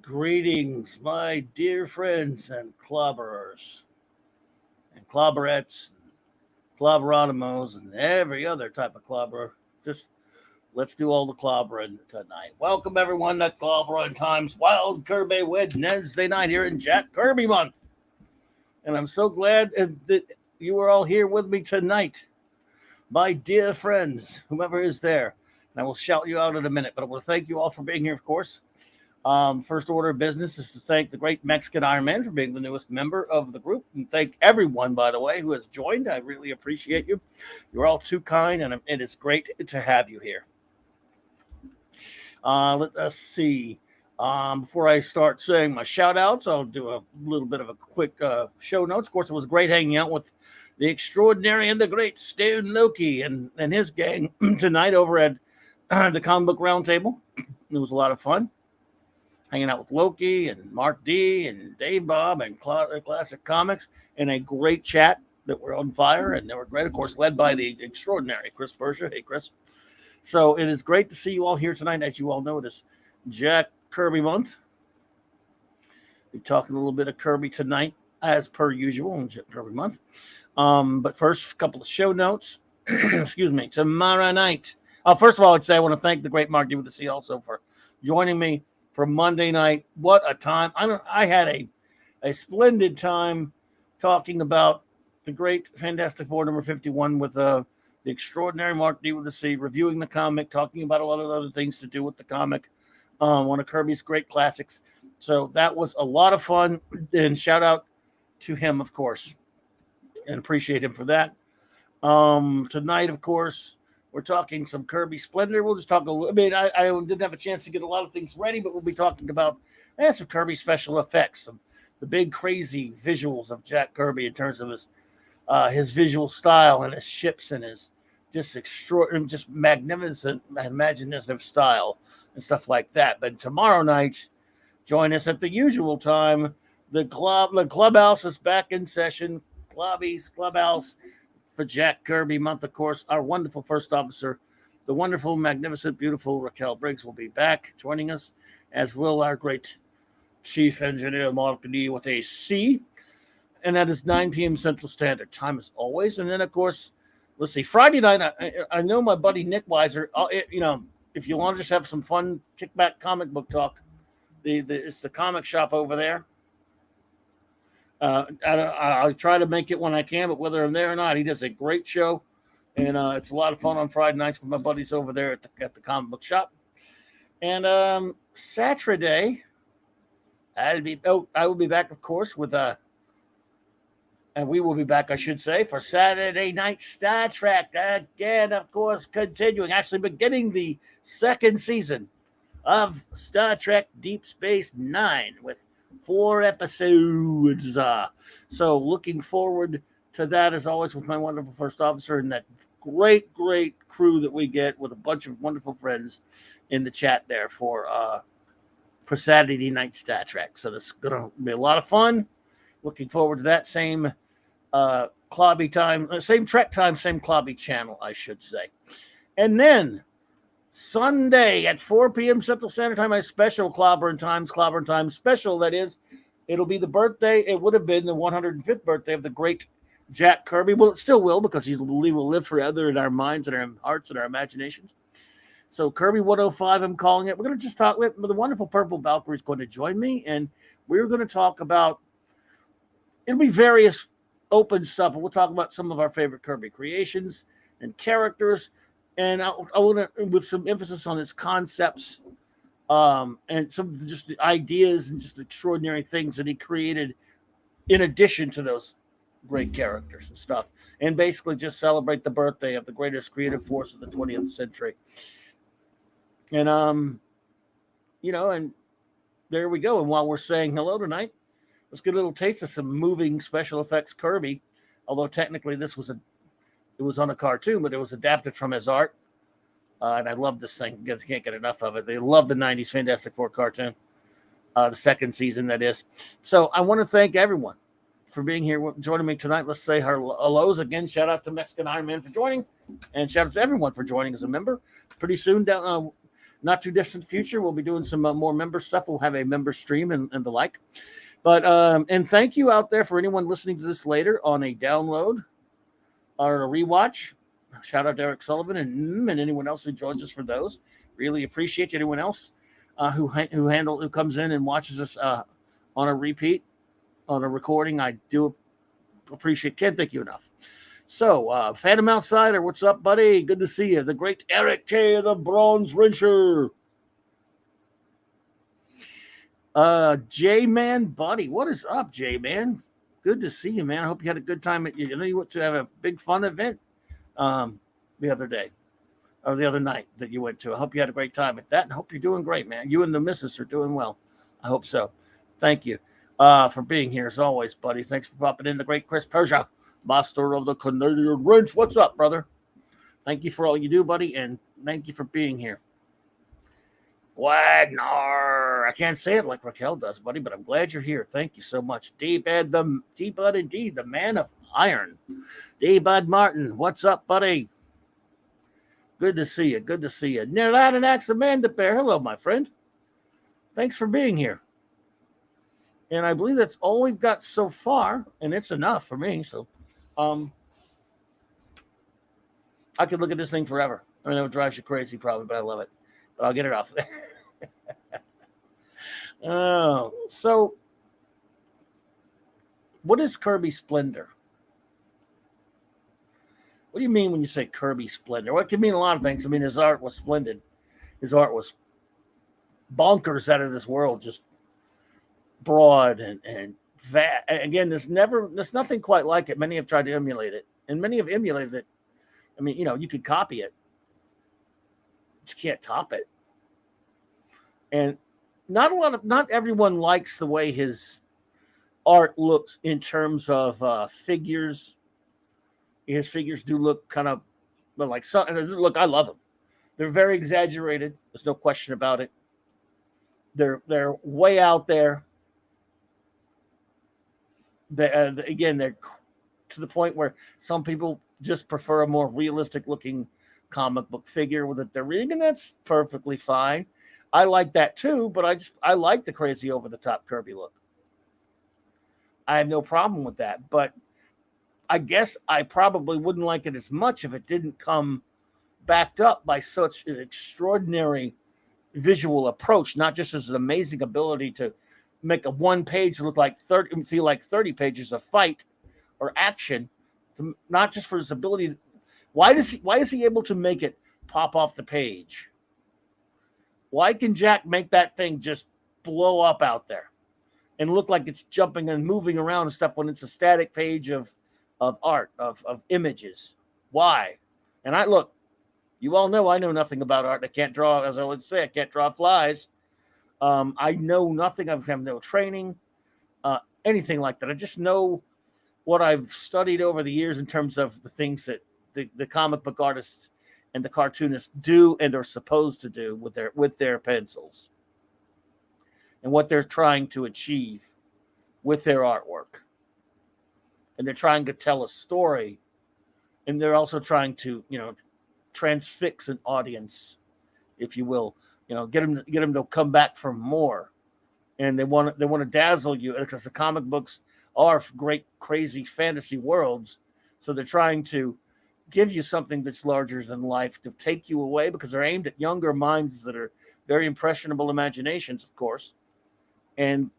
Greetings, my dear friends and clobberers and clobberettes, clobberonimos, and every other type of clobberer. Just let's do all the clobbering tonight. Welcome everyone to Clobberin Times Wild Kirby Wednesday night here in Jack Kirby month. And I'm so glad that you are all here with me tonight, my dear friends, whomever is there. And I will shout you out in a minute, but I want to thank you all for being here, of course. First order of business is to thank the great Mexican Iron Man for being the newest member of the group. And thank everyone, by the way, who has joined. I really appreciate you. You're all too kind, and it is great to have you here. Let us see. Before I start saying my shout outs, I'll do a little bit of a quick show notes. Of course, it was great hanging out with the extraordinary and the great Stone Loki and his gang tonight over at the Comic Book Roundtable. It was a lot of fun. Hanging out with Loki and Mark D and Dave Bob and Classic Comics in a great chat that were on fire. And they were great, of course, led by the extraordinary Chris Berger. Hey, Chris. So it is great to see you all here tonight. As you all know, it is Jack Kirby month. We're talking a little bit of Kirby tonight, as per usual, in Jack Kirby month. But first, a couple of show notes. Excuse me. Tomorrow night. First of all, I'd say I want to thank the great Mark D with the C also for joining me for Monday night. What a time. I had a splendid time talking about the great Fantastic Four number 51 with the extraordinary Mark D with the C, reviewing the comic, talking about a lot of other things to do with the comic, one of Kirby's great classics. So that was a lot of fun, and shout out to him, of course, and appreciate him for that. Tonight, of course, we're talking some Kirby Splendor. We'll just talk a little. I mean, I didn't have a chance to get a lot of things ready, but we'll be talking about some Kirby special effects, the big crazy visuals of Jack Kirby in terms of his visual style and his ships and his just extraordinary, just magnificent, imaginative style and stuff like that. But tomorrow night, join us at the usual time. The clubhouse is back in session. Clobby's Clubhouse. For Jack Kirby month, of course, our wonderful first officer, the wonderful, magnificent, beautiful Raquel Briggs will be back joining us, as will our great chief engineer, Mark D with a C. And that is 9 p.m. Central Standard Time, as always. And then, of course, let's see, Friday night, I know my buddy Nick Weiser, if you want to just have some fun, kickback comic book talk, it's the comic shop over there. I'll try to make it when I can, but whether I'm there or not, he does a great show, and it's a lot of fun on Friday nights with my buddies over there at the comic book shop. And Saturday, I will be back, of course, with and we will be back, I should say, for Saturday Night Star Trek again, of course, continuing, actually beginning the second season of Star Trek Deep Space Nine with 4 episodes. So looking forward to that, as always, with my wonderful first officer and that great crew that we get with a bunch of wonderful friends in the chat there for Saturday Night Star Trek. So that's going to be a lot of fun. Looking forward to that. Same Clobby time, same Trek time, same Clobby channel, I should say. And then Sunday at 4 p.m. Central Standard Time, a special Clobberin Times special, that is. It'll be the birthday. It would have been the 105th birthday of the great Jack Kirby. Well, it still will, because he will live forever in our minds and our hearts and our imaginations. So Kirby 105, I'm calling it. We're going to just talk with the wonderful Purple Valkyrie is going to join me, and we're going to talk about, it'll be various open stuff, but we'll talk about some of our favorite Kirby creations and characters. And I want to, with some emphasis on his concepts, and some of just the ideas and just the extraordinary things that he created in addition to those great characters and stuff. And basically just celebrate the birthday of the greatest creative force of the 20th century. And, and there we go. And while we're saying hello tonight, let's get a little taste of some moving special effects Kirby. Although technically it was on a cartoon, but it was adapted from his art. And I love this thing. Can't get enough of it. They love the 90s Fantastic Four cartoon. The second season, that is. So I want to thank everyone for being here, joining me tonight. Let's say hellos again. Shout out to Mexican Iron Man for joining. And shout out to everyone for joining as a member. Pretty soon, not too distant future, we'll be doing some more member stuff. We'll have a member stream and the like. But and thank you out there for anyone listening to this later on a download or a rewatch. Shout out to Eric Sullivan and anyone else who joins us for those. Really appreciate you. Anyone else who comes in and watches us on a repeat, on a recording, I do appreciate. Can't thank you enough. So, Phantom Outsider, what's up, buddy? Good to see you. The great Eric K, the Bronze Wrencher. J-Man Buddy, what is up, J-Man? Good to see you, man. I hope you had a good time. I know you went to have a big fun event the other day, or the other night that you went to. I hope you had a great time at that, and I hope you're doing great, man. You and the missus are doing well. I hope so. Thank you for being here, as always, buddy. Thanks for popping in. The great Chris Persia, master of the Canadian wrench. What's up, brother? Thank you for all you do, buddy, and thank you for being here. Wagner. I can't say it like Raquel does, buddy, but I'm glad you're here. Thank you so much. D-Bud indeed, the man of iron. D-Bud Martin, what's up, buddy? Good to see you. Good to see you. Nerlanax Amanda Bear. Hello, my friend. Thanks for being here. And I believe that's all we've got so far, and it's enough for me. So I could look at this thing forever. I know it drives you crazy probably, but I love it. But I'll get it off there. Oh, so what is Kirby Splendor? What do you mean when you say Kirby Splendor? Well, it can mean a lot of things. I mean, his art was splendid. His art was bonkers out of this world, just broad and vast. Again, there's nothing quite like it. Many have tried to emulate it, and many have emulated it. I mean, you could copy it, but you can't top it. And not everyone likes the way his art looks in terms of figures. His figures do look kind of like some. Look, I love them. They're very exaggerated. There's no question about it. They're way out there. They're to the point where some people just prefer a more realistic looking comic book figure that they're reading, and that's perfectly fine. I like that too, but I like the crazy over the top Kirby look. I have no problem with that, but I guess I probably wouldn't like it as much if it didn't come backed up by such an extraordinary visual approach, not just as an amazing ability to make a one page look like 30 pages of fight or action, not just for his ability. Why is he able to make it pop off the page? Why can Jack make that thing just blow up out there and look like it's jumping and moving around and stuff when it's a static page of art, of images? Why? And you all know I know nothing about art. I can't draw, as I would say, I can't draw flies. I know nothing. I have no training, anything like that. I just know what I've studied over the years in terms of the things that the comic book artists and the cartoonists do and are supposed to do with their pencils, and what they're trying to achieve with their artwork. And they're trying to tell a story, and they're also trying to, transfix an audience, if you will, get them to come back for more. And they want to dazzle you, because the comic books are great, crazy fantasy worlds. So they're trying to give you something that's larger than life, to take you away, because they're aimed at younger minds that are very impressionable imaginations, of course. And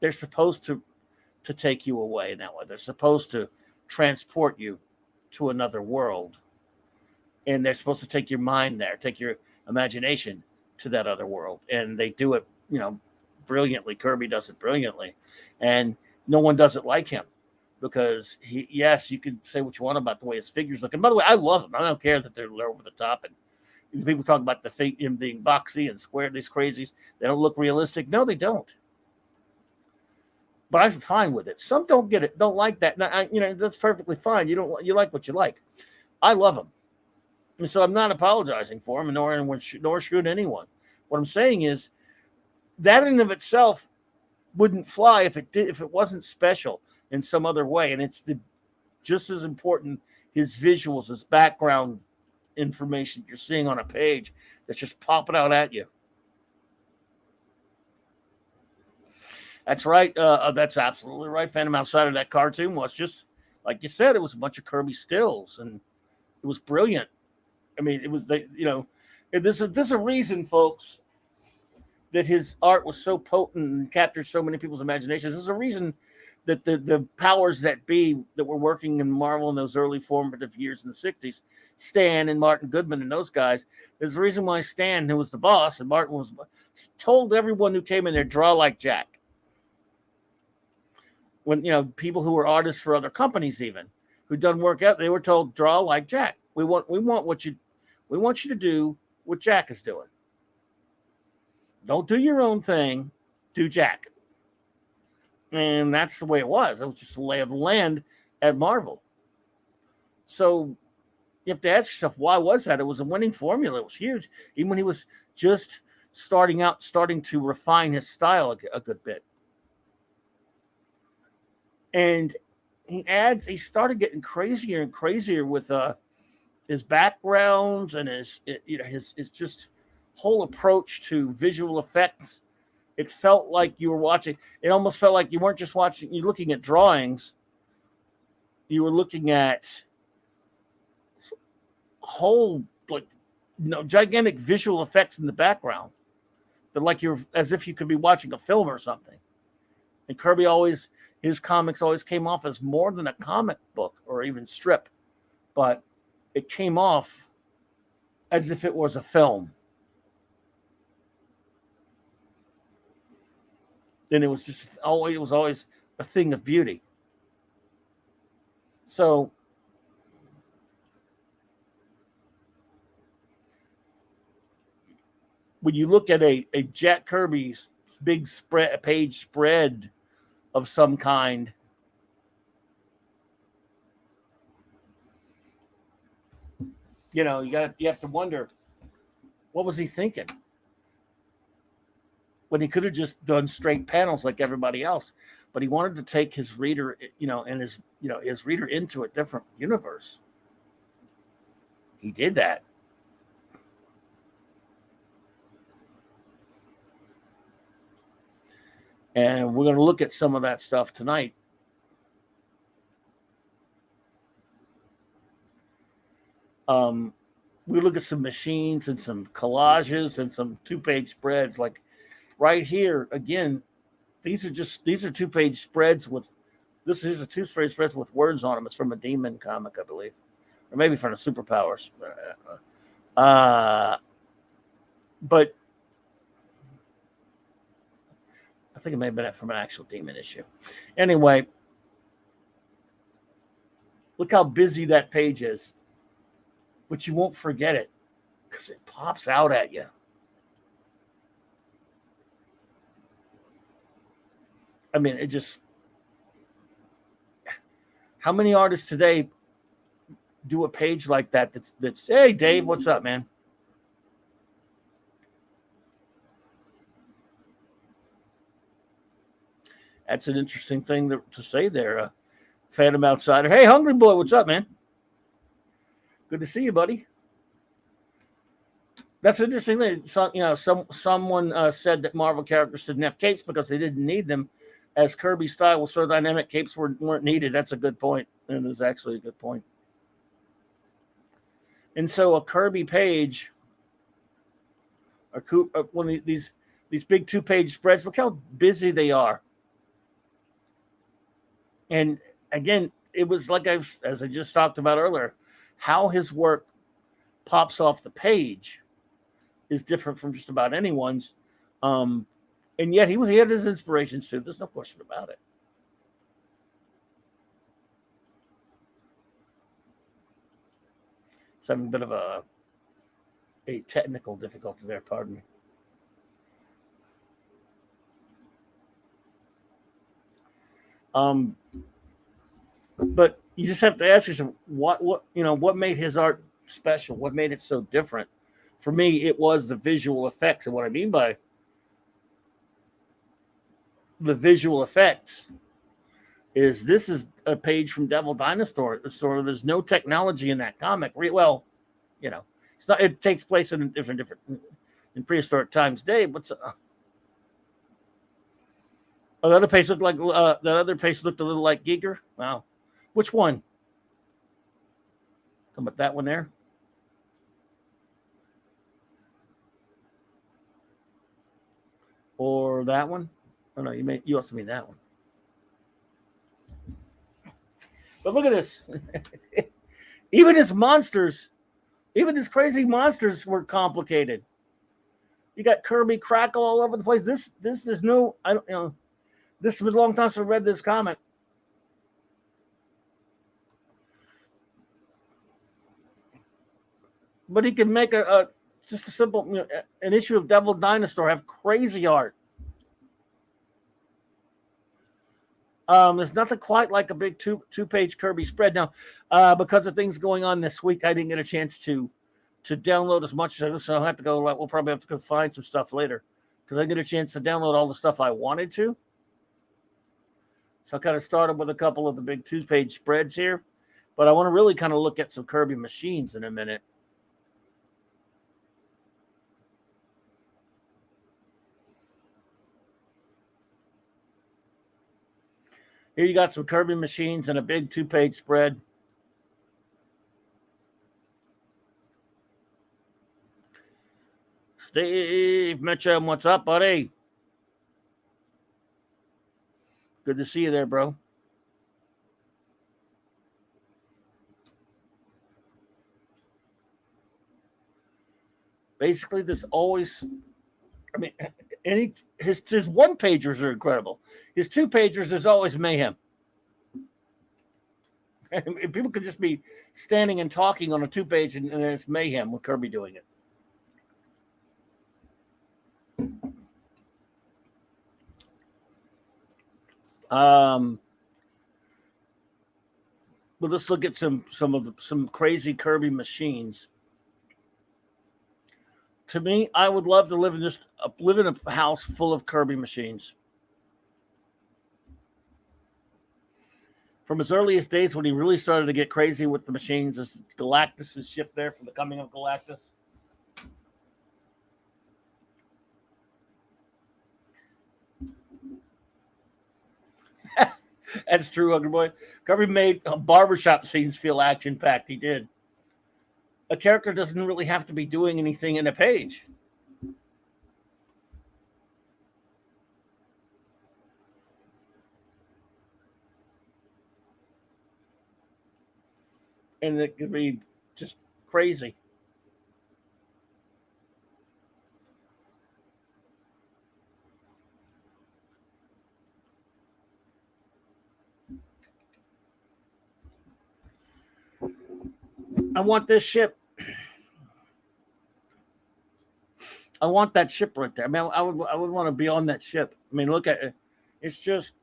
they're supposed to take you away in that way. They're supposed to transport you to another world. And they're supposed to take your mind there, take your imagination to that other world. And they do it, brilliantly. Kirby does it brilliantly. And no one does it like him, because you could say what you want about the way his figures look. And by the way, I love them. I don't care that they're over the top. And people talk about him being boxy and square, these crazies. They don't look realistic. No, they don't. But I'm fine with it. Some don't get it, don't like that. That's perfectly fine. You like what you like. I love them. And so I'm not apologizing for them, nor should anyone. What I'm saying is that in and of itself wouldn't fly if it wasn't special in some other way. And it's just as important, his visuals, his background information you're seeing on a page that's just popping out at you. That's right. That's absolutely right. Phantom Outsider, that cartoon was just, like you said, it was a bunch of Kirby stills, and it was brilliant. I mean, it was, there's a reason, folks, that his art was so potent and captured so many people's imaginations. There's a reason that the powers that be that were working in Marvel in those early formative years in the 60s, Stan and Martin Goodman and those guys, there's a reason why Stan, who was the boss, and Martin was, told everyone who came in there, draw like Jack. When, people who were artists for other companies, even who done work out, they were told, draw like Jack. We want you to do what Jack is doing. Don't do your own thing, do Jack. And that's the way it was. It was just the lay of the land at Marvel. So you have to ask yourself, why was that? It was a winning formula. It was huge. Even when he was just starting to refine his style a good bit. And he started getting crazier and crazier with his backgrounds and his just whole approach to visual effects. It felt like you were watching. It almost felt like you weren't just watching. You're looking at drawings. You were looking at whole gigantic visual effects in the background. That like you're as if you could be watching a film or something. And Kirby his comics always came off as more than a comic book or even strip, but it came off as if it was a film. And it was always a thing of beauty. So when you look at a Jack Kirby's big page spread of some kind, you have to wonder, what was he thinking? When he could have just done straight panels like everybody else, but he wanted to take his reader, and his reader into a different universe. He did that. And we're going to look at some of that stuff tonight. We look at some machines and some collages and some 2-page spreads. Like right here, again, these are 2-page spreads with these are 2-page spreads with words on them. It's from a Demon comic, I believe, or maybe from the Superpowers. But I think it may have been from an actual Demon issue. Anyway, look how busy that page is. But you won't forget it because it pops out at you. I mean, it just... How many artists today do a page like that that's hey, Dave, what's up, man? That's an interesting thing to say there. Phantom Outsider. Hey, Hungry Boy, what's up, man? Good to see you, buddy. That's an interesting thing. Someone said that Marvel characters didn't have capes because they didn't need them, as Kirby's style was so dynamic, capes weren't needed. That's a good point, and it was actually a good point. And so a Kirby page, one of these big 2-page spreads, look how busy they are. And again, it was like as I just talked about earlier, how his work pops off the page is different from just about anyone's. And yet he had his inspirations too. There's no question about it. It's having a bit of a technical difficulty there, pardon me. But you just have to ask yourself what made his art special? What made it so different? For me, it was the visual effects. And what I mean by the visual effects is this is a page from Devil Dinosaur. There's no technology in that comic. Well, it's not. It takes place in in prehistoric times. Dave, what's the other page looked like that other page looked a little like Giger. Wow, which one? Come with that one there. Or that one? Oh no, you also mean that one. But look at this. Even his monsters, even his crazy monsters were complicated. You got Kirby Crackle all over the place. This is no, I don't, this has been a long time since I read this comic. But he can make just a simple, an issue of Devil Dinosaur have crazy art. There's nothing quite like a big two-page Kirby spread. Now, because of things going on this week, I didn't get a chance to download as much, so I'll have to go. We'll probably have to go find some stuff later because I get a chance to download all the stuff I wanted to. So I kind of started with a couple of the big two-page spreads here, but I want to really kind of look at some Kirby machines in a minute. Here you got some Kirby machines and a big two-page spread. Steve Mitchum, what's up, buddy? Good to see you there, bro. Basically, there's always, I mean, his one pagers are incredible. His two pagers, there's always mayhem. And people could just be standing and talking on a two page, and there's mayhem with Kirby doing it. But let's look at some crazy Kirby machines. To me, I would love to live in a house full of Kirby machines. From his earliest days when he really started to get crazy with the machines, is Galactus' ship there for the coming of Galactus. That's true, Hungry Boy. Kirby made barbershop scenes feel action-packed. He did. A character doesn't really have to be doing anything in a page. And it could be just crazy. I want this ship. I want that ship right there. I mean, I would want to be on that ship. I mean, look at it. It's just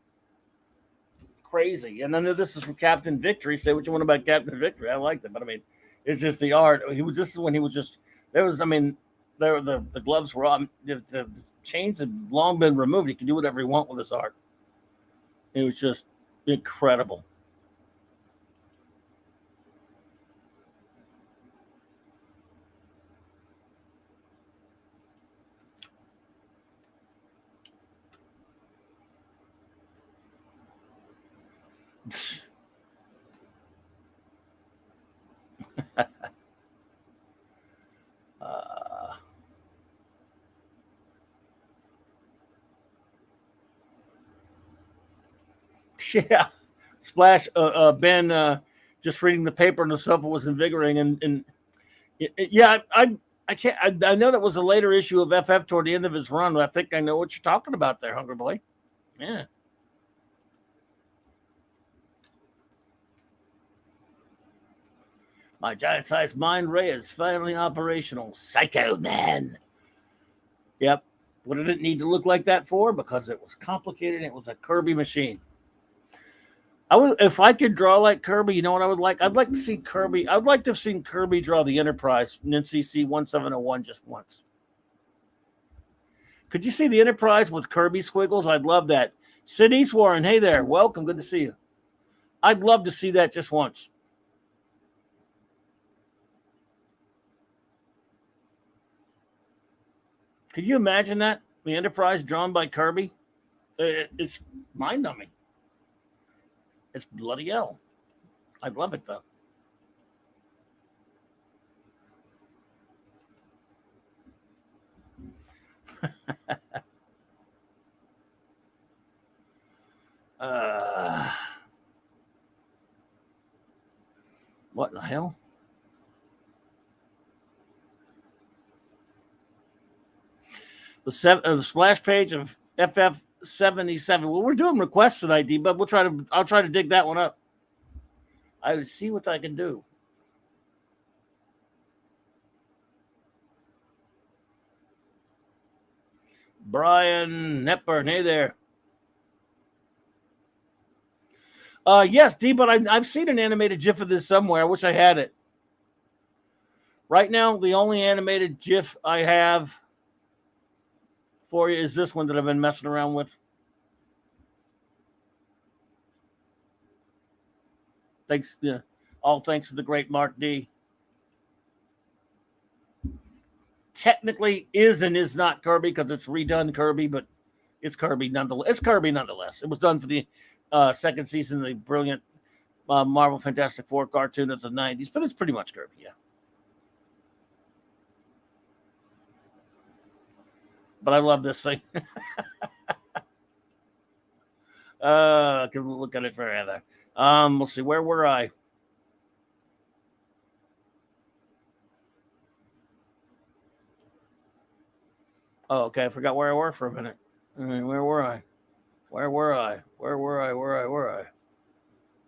crazy. And I know this is from Captain Victory. Say what you want about Captain Victory. I liked it, but I mean, it's just the art. This is when he was just there was. I mean, the gloves were on. The chains had long been removed. He could do whatever he want with his art. It was just incredible. Yeah, Splash. Ben just reading the paper on the sofa was invigorating, and yeah, I can't. I know that was a later issue of FF toward the end of his run, but I think I know what you're talking about there, Hungry Boy. Yeah. My giant-sized mind ray is finally operational. Psycho Man. Yep. What did it need to look like that for? Because it was complicated. It was a Kirby machine. If I could draw like Kirby, you know what I would like? I'd like to see Kirby. I'd like to have seen Kirby draw the Enterprise in NCC 1701 just once. Could you see the Enterprise with Kirby squiggles? I'd love that. Sid Eastwarren, hey there. Welcome. Good to see you. I'd love to see that just once. Could you imagine that? The Enterprise drawn by Kirby? It's mind-numbing. It's bloody hell. I love it, though. What in the hell? The splash page of FF77. Well, we're doing requests tonight, D, but I'll try to dig that one up. I would see what I can do. Brian Hepburn, hey there. Yes, D, but I've seen an animated GIF of this somewhere. I wish I had it. Right now, the only animated GIF I have for you is this one that I've been messing around with. Thanks, all thanks to the great Mark D. Technically, is and is not Kirby because it's redone Kirby, but it's Kirby nonetheless. It's Kirby nonetheless. It was done for the second season of the brilliant Marvel Fantastic Four cartoon of the 90s, but it's pretty much Kirby, yeah. But I love this thing. I can look at it forever. We'll see. Where were I? Oh, okay. I forgot where I were for a minute. Where were I? Where were I? I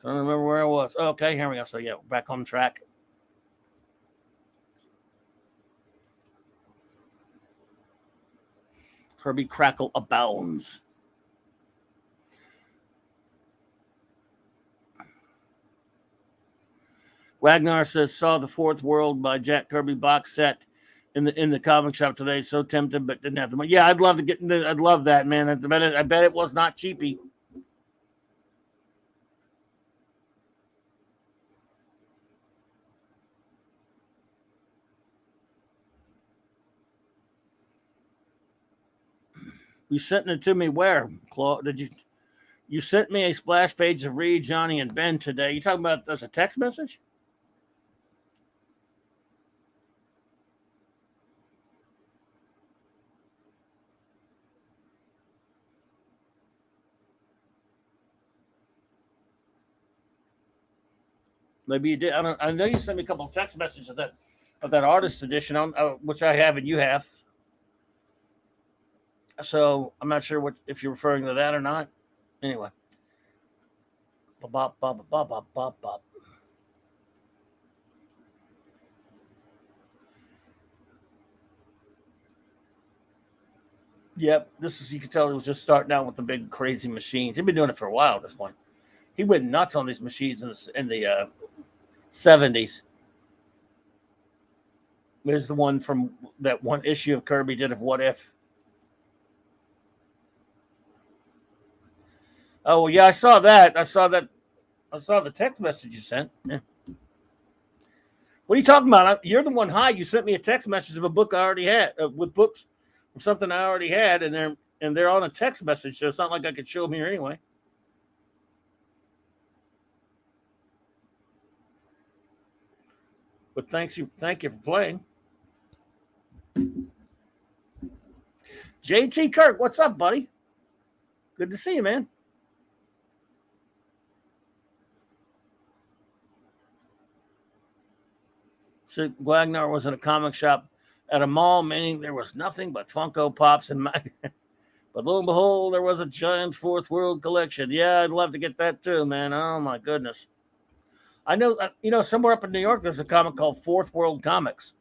don't remember where I was. Oh, okay, here we go. So, yeah, back on track. Kirby Crackle abounds. Wagner says, saw the Fourth World by Jack Kirby box set in the comic shop today. So tempted, but didn't have the money. Yeah, I'd love to get. I'd love that, man. I bet it was not cheapy. You sent it to me where, Claude? Did you? You sent me a splash page of Reed, Johnny, and Ben today. You talking about as a text message? Maybe you did. I know you sent me a couple of text messages of that artist edition, which I have and you have. So I'm not sure if you're referring to that or not. Anyway. Bop, bop, bop, bop, bop, bop. Yep, you can tell he was just starting out with the big crazy machines. He'd been doing it for a while at this point. He went nuts on these machines in the 70s. There's the one from that one issue of Kirby did of What If. Oh yeah, I saw that. I saw the text message you sent. Yeah. What are you talking about? You're the one high. You sent me a text message of a book I already had with books from something I already had, and they're on a text message, so it's not like I could show them here anyway. But thank you for playing. JT Kirk, what's up, buddy? Good to see you, man. So Wagner was in a comic shop at a mall, meaning there was nothing but Funko Pops and but lo and behold, there was a giant Fourth World collection. Yeah, I'd love to get that too, man. Oh my goodness. I know, somewhere up in New York, there's a comic called Fourth World Comics.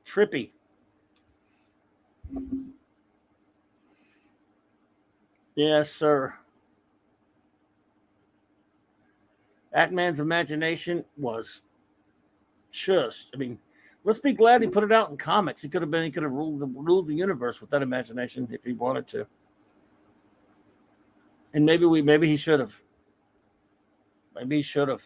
Trippy. Yes, sir. That man's imagination was just, let's be glad he put it out in comics. He could have ruled the universe with that imagination if he wanted to. And maybe he should have. Maybe he should have.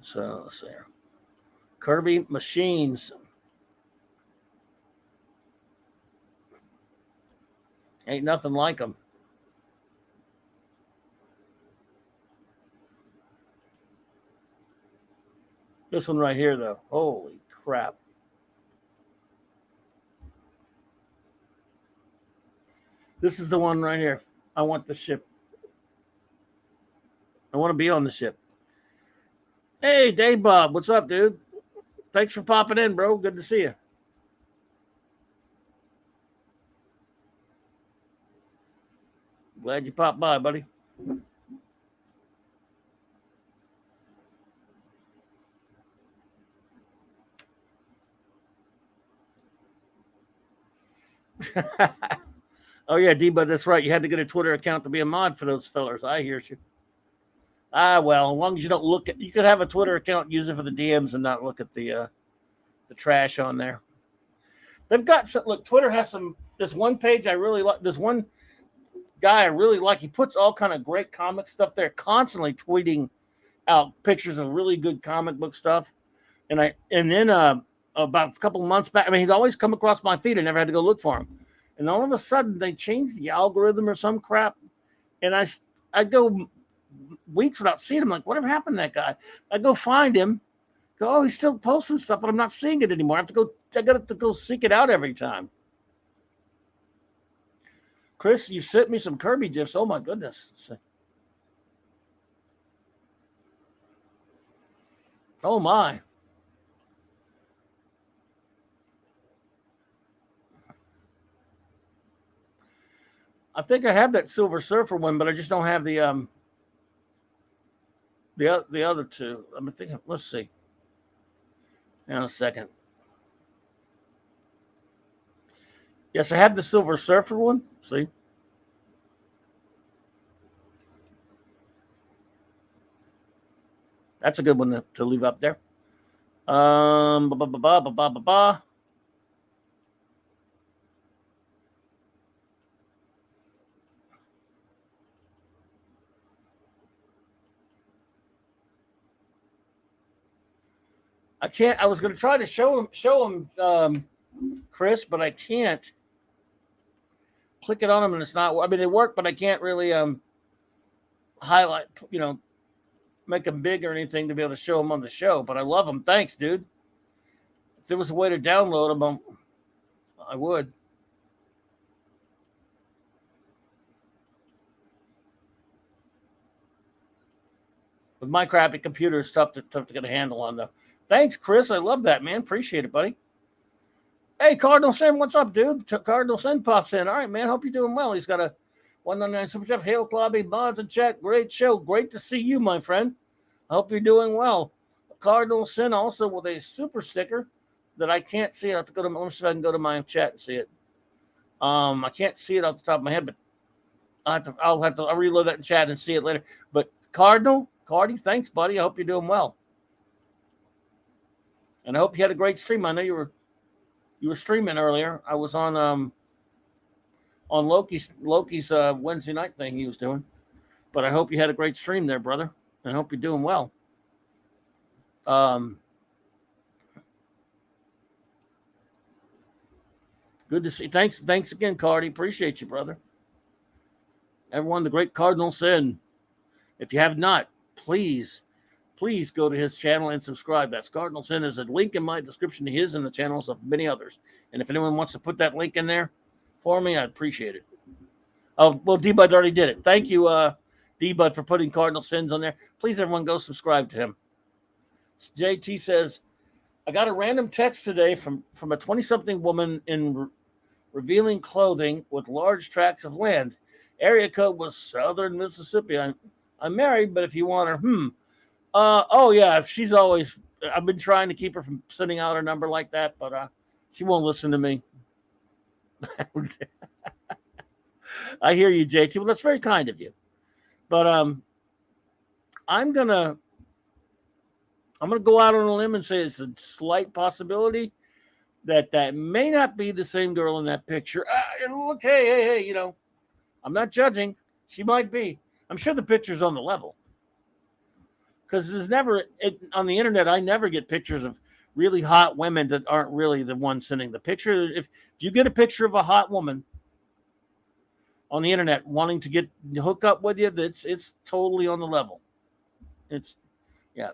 So let's see here. Kirby machines. Ain't nothing like them. This one right here, though. Holy crap. This is the one right here. I want the ship. I want to be on the ship. Hey, Dave Bob. What's up, dude? Thanks for popping in, bro. Good to see you. Glad you popped by, buddy. Oh, yeah, D-Bud, that's right. You had to get a Twitter account to be a mod for those fellers. I hear you. Well, as long as you don't look at, you could have a Twitter account, use it for the DMs and not look at the trash on there. They've got some, look, Twitter has this one page I really like. There's one guy I really like. He puts all kind of great comic stuff there, constantly tweeting out pictures of really good comic book stuff. And then about a couple months back, I mean, he'd always come across my feed. I never had to go look for him. And all of a sudden, they changed the algorithm or some crap. And I go weeks without seeing him. Like, whatever happened to that guy? I go find him. Go, oh, he's still posting stuff, but I'm not seeing it anymore. I got to go seek it out every time. Chris, you sent me some Kirby gifs. Oh my goodness. Oh my. I think I have that Silver Surfer one, but I just don't have the other two. I'm thinking. Let's see. Hang on a second. Yes, I have the Silver Surfer one. See. That's a good one to leave up there. I can't. I was going to try to show him, Chris, but I can't click it on him, and it's not. I mean, they work, but I can't really highlight. Make them big or anything to be able to show them on the show. But I love them. Thanks, dude. If there was a way to download them, I would. With my crappy computer, it's tough to get a handle on, though. Thanks, Chris. I love that, man. Appreciate it, buddy. Hey, Cardinal Sin, what's up, dude? Cardinal Sin pops in. All right, man. Hope you're doing well. He's got a 199 super chat. Hail, Clobby, mods and chat. Great show. Great to see you, my friend. I hope you're doing well. Cardinal Sin also with a super sticker that I can't see. I have to go to. Let me see if I can go to my chat and see it. I can't see it off the top of my head, but I'll reload that in chat and see it later. But Cardi, thanks, buddy. I hope you're doing well. And I hope you had a great stream. I know you were streaming earlier. I was on Loki's Wednesday night thing he was doing. But I hope you had a great stream there, brother. And I hope you're doing well. Good to see. Thanks again, Cardi. Appreciate you, brother. Everyone, the great Cardinal Sin. If you have not, please go to his channel and subscribe. That's Cardinal Sin. There's a link in my description to his and the channels of many others. And if anyone wants to put that link in there for me, I'd appreciate it. Oh, well, D-Bud already did it. Thank you, D-Bud, for putting Cardinal Sins on there. Please, everyone, go subscribe to him. JT says, I got a random text today from a 20-something woman in revealing clothing with large tracts of land. Area code was Southern Mississippi. I'm married, but if you want her, oh yeah, she's always. I've been trying to keep her from sending out her number like that, but she won't listen to me. I hear you, JT. Well, that's very kind of you. But I'm gonna I'm going to go out on a limb and say it's a slight possibility that may not be the same girl in that picture. Look, hey, you know, I'm not judging. She might be. I'm sure the picture's on the level. Because there's never, on the internet, I never get pictures of really hot women that aren't really the ones sending the picture. If you get a picture of a hot woman on the internet wanting to get hook up with you, it's totally on the level. It's, yeah,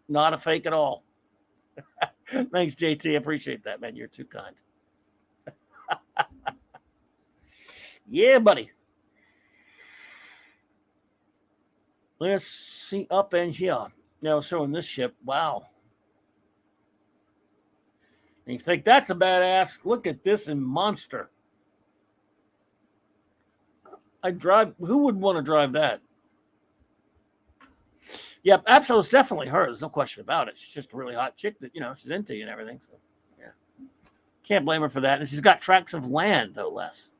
not a fake at all. Thanks, JT. I appreciate that, man. You're too kind. Yeah, buddy. Let's see up in here. Now, showing this ship. Wow. And you think that's a badass? Look at this in Monster. Who would want to drive that? Yep, Absol's definitely her. There's no question about it. She's just a really hot chick that, you know, she's into you and everything. So, yeah. Can't blame her for that. And she's got tracts of land, no less.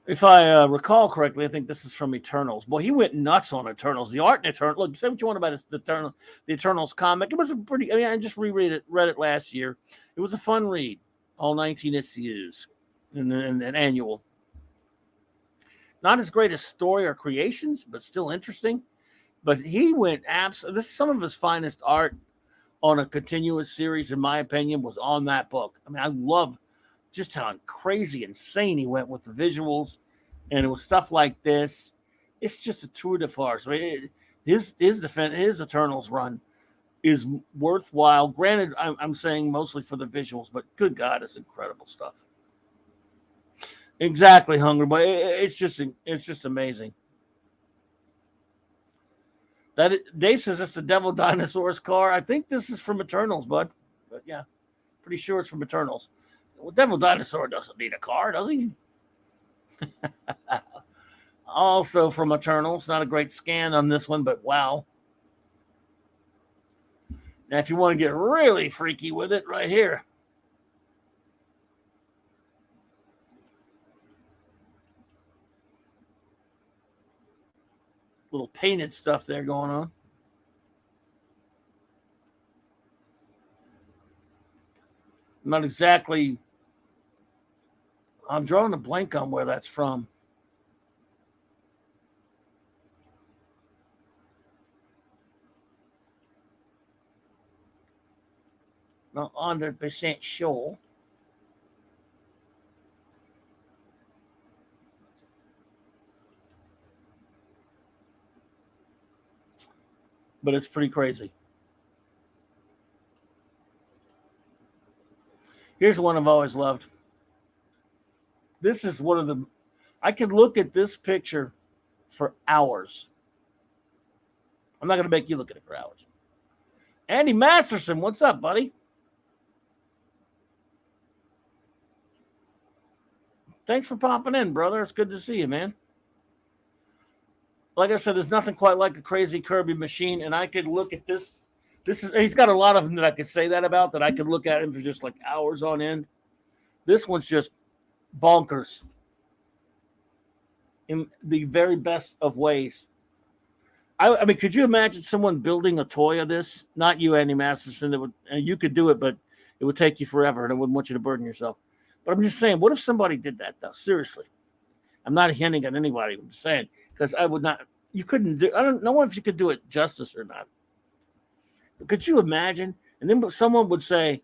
If I recall correctly, I think this is from Eternals. Boy, he went nuts on Eternals. The art in Eternals. Look, say what you want about the Eternals comic. It was a pretty. I mean, I just read it last year. It was a fun read. All 19 issues, and an annual. Not as great as story or creations, but still interesting. But he went absolutely. This is some of his finest art on a continuous series, in my opinion, was on that book. I mean, I love just how crazy, insane he went with the visuals, and it was stuff like this. It's just a tour de force. I mean, his Eternals run is worthwhile. Granted, I'm saying mostly for the visuals, but good God, it's incredible stuff. Exactly, Hunger, but it's just amazing. Dave says it's the Devil Dinosaur's car. I think this is from Eternals, bud. But yeah, pretty sure it's from Eternals. Well, Devil Dinosaur doesn't need a car, does he? Also from Eternals. Not a great scan on this one, but wow. Now, if you want to get really freaky with it, right here. Little painted stuff there going on. Not exactly. I'm drawing a blank on where that's from. Not 100% sure. But it's pretty crazy. Here's one I've always loved. This is one of the. I could look at this picture for hours. I'm not going to make you look at it for hours. Andy Masterson, what's up, buddy? Thanks for popping in, brother. It's good to see you, man. Like I said, there's nothing quite like a crazy Kirby machine, and I could look at this. He's got a lot of them that I could say that about, that I could look at him for just like hours on end. This one's just bonkers in the very best of ways. I mean, could you imagine someone building a toy of this? Not you, Andy Masterson. You could do it, but it would take you forever, and I wouldn't want you to burden yourself. But I'm just saying, what if somebody did that, though? Seriously. I'm not hinting at anybody. I'm just saying, because I would not. You couldn't do. I don't know if you could do it justice or not. But could you imagine? And then someone would say,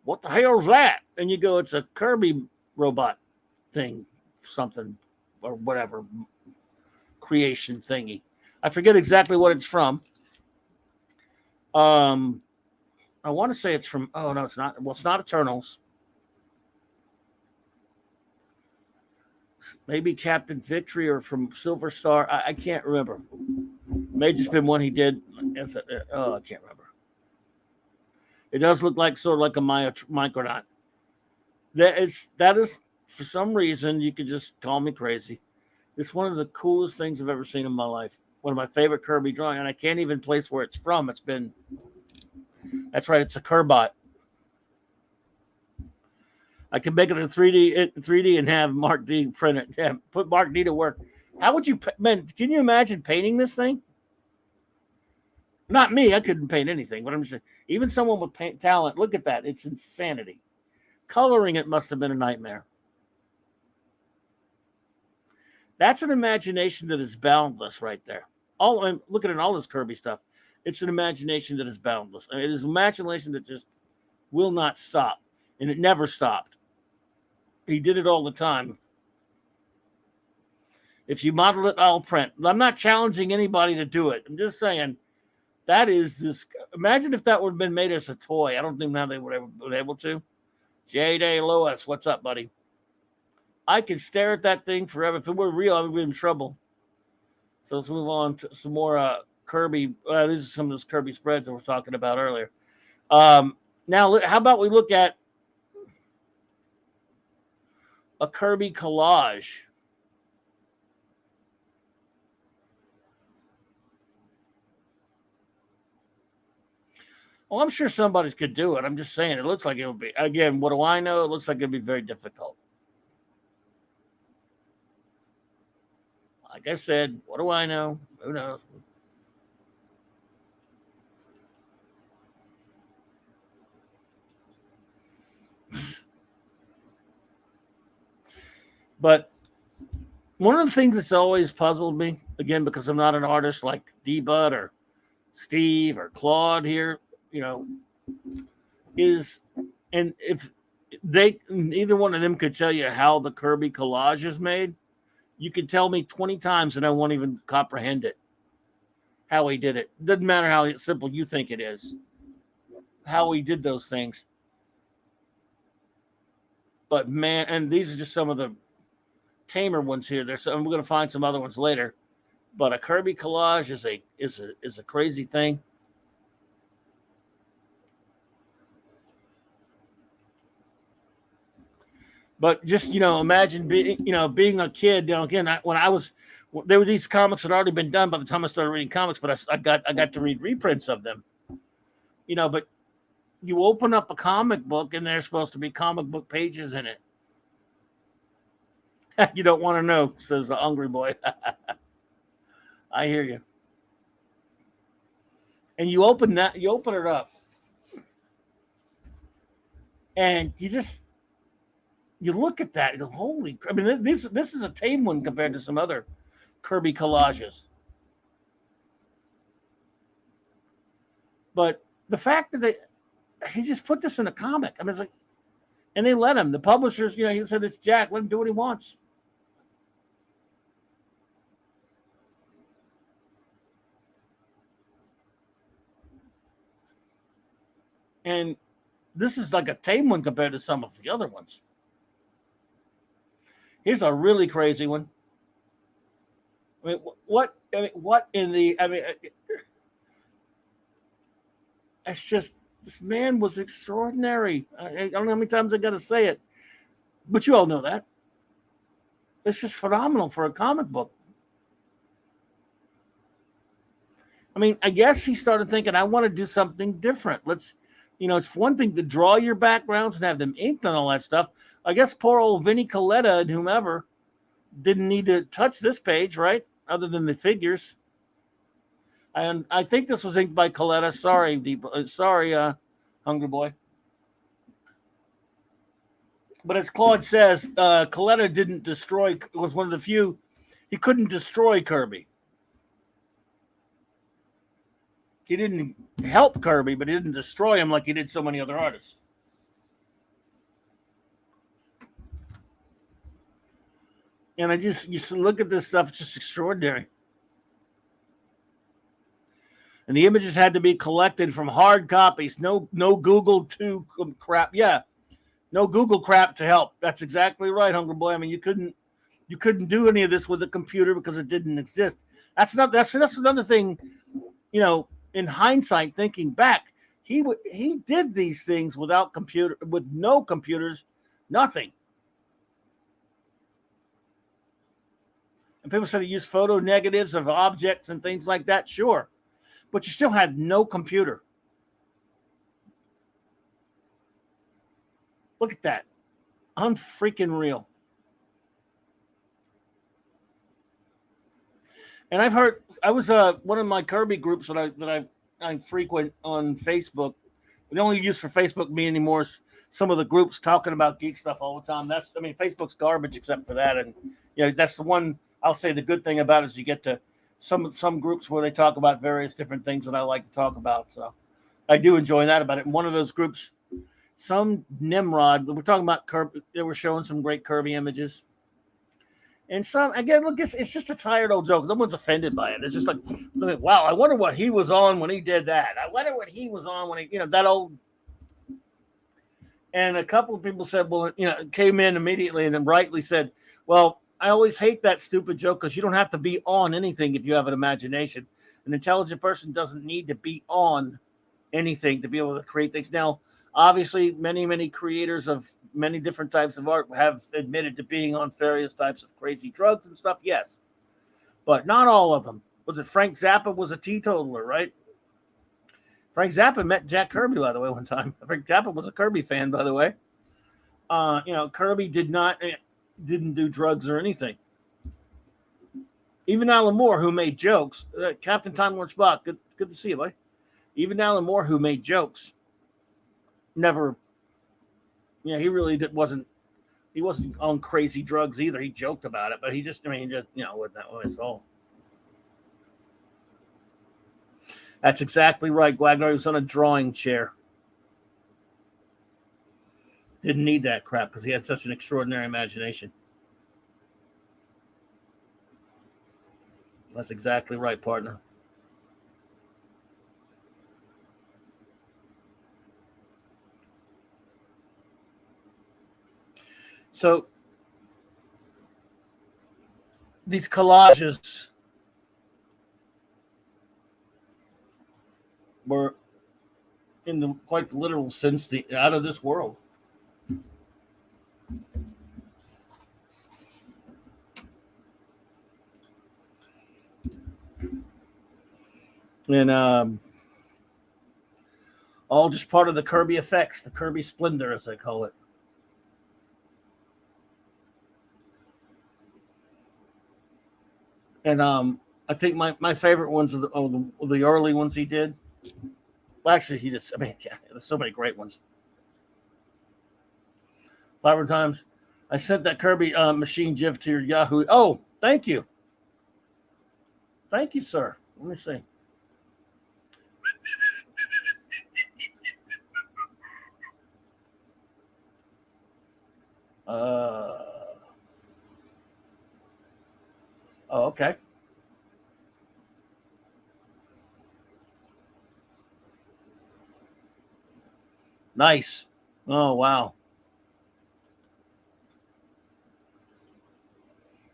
"What the hell is that?" And you go, "It's a Kirby robot thing, something or whatever creation thingy." I forget exactly what it's from. I want to say it's from. Oh no, it's not. Well, it's not Eternals. Maybe Captain Victory or from Silver Star. I can't remember. May have just been one he did. I can't remember. It does look like sort of like a Micronaut. That is for some reason, you could just call me crazy. It's one of the coolest things I've ever seen in my life. One of my favorite Kirby drawing, and I can't even place where it's from. That's right, it's a Kerbot. I could make it a 3D and have Mark D print it. Yeah, put Mark D to work. How would you, man? Can you imagine painting this thing? Not me. I couldn't paint anything. But I'm just saying, even someone with paint talent. Look at that. It's insanity. Coloring it must have been a nightmare. That's an imagination that is boundless, right there. I'm looking at all this Kirby stuff. It's an imagination that is boundless. I mean, it is an imagination that just will not stop, and it never stopped. He did it all the time. If you model it, I'll print. I'm not challenging anybody to do it. I'm just saying that is this. Imagine if that would have been made as a toy. I don't think now they would have been able to. J-Day Lewis, what's up, buddy? I could stare at that thing forever. If it were real, I would be in trouble. So let's move on to some more Kirby. These are some of those Kirby spreads that we're talking about earlier. Now, how about we look at a Kirby collage? Well, I'm sure somebody could do it. I'm just saying it looks like it would be. Again, what do I know? It looks like it'd be very difficult. Like I said, what do I know? Who knows? But one of the things that's always puzzled me, again, because I'm not an artist like D-Bud or Steve or Claude here, is, and if either one of them could tell you how the Kirby collage is made, you could tell me 20 times and I won't even comprehend it. How he did it. Doesn't matter how simple you think it is. How he did those things. But man, and these are just some of the tamer ones here. We're going to find some other ones later. But a Kirby collage is a crazy thing. But just imagine being a kid. Again, there were these comics that had already been done by the time I started reading comics, but I got to read reprints of them. But you open up a comic book and there's supposed to be comic book pages in it. You don't want to know, says the hungry boy. I hear you. And you open it up, and you look at that. Holy! I mean, this is a tame one compared to some other Kirby collages. But the fact that he just put this in a comic. I mean, it's like, and they let him. The publishers, he said it's Jack. Let him do what he wants. And this is like a tame one compared to some of the other ones. Here's a really crazy one. I mean, what in the? I mean, it's just this man was extraordinary. I don't know how many times I got to say it, but you all know that. It's just phenomenal for a comic book. I mean, I guess he started thinking, I want to do something different. It's one thing to draw your backgrounds and have them inked and all that stuff. I guess poor old Vinnie Coletta and whomever didn't need to touch this page, right? Other than the figures. And I think this was inked by Coletta. Sorry, Hungry Boy. But as Claude says, Coletta didn't was one of the few. He couldn't destroy Kirby. He didn't help Kirby, but he didn't destroy him like he did so many other artists. And you look at this stuff, it's just extraordinary. And the images had to be collected from hard copies. No Google to crap. Yeah, no Google crap to help. That's exactly right, Hungry Boy. I mean, you couldn't do any of this with a computer because it didn't exist. That's another thing. In hindsight, thinking back, he did these things with no computers, nothing. And people said he used photo negatives of objects and things like that. Sure. But you still had no computer. Look at that. Unfreaking real. And I've heard, I was one of my Kirby groups that I frequent on Facebook. The only use for Facebook me anymore is some of the groups talking about geek stuff all the time. Facebook's garbage except for that. And that's the one I'll say the good thing about it is you get to some groups where they talk about various different things that I like to talk about. So I do enjoy that about it. And one of those groups, some Nimrod, we're talking about Kirby. They were showing some great Kirby images. And some, again, look, it's just a tired old joke. No one's offended by it. It's just like, wow, I wonder what he was on when he did that. I wonder what he was on when he, that old. And a couple of people said, well, came in immediately and then rightly said, well, I always hate that stupid joke because you don't have to be on anything if you have an imagination. An intelligent person doesn't need to be on anything to be able to create things. Now, obviously, many, many creators of many different types of art have admitted to being on various types of crazy drugs and stuff. Yes, but not all of them. Was it Frank Zappa was a teetotaler, right? Frank Zappa met Jack Kirby, by the way, one time. Frank Zappa was a Kirby fan, by the way. Kirby didn't do drugs or anything. Even Alan Moore, who made jokes, Captain Time Lord Spock, good to see you, buddy. Even Alan Moore, who made jokes, never. He really wasn't. He wasn't on crazy drugs either. He joked about it, but he just, wasn't that what I saw. That's exactly right, Wagner. He was on a drawing chair. Didn't need that crap because he had such an extraordinary imagination. That's exactly right, partner. So these collages were, in the quite literal sense, out of this world. And all just part of the Kirby effects, the Kirby splendor, as they call it. And I think my favorite ones are the early ones he did. Well, actually, there's so many great ones. Flower Times. I sent that Kirby machine GIF to your Yahoo. Oh, thank you. Thank you, sir. Let me see. Oh, okay. Nice. Oh, wow.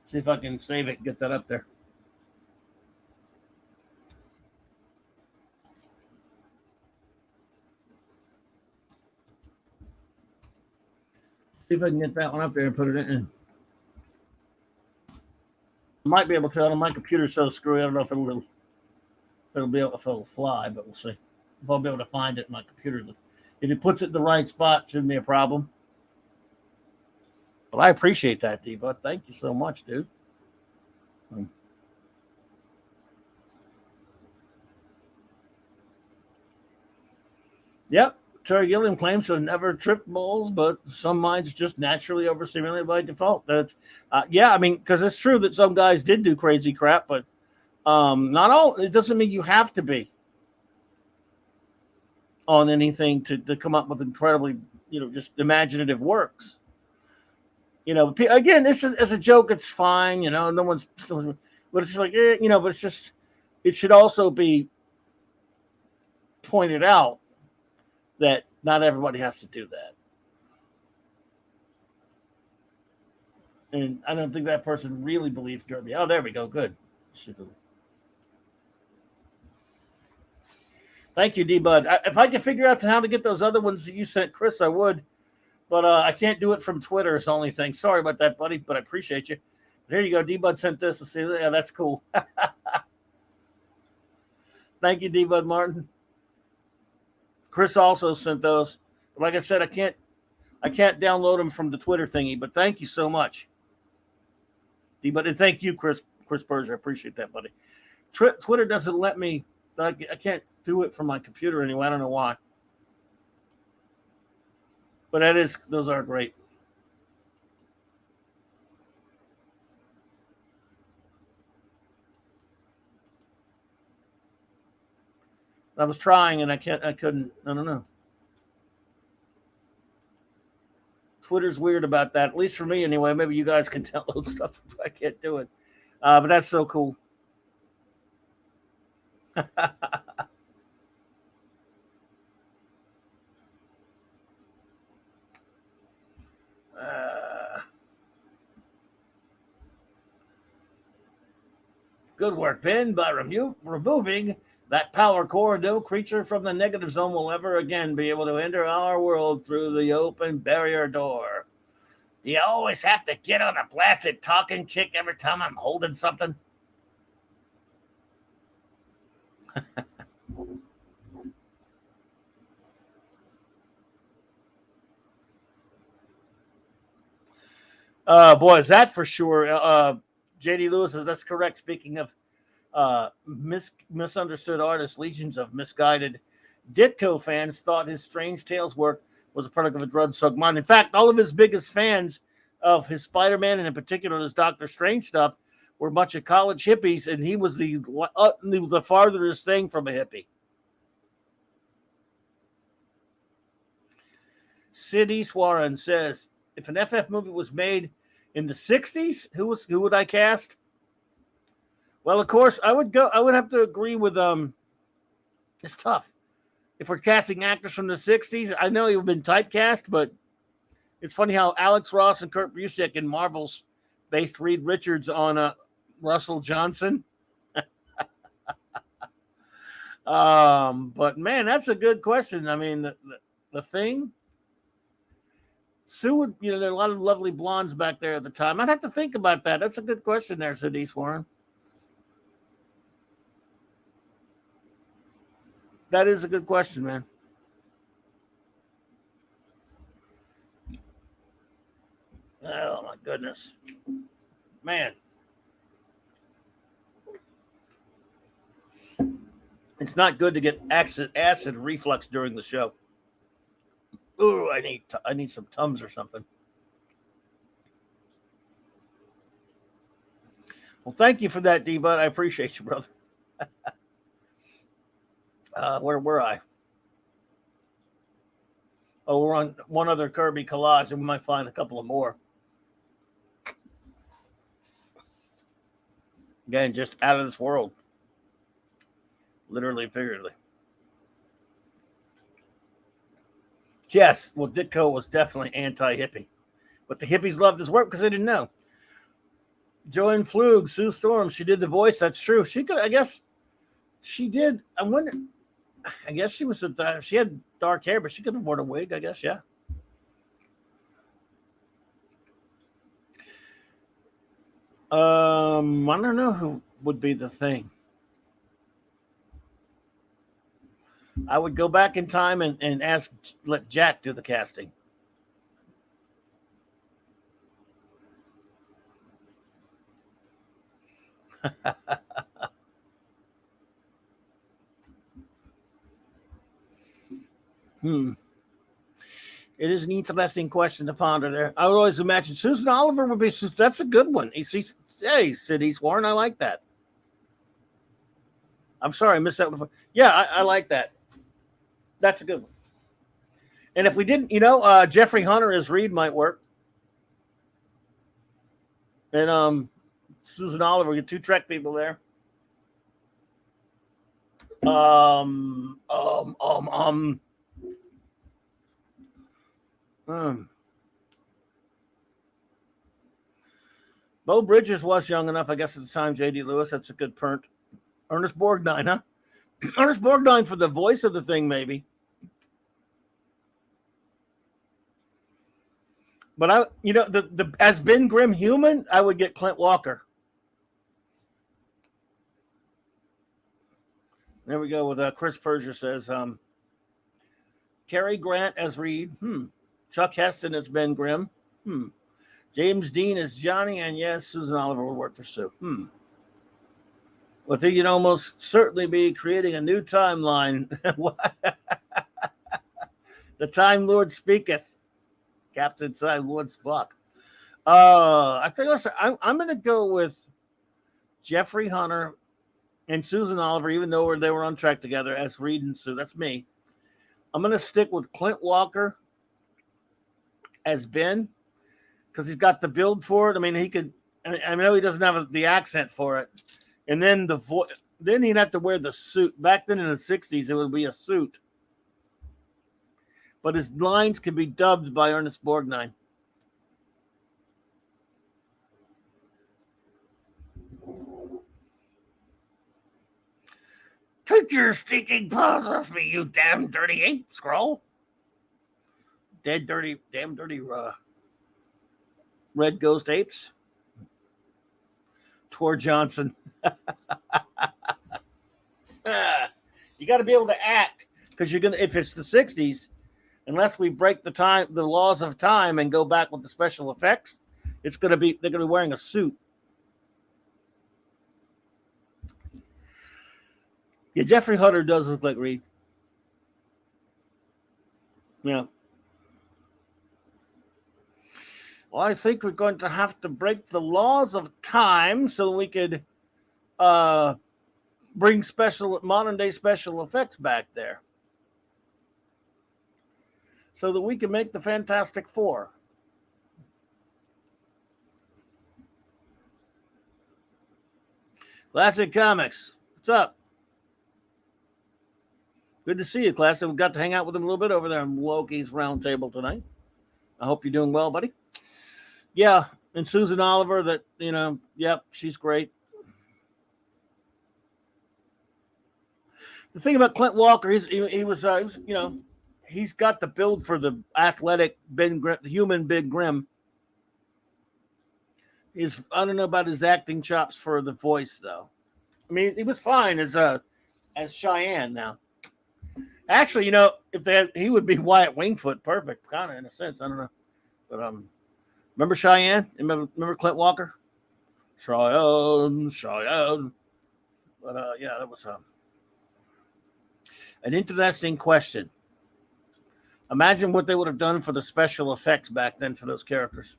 See if I can save it and get that up there. See if I can get that one up there and put it in. I might be able to. My computer's so screwy. I don't know if it'll fly, but we'll see. If I'll be able to find it in my computer. If it puts it in the right spot, shouldn't be a problem. But I appreciate that, D-Bud. Thank you so much, dude. Yep. Terry Gilliam claims to have never tripped balls, but some minds just naturally overstimulated by default. Because it's true that some guys did do crazy crap, but not all. It doesn't mean you have to be on anything to come up with incredibly, just imaginative works. Again, this is as a joke, it's fine. No one's, but it's just like, but it's just, it should also be pointed out that not everybody has to do that. And I don't think that person really believes Kirby. Oh, there we go. Good. Thank you, D-Bud. If I could figure out how to get those other ones that you sent, Chris, I would. But I can't do it from Twitter. It's the only thing. Sorry about that, buddy, but I appreciate you. There you go. D-Bud sent this. See, yeah, that's cool. Thank you, D-Bud Martin. Chris also sent those. Like I said, I can't. I can't download them from the Twitter thingy, but thank you so much. But thank you, Chris Berger. I appreciate that, buddy. Twitter doesn't let me. I can't do it from my computer anyway. I don't know why. But those are great. I was trying and I couldn't. I don't know. Twitter's weird about that, at least for me anyway. Maybe you guys can download stuff. I can't do it. But that's so cool. Good work, Ben, by removing that power core. No creature from the negative zone will ever again be able to enter our world through the open barrier door. You always have to get on a blasted talking kick every time I'm holding something. Boy, is that for sure. JD Lewis says that's correct. Speaking of misunderstood artists, legions of misguided Ditko fans thought his Strange Tales work was a product of a drug-soaked mind. In fact, all of his biggest fans of his Spider-Man, and in particular his Doctor Strange stuff, were a bunch of college hippies, and he was the farthest thing from a hippie. Sid Eastwarren says, if an FF movie was made in the 60s, who would I cast? Well, of course, I would have to agree with it's tough. If we're casting actors from the 60s, I know you've been typecast, but it's funny how Alex Ross and Kurt Busiek in Marvel's based Reed Richards on Russell Johnson. But man, that's a good question. I mean, the Thing. Sue would, there are a lot of lovely blondes back there at the time. I'd have to think about that. That's a good question there, Sid Eastwarren. That is a good question, man. Oh, my goodness. Man. It's not good to get acid reflux during the show. Ooh, I need some Tums or something. Well, thank you for that, D-Bud. I appreciate you, brother. Where were I? Oh, we're on one other Kirby collage, and we might find a couple of more. Again, just out of this world. Literally and figuratively. Yes, well, Ditko was definitely anti-hippie. But the hippies loved his work because they didn't know. Joanne Flug, Sue Storm, she did the voice. That's true. She could, I guess, she did. I wonder. I guess she was. She had dark hair, but she could have worn a wig. I guess, yeah. I don't know who would be the Thing. I would go back in time and let Jack do the casting. It is an interesting question to ponder there. I would always imagine Susan Oliver would be. That's a good one. Hey, Sid Eastwarren, I like that. I'm sorry, I missed that before. Yeah, I like that. That's a good one. And if we didn't, Jeffrey Hunter as Reed might work. And Susan Oliver, get two Trek people there. Bo Bridges was young enough, I guess, at the time. J.D. Lewis, that's a good pernt. Ernest Borgnine, huh? Ernest Borgnine for the voice of the Thing, maybe. But as Ben Grimm human, I would get Clint Walker. There we go with Chris Persia says, Cary Grant as Reed. Chuck Heston as Ben Grimm. James Dean as Johnny, and yes, Susan Oliver will work for Sue. Well, you'd almost certainly be creating a new timeline. The Time Lord speaketh. Captain Time Lord Spock. I think, listen, I'm going to go with Jeffrey Hunter and Susan Oliver, even though they were on track together as Reed and Sue. That's me. I'm going to stick with Clint Walker as Ben because he's got the build for it. I mean, he could. I know he doesn't have the accent for it, and then then he'd have to wear the suit. Back then in the '60s, it would be a suit, but his lines could be dubbed by Ernest Borgnine. Take your stinking paws off me, you damn dirty ape, Skrull. Damn dirty red ghost apes. Tor Johnson. You got to be able to act because you're gonna. If it's the '60s, unless we break the laws of time, and go back with the special effects, they're gonna be wearing a suit. Yeah, Jeffrey Hunter does look like Reed. Yeah. Well, I think we're going to have to break the laws of time so we could bring modern day special effects back there, so that we can make the Fantastic Four. Classic Comics, what's up? Good to see you, Classic. We got to hang out with him a little bit over there on Loki's Roundtable tonight. I hope you're doing well, buddy. Yeah, and Susan Oliver, yep, she's great. The thing about Clint Walker, he was he's got the build for the athletic Ben Grimm, the human Ben Grimm. I don't know about his acting chops for the voice though. I mean, he was fine as Cheyenne now. Actually, if he would be Wyatt Wingfoot, perfect, kind of in a sense. I don't know, but remember Cheyenne? Remember Clint Walker? Cheyenne. But yeah, that was an interesting question. Imagine what they would have done for the special effects back then for those characters.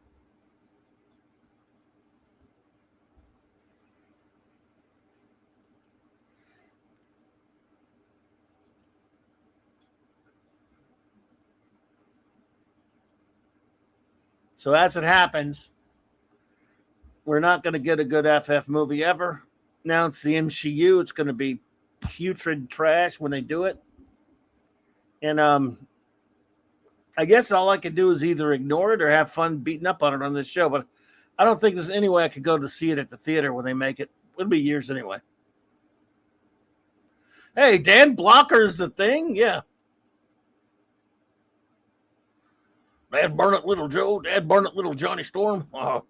So as it happens, we're not going to get a good FF movie ever. Now it's the MCU. It's going to be putrid trash when they do it. And I guess all I could do is either ignore it or have fun beating up on it on this show. But I don't think there's any way I could go to see it at the theater when they make it. It'll be years anyway. Hey, Dan Blocker's the thing? Yeah. Dad burn it, little Joe. Dad burn it, little Johnny Storm. Oh.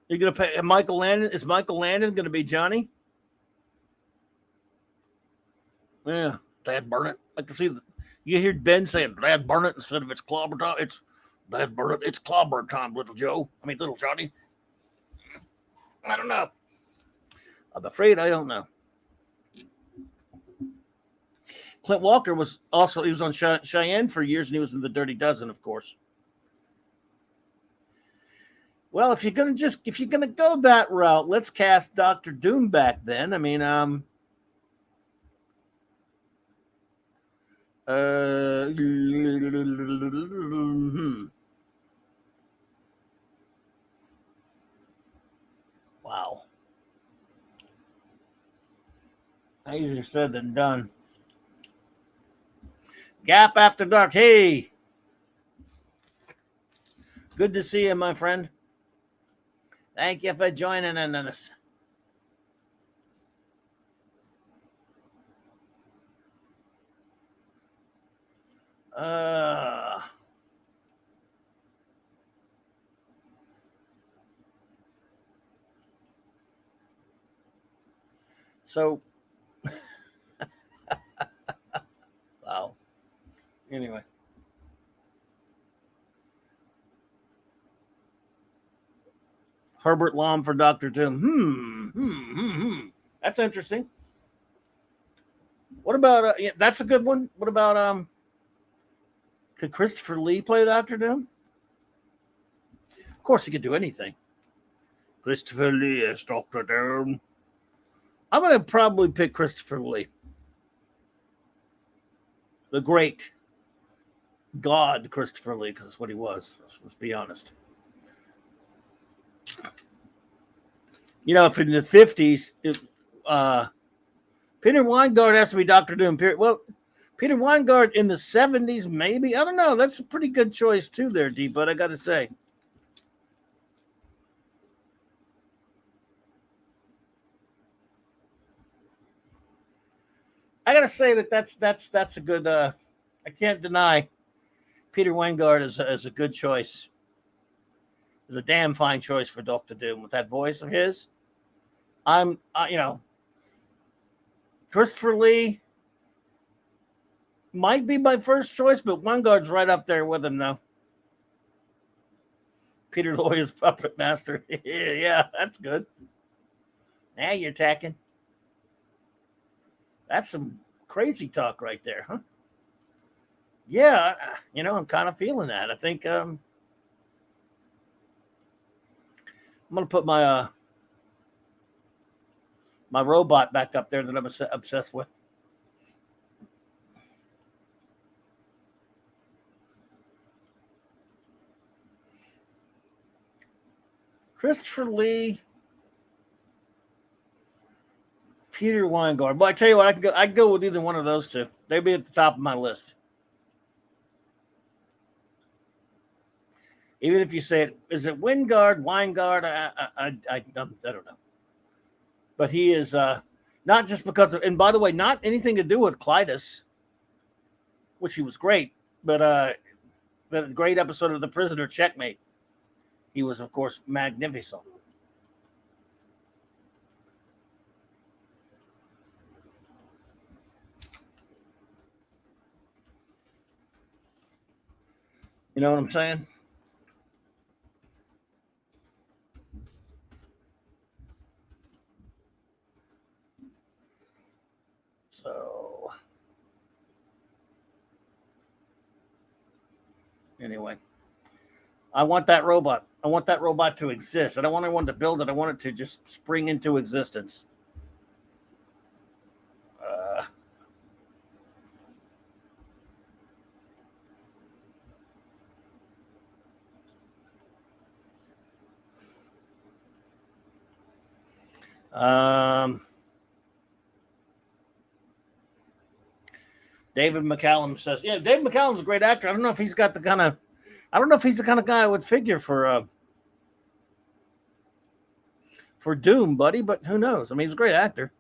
You're going to pay Michael Landon? Is Michael Landon going to be Johnny? Yeah. Dad burn it. I can see you hear Ben saying, Dad burn it instead of it's clobber time. It's Dad burn it. It's clobber time, little Joe. Little Johnny. I don't know. I'm afraid I don't know. Clint Walker was on Cheyenne for years, and he was in the Dirty Dozen, of course. Well, if you're gonna go that route, let's cast Dr. Doom back then. Wow. Easier said than done. Gap After Dark. Hey. Good to see you, my friend. Thank you for joining us. So, wow. Anyway. Herbert Lom for Dr. Doom. That's interesting. What about yeah, that's a good one. What about could Christopher Lee play Dr. Doom? Of course he could do anything. Christopher Lee as Dr. Doom. I'm gonna probably pick Christopher Lee. The great God Christopher Lee, because that's what he was. Let's be honest. You know, if in the 50s, Peter Weingart has to be Dr. Doom. Well, Peter Weingart in the 70s, maybe. I don't know. That's a pretty good choice, too, there, D-Bud, I got to say. I got to say that's a good, I can't deny Peter Weingart is a good choice. Is a damn fine choice for Dr. Doom with that voice of his. Christopher Lee might be my first choice, but Weingart's right up there with him, though. Peter Lawyer's puppet master. Yeah, that's good. Now you're tacking. That's some crazy talk right there, huh? Yeah, I'm kind of feeling that. I think I'm going to put my my robot back up there that I'm obsessed with. Christopher Lee, Peter Weingart. But I tell you what, I'd go with either one of those two. They'd be at the top of my list. Even if you say it, is it Weingart? I don't know. But he is not just because of, and by the way, not anything to do with Clytus, which he was great, but the great episode of The Prisoner Checkmate. He was, of course, magnificent. You know what I'm saying? So, anyway, I want that robot. I want that robot to exist. I don't want anyone to build it. I want it to just spring into existence. David McCallum says, yeah, David McCallum's a great actor. I don't know if he's got the kind of, I don't know if he's the kind of guy I would figure for Doom, buddy, but who knows? I mean, he's a great actor.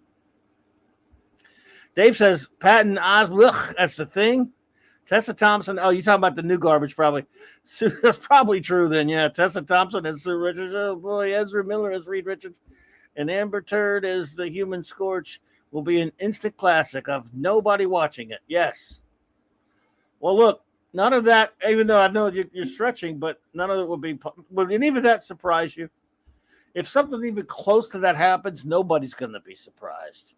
Dave says, Patton Oswald, that's the thing. Tessa Thompson, oh, you talking about the new garbage, probably. That's probably true then, yeah. Tessa Thompson as Sue Richards. Oh, boy, Ezra Miller as Reed Richards. And Amber Turd as the Human Scorch will be an instant classic of nobody watching it. Yes. Well, look, none of that, even though I know you're stretching, but none of it would be, would any of that surprise you? If something even close to that happens, nobody's going to be surprised.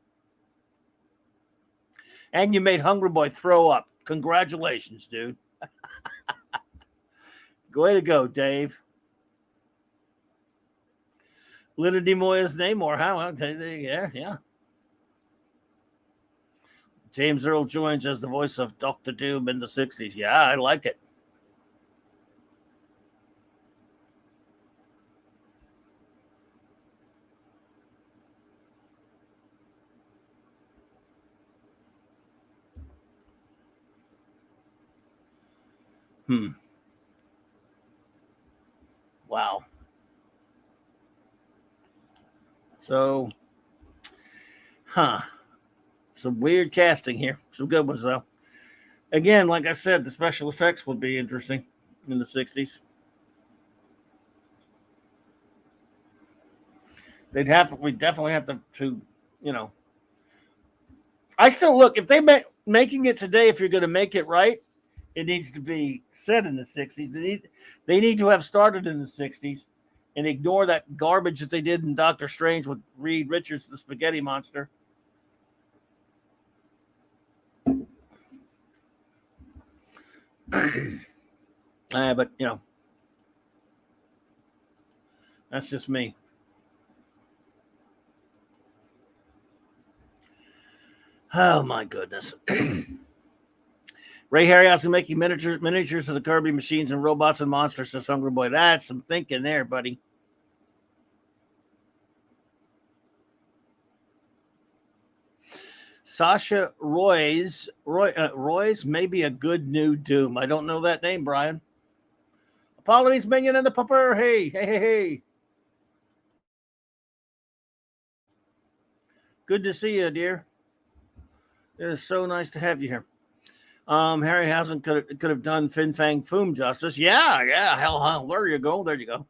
And you made Hungry Boy throw up. Congratulations, dude. Way to go, Dave. Leonard Nimoy's Namor, huh? Yeah. James Earl Jones as the voice of Dr. Doom in the 60s. Yeah, I like it. Wow. So, some weird casting here. Some good ones, though. Again, like I said, the special effects would be interesting in the 60s. We definitely have to I still look, if they making it today, if you're going to make it right, it needs to be set in the 60s. They need to have started in the 60s and ignore that garbage that they did in Doctor Strange with Reed Richards, the spaghetti monster. But, that's just me. Oh, my goodness. Ray Harryhausen making miniatures of the Kirby machines and robots and monsters, says Hungry Boy. That's some thinking there, buddy. Sasha Roy's may be a good new Doom. I don't know that name, Brian. Apollo's Minion and the Pupper. Hey. Good to see you, dear. It is so nice to have you here. Harryhausen could have done Fin Fang Foom justice. Yeah. Hell, there you go.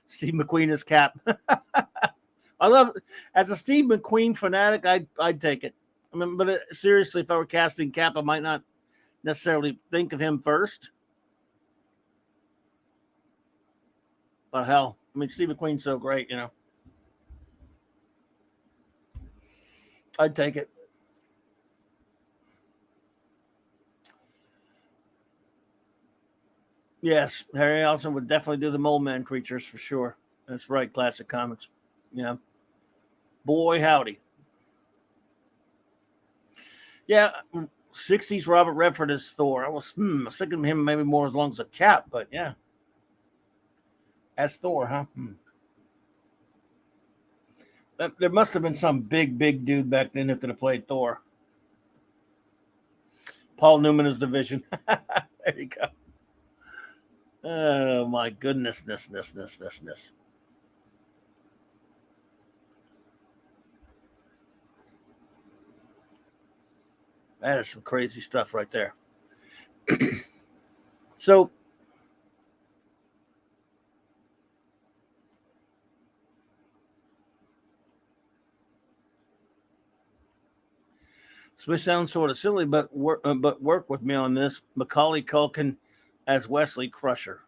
Steve McQueen is Cap. I love it. As a Steve McQueen fanatic, I'd take it. I mean, but seriously, if I were casting Cap, I might not necessarily think of him first. But hell, I mean, Steve McQueen's so great, I'd take it. Yes, Harryhausen would definitely do the Mole Man creatures for sure. That's right, classic comics. Yeah. Boy, howdy. Yeah, 60s Robert Redford as Thor. I was thinking of him maybe more as long as a Cap, but yeah. As Thor, huh? There must have been some big dude back then that could have played Thor. Paul Newman is the Vision. There you go. Oh, my goodness. That is some crazy stuff right there. So, this sounds sort of silly, but work with me on this. Macaulay Culkin as Wesley Crusher.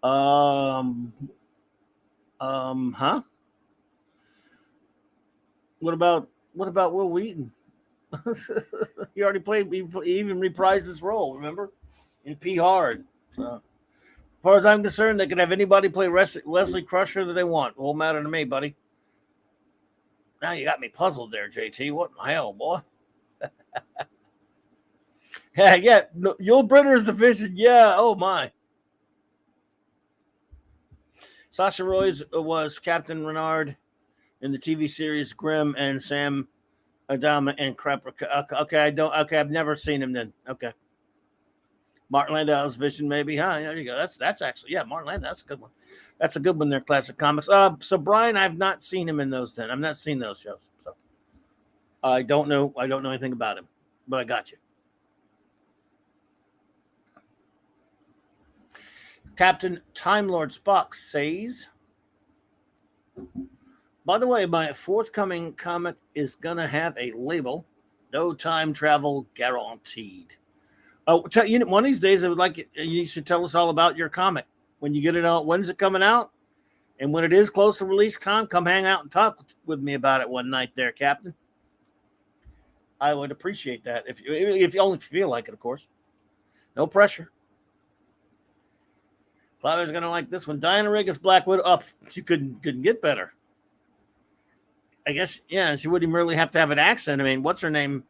Huh? What about Will Wheaton? He already played. He even reprised his role. Remember, in P Hard. So, as far as I'm concerned, they can have anybody play Wesley Crusher that they want. It won't matter to me, buddy. Now you got me puzzled there, JT. What in the hell, boy? Yeah. Yul Brynner's the Vision. Yeah. Oh my. Sasha Roy's was Captain Renard in the TV series Grimm, and Sam Adama and Krapper. Okay, I've never seen him then. Okay. Martin Landau's Vision, maybe. Huh? There you go. That's actually, yeah, Martin Landau. That's a good one. That's a good one there, classic comics. So Brian, I've not seen him in those then. I've not seen those shows. So I don't know anything about him. But I got you. Captain Time Lord Spock says, by the way, my forthcoming comic is gonna have a label, no time travel guaranteed. Oh, one of these days I would like you should tell us all about your comic. When you get it out, when's it coming out? And when it is close to release time, come hang out and talk with me about it one night there, Captain. I would appreciate that if you only feel like it, of course. No pressure. Clobber's gonna like this one. Diana Rigg is Black Widow. Up, she couldn't get better. I guess, yeah, she wouldn't really have to have an accent. I mean, what's her name?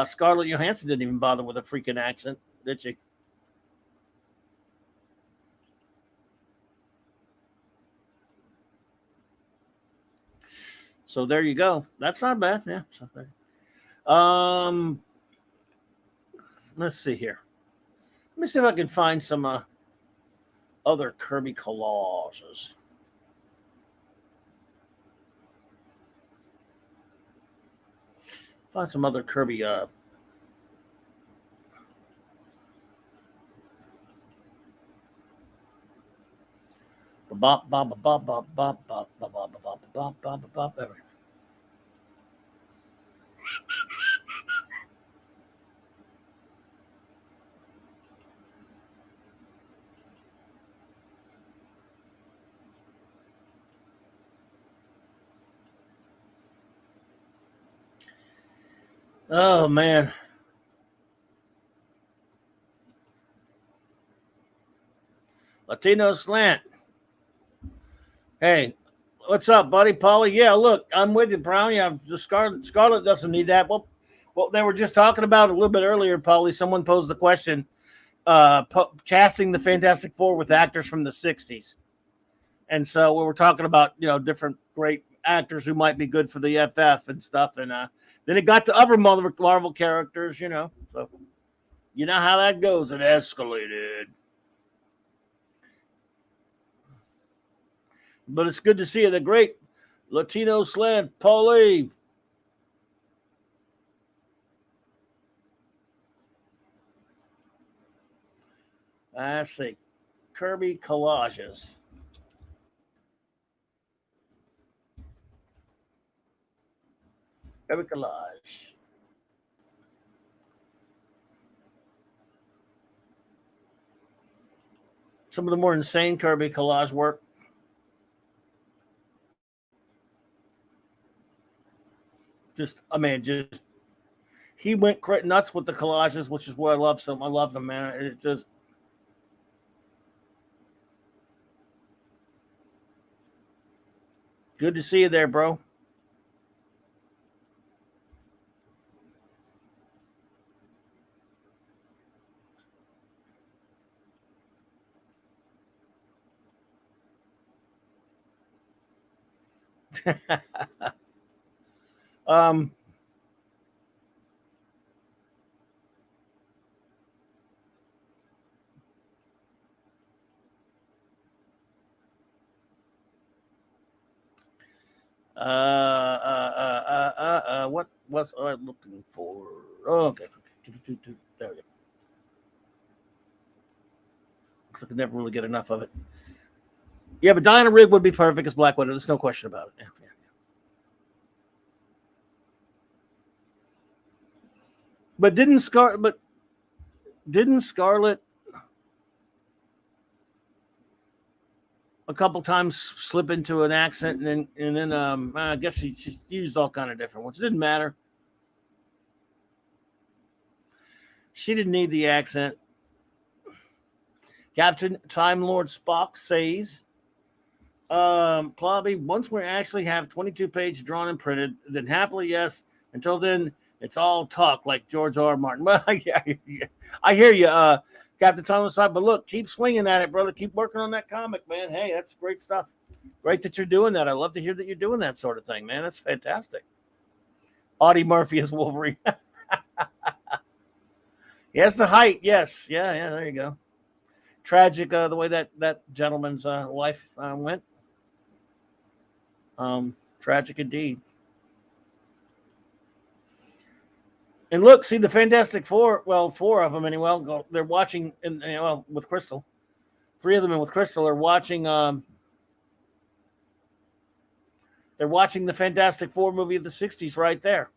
Scarlett Johansson didn't even bother with a freaking accent, did she? So there you go. That's not bad. Yeah. Let's see here. Let me see if I can find some other Kirby collages. Find some other Kirby bop bop bop bop bop bop bop bop bop bop bop bop. Oh man. Latino slant. Hey, what's up, buddy? Paulie? Yeah, look, I'm with you, Brown. Yeah, the Scarlet doesn't need that. Well, they were just talking about a little bit earlier, Paulie. Someone posed the question, casting the Fantastic Four with actors from the '60s, and so we were talking about different great actors who might be good for the FF and stuff, and then it got to other Marvel characters, So you know how that goes. It escalated. But it's good to see you. The great Latino slant, Paulie. I say Kirby collages. Kirby collage. Some of the more insane Kirby collage work. Just he went nuts with the collages, which is what I love. I love them, man. It just good to see you there, bro. um, what was I looking for? Oh, okay. There we go. Looks like I never really get enough of it. Yeah, but Diana Rigg would be perfect as Black Widow. There's no question about it. Yeah. But didn't Scarlet a couple times slip into an accent and then I guess she just used all kind of different ones. It didn't matter. She didn't need the accent. Captain Time Lord Spock says, Clobby, once we actually have 22-page drawn and printed, then happily yes. Until then, it's all talk like George R. R. Martin. Well, yeah, I hear you, Captain Time Lord Spock. But look, keep swinging at it, brother. Keep working on that comic, man. Hey, that's great stuff. Great that you're doing that. I love to hear that you're doing that sort of thing, man. That's fantastic. Audie Murphy is Wolverine. He has the height. Yes. Yeah. There you go. Tragic the way that gentleman's life went. Tragic indeed. And look, see the Fantastic Four. Well, four of them anyway. They're watching, with Crystal. Three of them with Crystal are watching. They're watching the Fantastic Four movie of the '60s right there.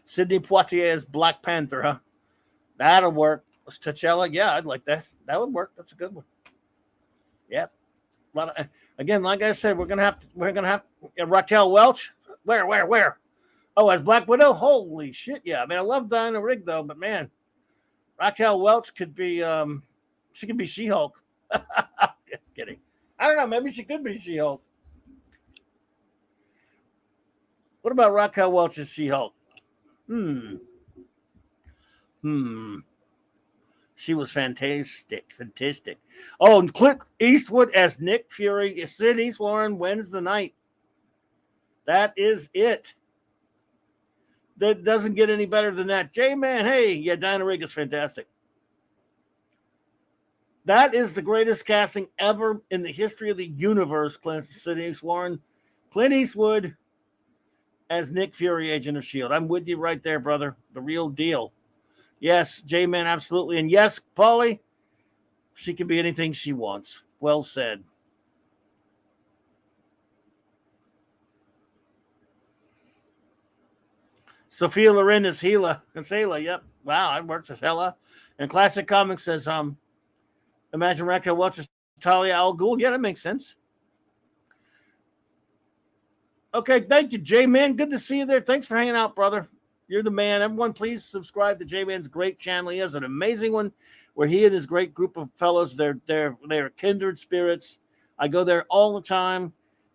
Sidney Poitier's Black Panther, huh? That'll work. T'Challa, yeah, I'd like that. That would work. That's a good one. Yep. A lot of, again, like I said, we're gonna have Raquel Welch. Where? Oh, as Black Widow. Holy shit! Yeah, I mean, I love Diana Rigg though, but man, Raquel Welch could be. She could be She-Hulk. Kidding. I don't know. Maybe she could be She-Hulk. What about Raquel Welch as She-Hulk? Hmm. She was fantastic. Oh, and Clint Eastwood as Nick Fury. Sid Eastwarren wins the night. That is it. That doesn't get any better than that. J-Man, hey, yeah, Diana Rigg is fantastic. That is the greatest casting ever in the history of the universe, Sid Eastwarren. Clint Eastwood as Nick Fury, Agent of S.H.I.E.L.D. I'm with you right there, brother. The real deal. Yes, J-Man, absolutely. And yes, Paulie, she can be anything she wants. Well said. Sophia Loren is Hela. It's Hela. Yep. Wow, it works as Hela. And Classic Comics says, Imagine Raquel watches Talia al Ghul. Yeah, that makes sense. Okay, thank you, J-Man. Good to see you there. Thanks for hanging out, brother. You're the man. Everyone, please subscribe to J-Man's great channel. He has an amazing one where he and his great group of fellows, they're kindred spirits. I go there all the time.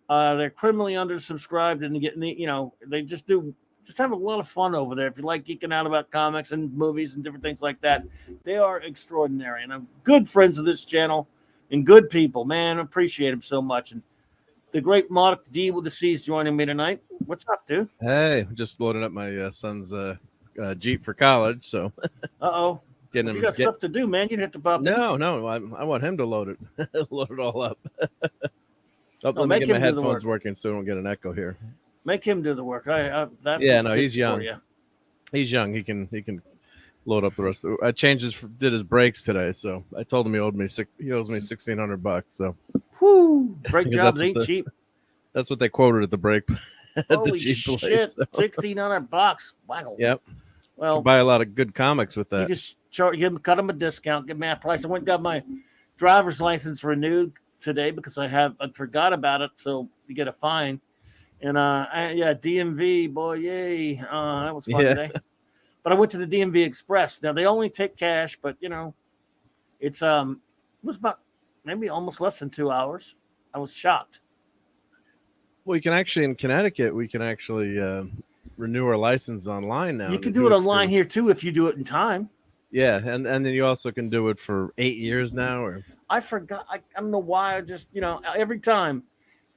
They're criminally undersubscribed, and they just have a lot of fun over there. If you like geeking out about comics and movies and different things like that, they are extraordinary. And I'm good friends of this channel and good people, man. I appreciate them so much. And the great Mark D with the C's joining me tonight. What's up, dude? Hey, just loading up my son's Jeep for college. So, you got stuff to do, man. You hit the pop. No, I want him to load it, load it all up. Let me get my headphones working so we don't get an echo here. Make him do the work. He's young. He's young. He can load up the rest of it. Did his brakes today, so I told him he owes me $1,600. So, brake jobs ain't cheap. That's what they quoted at the brake. Holy the Jeep shit! Place, so. $1,600. Wow. Yep. Well, you can buy a lot of good comics with that. You just cut him a discount, give me a price. I went and got my driver's license renewed today because I forgot about it, so you get a fine. And DMV, boy, yay! That was fun today. But I went to the DMV Express. Now they only take cash, but it was about maybe almost less than 2 hours. I was shocked. Well, you can actually in Connecticut, we can actually renew our license online now. You can do it online here too if you do it in time. Yeah, and then you also can do it for 8 years now. Or I forgot. I don't know why. I just every time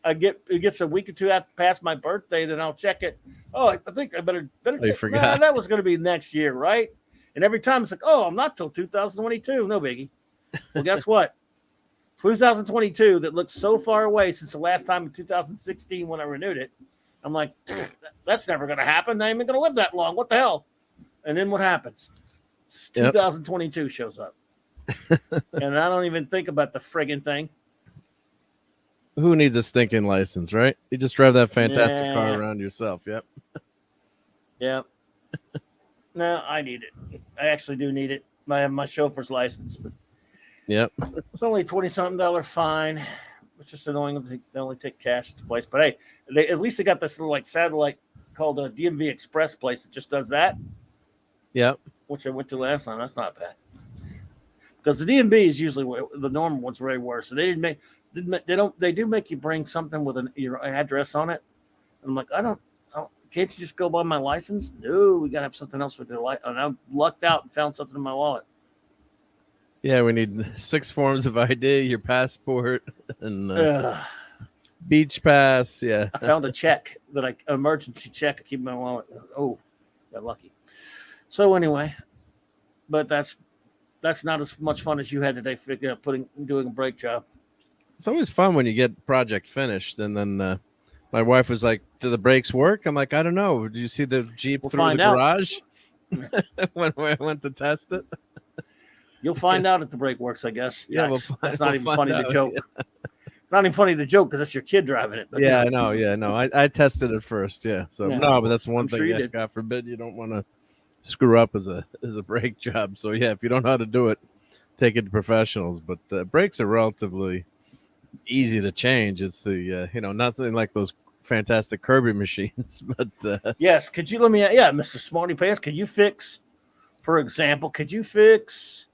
it gets a week or two after past my birthday, then I'll check it. Oh, I think I better check. You forgot. That was going to be next year, right? And every time it's like, oh, I'm not till 2022. No biggie. Well, guess what? 2022 that looks so far away since the last time in 2016 when I renewed it. I'm like, that's never going to happen. I ain't going to live that long. What the hell? And then what happens? 2022 shows up. And I don't even think about the friggin' thing. Who needs a stinking license, right? You just drive that fantastic car around yourself. Yep. Yep. No, I need it. I actually do need it. I have my chauffeur's license, but yep. It's only $20-something fine. It's just annoying that they only take cash at the place. But hey, at least they got this little satellite called a DMV Express place that just does that. Yep. Which I went to last time. That's not bad. Because the DMV is usually the normal one's way worse. So they do make you bring something with your address on it. I'm like, can't you just go by my license? No, we gotta have something else with their license. And I lucked out and found something in my wallet. Yeah, we need 6 forms of ID, your passport, and beach pass. Yeah, I found a check emergency check. I keep in my wallet. Oh, got lucky. So anyway, but that's not as much fun as you had today. Doing a brake job. It's always fun when you get project finished, and then my wife was like, "Do the brakes work?" I'm like, "I don't know. Did you see the Jeep through the garage when I went to test it?" You'll find out if the brake works, I guess. Yeah, that's not even funny to joke. Yeah. Not even funny to joke because that's your kid driving it. But I know. Yeah, no, I tested it first. Yeah, so no, but that's one thing. Sure God forbid you don't want to screw up as a brake job. So yeah, if you don't know how to do it, take it to professionals. But brakes are relatively easy to change. It's the nothing like those fantastic Kirby machines. But yes, could you let me? Yeah, Mr. Smarty Pants, could you fix? For example, could you fix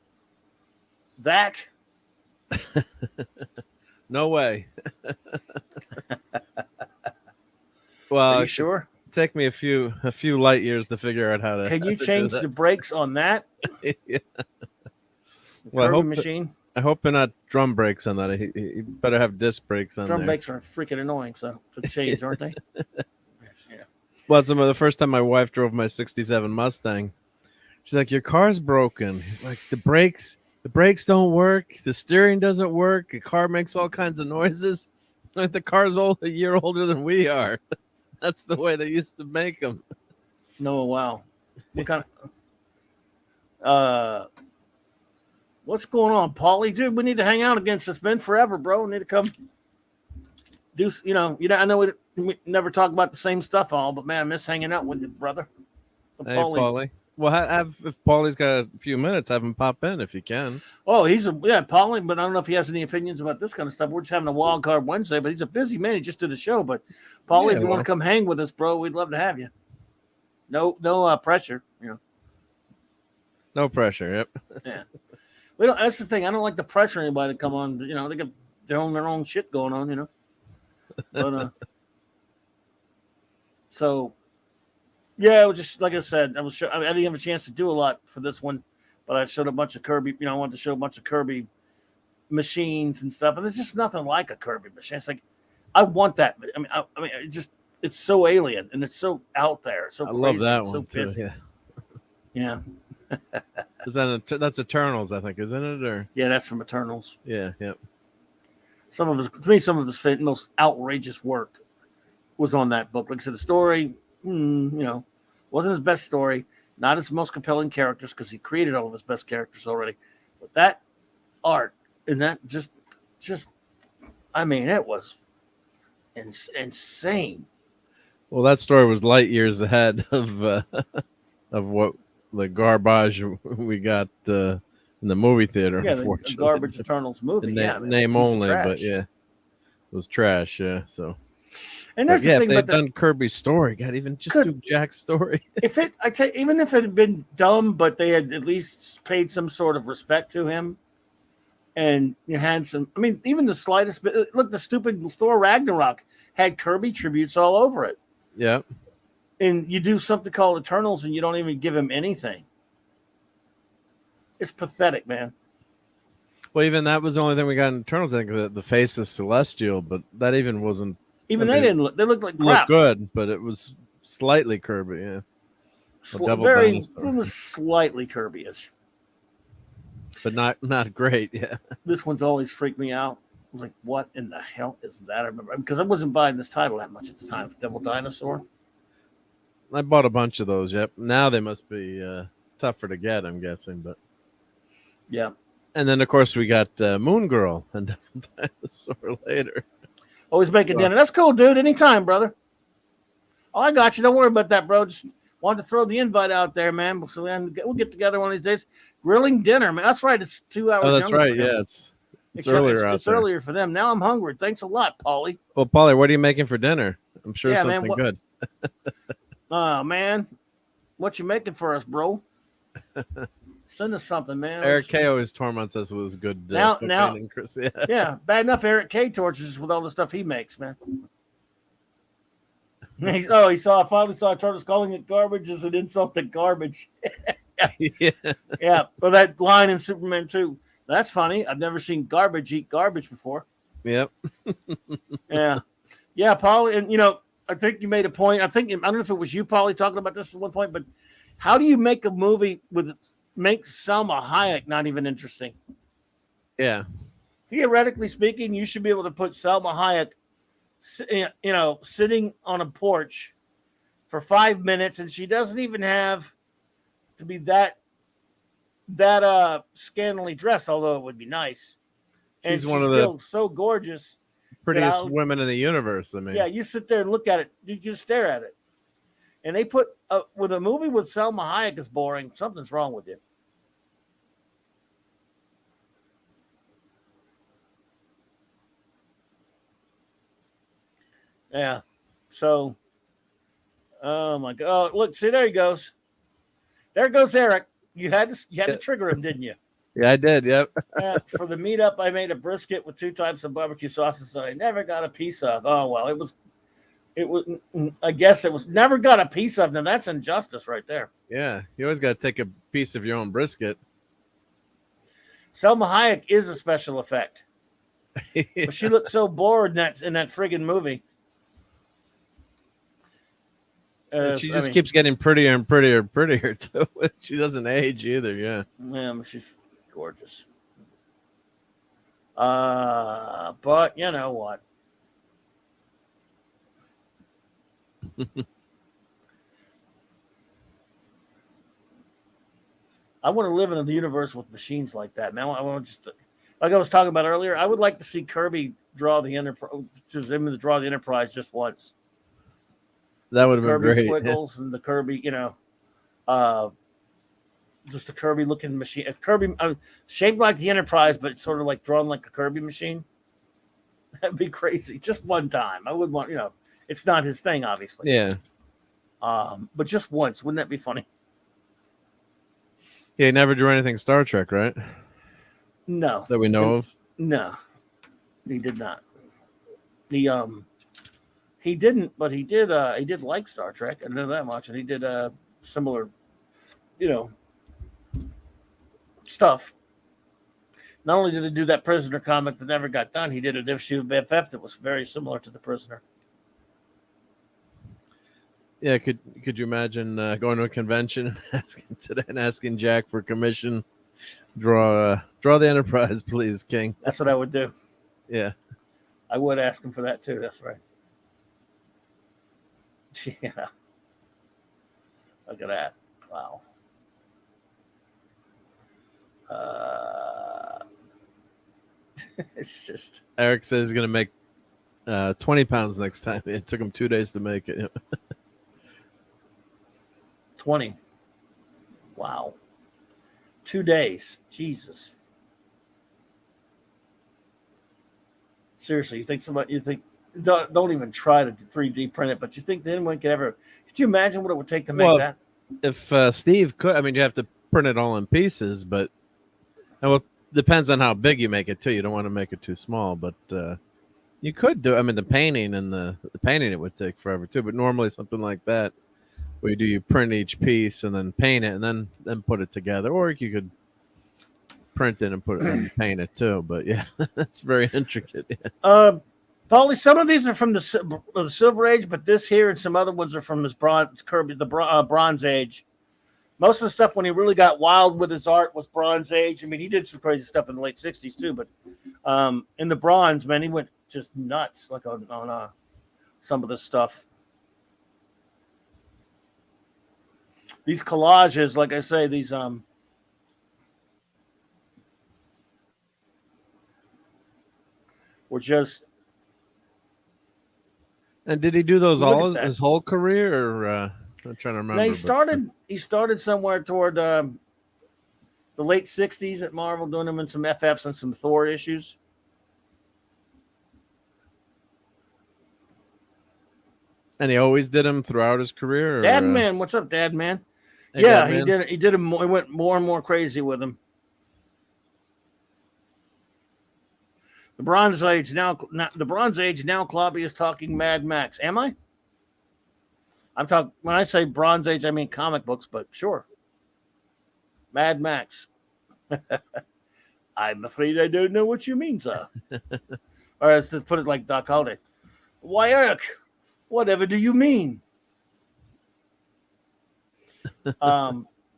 that? No way. Well, are you sure? Take me a few light years to figure out how to. Can you change the brakes on that? Yeah. Well, machine. I hope they're not drum brakes on that. He better have disc brakes on. Drum brakes are freaking annoying, so to change, aren't they? Yeah. Well, it's the first time my wife drove my '67 Mustang. She's like, "Your car's broken." He's like, The brakes don't work. The steering doesn't work. The car makes all kinds of noises. Like the car's a year older than we are. That's the way they used to make them. No, wow. What kind of what's going on, Paulie? Dude, we need to hang out again. It's been forever, bro. We need to come do. I know we never talk about the same stuff, but man, I miss hanging out with you, brother. Hey, Paulie. Well, if Paulie's got a few minutes, have him pop in if you can. Oh, Paulie, but I don't know if he has any opinions about this kind of stuff. We're just having a wild card Wednesday, but he's a busy man. He just did a show. But Paulie, if you want to come hang with us, bro, we'd love to have you. No pressure, you know. No pressure. Yep. Yeah. We don't. That's the thing. I don't like to pressure anybody to come on. You know, they got their own shit going on. You know. But so yeah, it was just like I said. I didn't have a chance to do a lot for this one, but I showed a bunch of Kirby. You know, I wanted to show a bunch of Kirby machines and stuff, and there's just nothing like a Kirby machine. It's like I want that. I mean, it's so alien and it's so out there. So I crazy, love that one so too. busy. Yeah. Yeah. Is that's Eternals, I think, isn't it? Or yeah, that's from Eternals. Yeah, yeah. Some of his most outrageous work was on that book. Like I said, the story, you know, wasn't his best story, not his most compelling characters because he created all of his best characters already. But that art and that just, I mean, it was insane. Well, that story was light years ahead of what the garbage we got in the movie theater. Yeah, the garbage Eternals movie. Name only, but yeah, it was trash. Yeah, so. And that's the thing. If they'd done Kirby's story, God, even just do Jack's story. Even if it had been dumb, but they had at least paid some sort of respect to him, and you had some. I mean, even the slightest bit. Look, the stupid Thor Ragnarok had Kirby tributes all over it. Yeah. And you do something called Eternals, and you don't even give him anything. It's pathetic, man. Well, even that was the only thing we got in Eternals. I think the face is Celestial, but that even wasn't. Even they didn't look. They looked like crap. Looked good, but it was slightly Kirby. Yeah, it was slightly Kirby-ish, but not great. Yeah, this one's always freaked me out. I was like, "What in the hell is that?" I remember because I wasn't buying this title that much at the time. Devil Dinosaur. I bought a bunch of those. Yep. Now they must be tougher to get. I'm guessing, but yeah. And then of course we got Moon Girl and Devil Dinosaur later. Always making dinner. That's cool, dude. Anytime, brother. Oh, I got you. Don't worry about that, bro. Just wanted to throw the invite out there, man. So we'll get together one of these days. Grilling dinner, man. That's right. It's 2 hours. Oh, that's right. Yeah, it's earlier out there. It's earlier for them. Now I'm hungry. Thanks a lot, Paulie. Well, Paulie, what are you making for dinner? I'm sure something good. Oh, man. What you making for us, bro? Send us something, man. Eric K always torments us with his good now, Chris. Yeah, bad enough Eric K tortures us with all the stuff he makes, man. I finally saw Turtles calling it garbage as an insult to garbage. Yeah. Well, that line in Superman 2. That's funny. I've never seen garbage eat garbage before. Yep. Yeah, Paulie, and you know, I think you made a point. I don't know if it was you, Paulie, talking about this at one point, but how do you make a movie make Salma Hayek not even interesting? Yeah. Theoretically speaking, you should be able to put Salma Hayek, you know, sitting on a porch for 5 minutes, and she doesn't even have to be that scantily dressed, although it would be nice. And she's still so gorgeous. Prettiest women in the universe. I mean, yeah, you sit there and look at it. You just stare at it. And they put with a movie with Salma Hayek is boring. Something's wrong with it. Yeah. So, oh my God! Oh, look, see, there he goes. There goes Eric. You had to trigger him, didn't you? Yeah, I did. Yep. For the meetup, I made a brisket with 2 types of barbecue sauces that I never got a piece of. Oh well, it was. I guess it was never got a piece of them. That's injustice right there. Yeah, you always got to take a piece of your own brisket. Salma Hayek is a special effect. But she looked so bored in that friggin' movie. She just keeps getting prettier and prettier and prettier too. She doesn't age either. Yeah. Yeah, she's gorgeous. But you know what? I want to live in a universe with machines like that, man. I want to just, like I was talking about earlier, I would like to see Kirby draw the Enterprise just once. That would have been Kirby great. Squiggles and the Kirby, you know, Uh, just a Kirby looking machine. A Kirby shaped like the Enterprise, but sort of like drawn like a Kirby machine. That'd be crazy. Just one time. I would want, it's not his thing, obviously. Yeah. But just once. Wouldn't that be funny? Yeah, he never drew anything Star Trek, right? No. That we know of? No. He did not. He didn't, but he did like Star Trek. I know that much. And he did similar, stuff. Not only did he do that Prisoner comic that never got done, he did an issue of FF that was very similar to the Prisoner. Yeah, could you imagine going to a convention and asking Jack for commission? Draw the Enterprise, please, King. That's what I would do. Yeah, I would ask him for that too. That's right. Yeah. Look at that. Wow. It's just. Eric says he's going to make 20 pounds next time. It took him 2 days to make it. 20. Wow. 2 days. Jesus. Seriously, you think don't even try to 3D print it, but you think anyone could ever, could you imagine what it would take to make that? If Steve could, I mean, you have to print it all in pieces, but it depends on how big you make it too. You don't want to make it too small, but you could do, I mean, the painting and the painting, it would take forever too, but normally something like that, where you print each piece and then paint it and then put it together, or you could print it and put it and paint it too. But yeah, that's very intricate. Yeah. Paulie, some of these are from the Silver Age, but this here and some other ones are from his Kirby, the Bronze Age. Most of the stuff when he really got wild with his art was Bronze Age. I mean, he did some crazy stuff in the late 60s too, but in the Bronze, man, he went just nuts like on some of this stuff. These collages, like I say, these were just. And did he do those all his whole career, or I'm trying to remember? No, he started somewhere toward the late 60s at Marvel, doing them in some FFs and some Thor issues. And he always did them throughout his career? Dad Man, what's up, Dad Man? Hey, yeah, Dad Man? He did them. He went more and more crazy with them. The Bronze Age now, Clobby is talking Mad Max. Am I? I'm talking, when I say Bronze Age, I mean comic books, but sure. Mad Max. I'm afraid I don't know what you mean, sir. Or let's just put it like Doc Holliday. Why, Eric, whatever do you mean?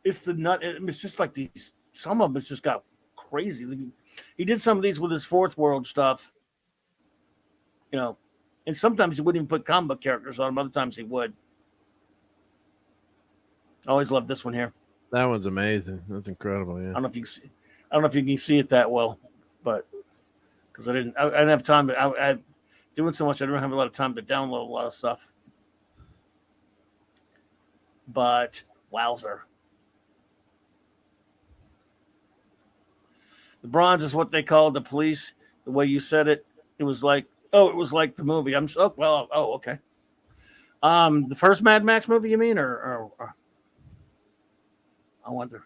It's the nut. It's just like these, some of them just got crazy. He did some of these with his Fourth World stuff, and sometimes he wouldn't even put comic book characters on them. Other times he would. I always loved this one here. That one's amazing. That's incredible. Yeah. I don't know if you can see it that well, but because I didn't have time. I doing so much. I don't have a lot of time to download a lot of stuff. But wowzer. The Bronze is what they called the police. The way you said it, it was like the movie. Okay. The first Mad Max movie, you mean, or I wonder.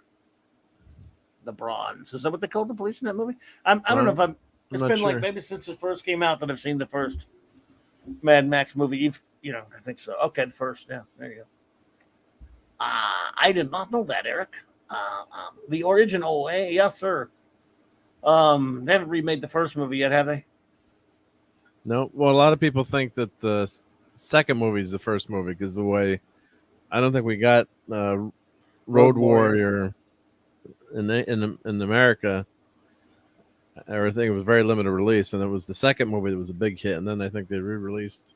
The Bronze, is that what they called the police in that movie? I don't know if it's been sure. Like maybe since it first came out that I've seen the first Mad Max movie. I think so. Okay, the first. Yeah, there you go. I did not know that, Eric. The original, yes, sir. They haven't remade the first movie yet, have they? No. Well, a lot of people think that the second movie is the first movie because the way I don't think we got Road Warrior in America. I think it was very limited release, and it was the second movie that was a big hit, and then I think they re-released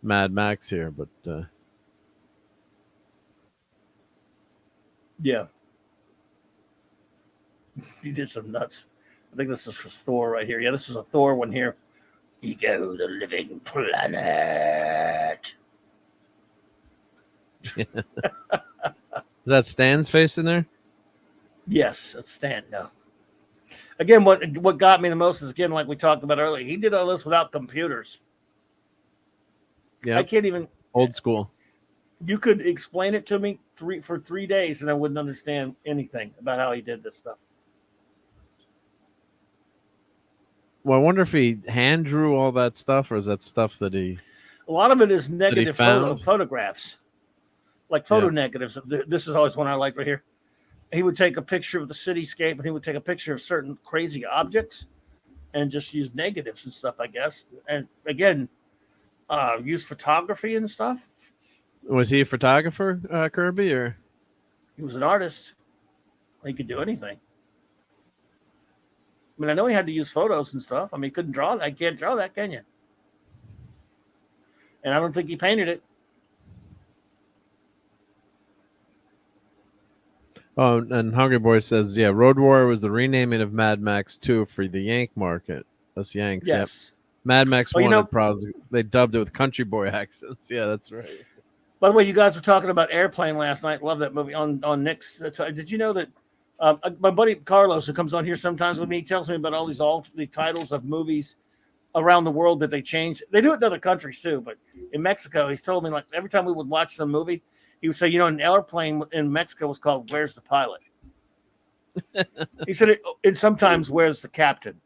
Mad Max here, but yeah, he did some nuts. I think this is for Thor right here. Yeah, this is a Thor one here. Ego, the living planet. Is that Stan's face in there? Yes, it's Stan. No. Again, what got me the most is, again, like we talked about earlier, he did all this without computers. Yeah. I can't even. Old school. You could explain it to me for 3 days, and I wouldn't understand anything about how he did this stuff. Well, I wonder if he hand drew all that stuff, or is that stuff that he? A lot of it is negative found? photographs, like photo negatives. This is always one I like right here. He would take a picture of the cityscape, and he would take a picture of certain crazy objects, and just use negatives and stuff, I guess. And again, use photography and stuff. Was he a photographer, Kirby, or? He was an artist. He could do anything. I mean, I know he had to use photos and stuff. I mean, he couldn't draw that. I can't draw that, can you? And I don't think he painted it. Oh, and Hungry Boy says, yeah, Road Warrior was the renaming of Mad Max 2 for the Yank market. That's Yanks. Yes. Yep. Mad Max 1, you they dubbed it with country boy accents. Yeah, that's right. By the way, you guys were talking about Airplane last night. Love that movie on Nick's. Did you know that my buddy Carlos, who comes on here sometimes with me, tells me about all the titles of movies around the world that they change. They do it in other countries too, but in Mexico, he's told me, like, every time we would watch some movie, he would say, an Airplane in Mexico was called "Where's the Pilot?" He said it sometimes "Where's the Captain?"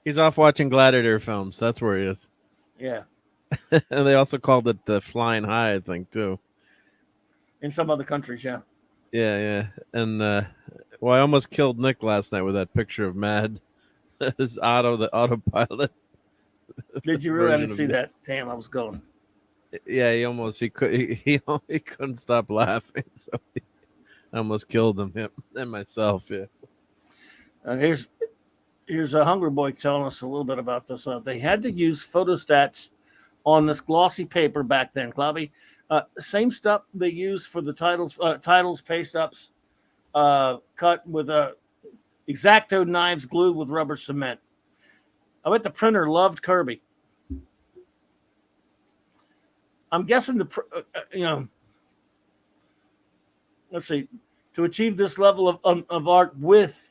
He's off watching gladiator films. That's where he is. Yeah. And they also called it the Flying High, I think, too. In some other countries, yeah. Yeah. And, I almost killed Nick last night with that picture of Mad. His the autopilot. Did you really? I didn't see that. Damn, I was going. Yeah, he couldn't stop laughing, so I almost killed him. Yep, and myself. Yeah. Here's a Hungry Boy telling us a little bit about this. They had to use photostats on this glossy paper back then, Clobby. Same stuff they used for the titles paste ups, cut with X-Acto knives glued with rubber cement. I bet the printer loved Kirby. I'm guessing let's see, to achieve this level of art with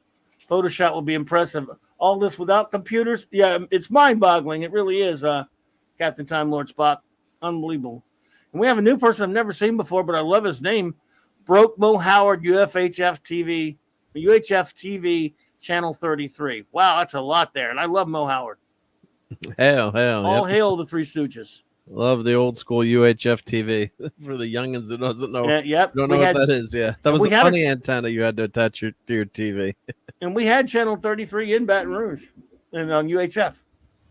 Photoshop will be impressive. All this without computers, yeah, it's mind-boggling. It really is, Captain Time Lord Spock. Unbelievable. And we have a new person I've never seen before, but I love his name. Broke Mo Howard, UHF TV, Channel 33. Wow, that's a lot there. And I love Mo Howard. Hell. All hail the Three Stooges. Love the old school UHF TV. For the youngins who doesn't know, don't know what that is. Yeah, that was a funny antenna you had to attach to your TV. And we had Channel 33 in Baton Rouge and on UHF.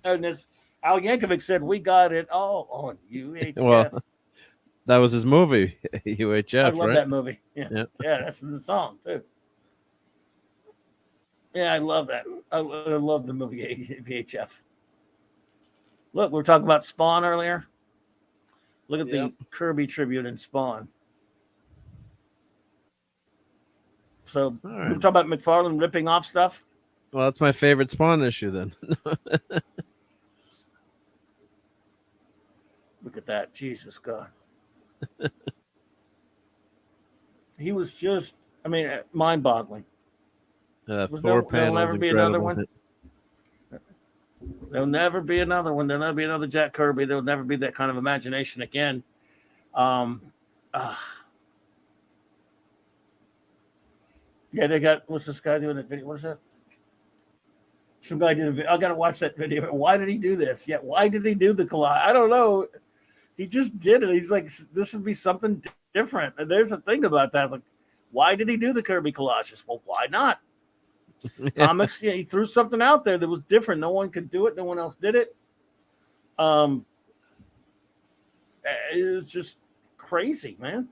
And as Al Yankovic said, we got it all on UHF. Well, that was his movie, UHF. I love that movie. Yeah, that's the song too. Yeah, I love that. I love the movie VHF. Look, we were talking about Spawn earlier. Look at the Kirby tribute in Spawn. So we're talking about McFarlane ripping off stuff. Well, that's my favorite Spawn issue then. Look at that. Jesus God. He was just, mind-boggling. There'll never be another one. There'll never be another one. There'll never be another Jack Kirby. There'll never be that kind of imagination again. Yeah, they got, what's this guy doing that video? What is that? Some guy did a video. I got to watch that video. Why did he do this? Yeah, why did he do the collage? I don't know. He just did it. He's like, this would be something different. And there's a thing about that. I was like, why did he do the Kirby collages? Well, why not? Comics, he threw something out there that was different. No one could do it. No one else did it. It was just crazy, man.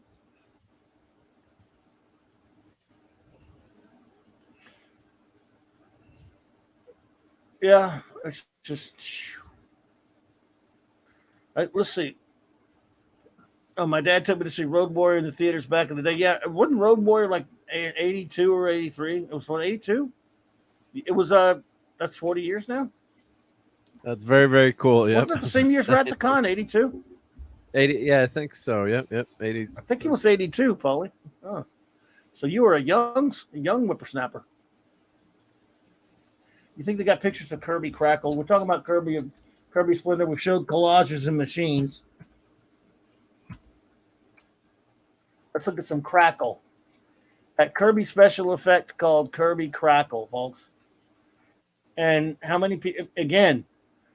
Yeah, it's just. Let's see. Oh, my dad took me to see Road Warrior in the theaters back in the day. Yeah, wasn't Road Warrior like 82 or 83? It was what, 82? It was that's 40 years now. That's very, very cool. Yeah, wasn't it the same year for At the Con, 82? 80. Yeah, I think so. Yep. 80. I think he was 82, Paulie. Oh. So you were a young whippersnapper. You think they got pictures of Kirby Crackle? We're talking about Kirby and Kirby Splendor. We showed collages and machines. Let's look at some Crackle. That Kirby special effect called Kirby Crackle, folks. And how many people? Again,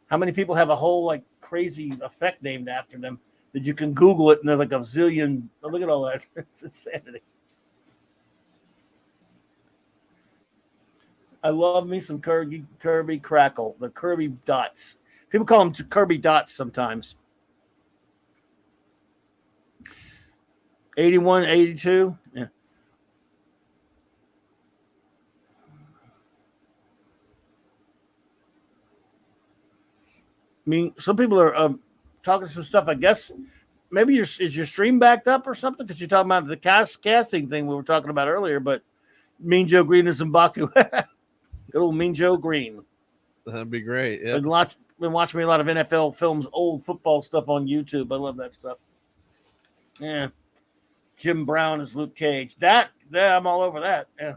how many people have a whole like crazy effect named after them that you can Google it and there's like a zillion. Oh, look at all that. It's insanity. I love me some Kirby Crackle, the Kirby dots. People call them Kirby dots sometimes. 81, 82. Yeah. I mean, some people are talking some stuff. I guess maybe is your stream backed up or something? Because you're talking about the casting thing we were talking about earlier. But Mean Joe Green is M'Baku. Good old Mean Joe Green. That'd be great. Yeah. Been watching me a lot of NFL films, old football stuff on YouTube. I love that stuff. Yeah. Jim Brown is Luke Cage. I'm all over that. Yeah.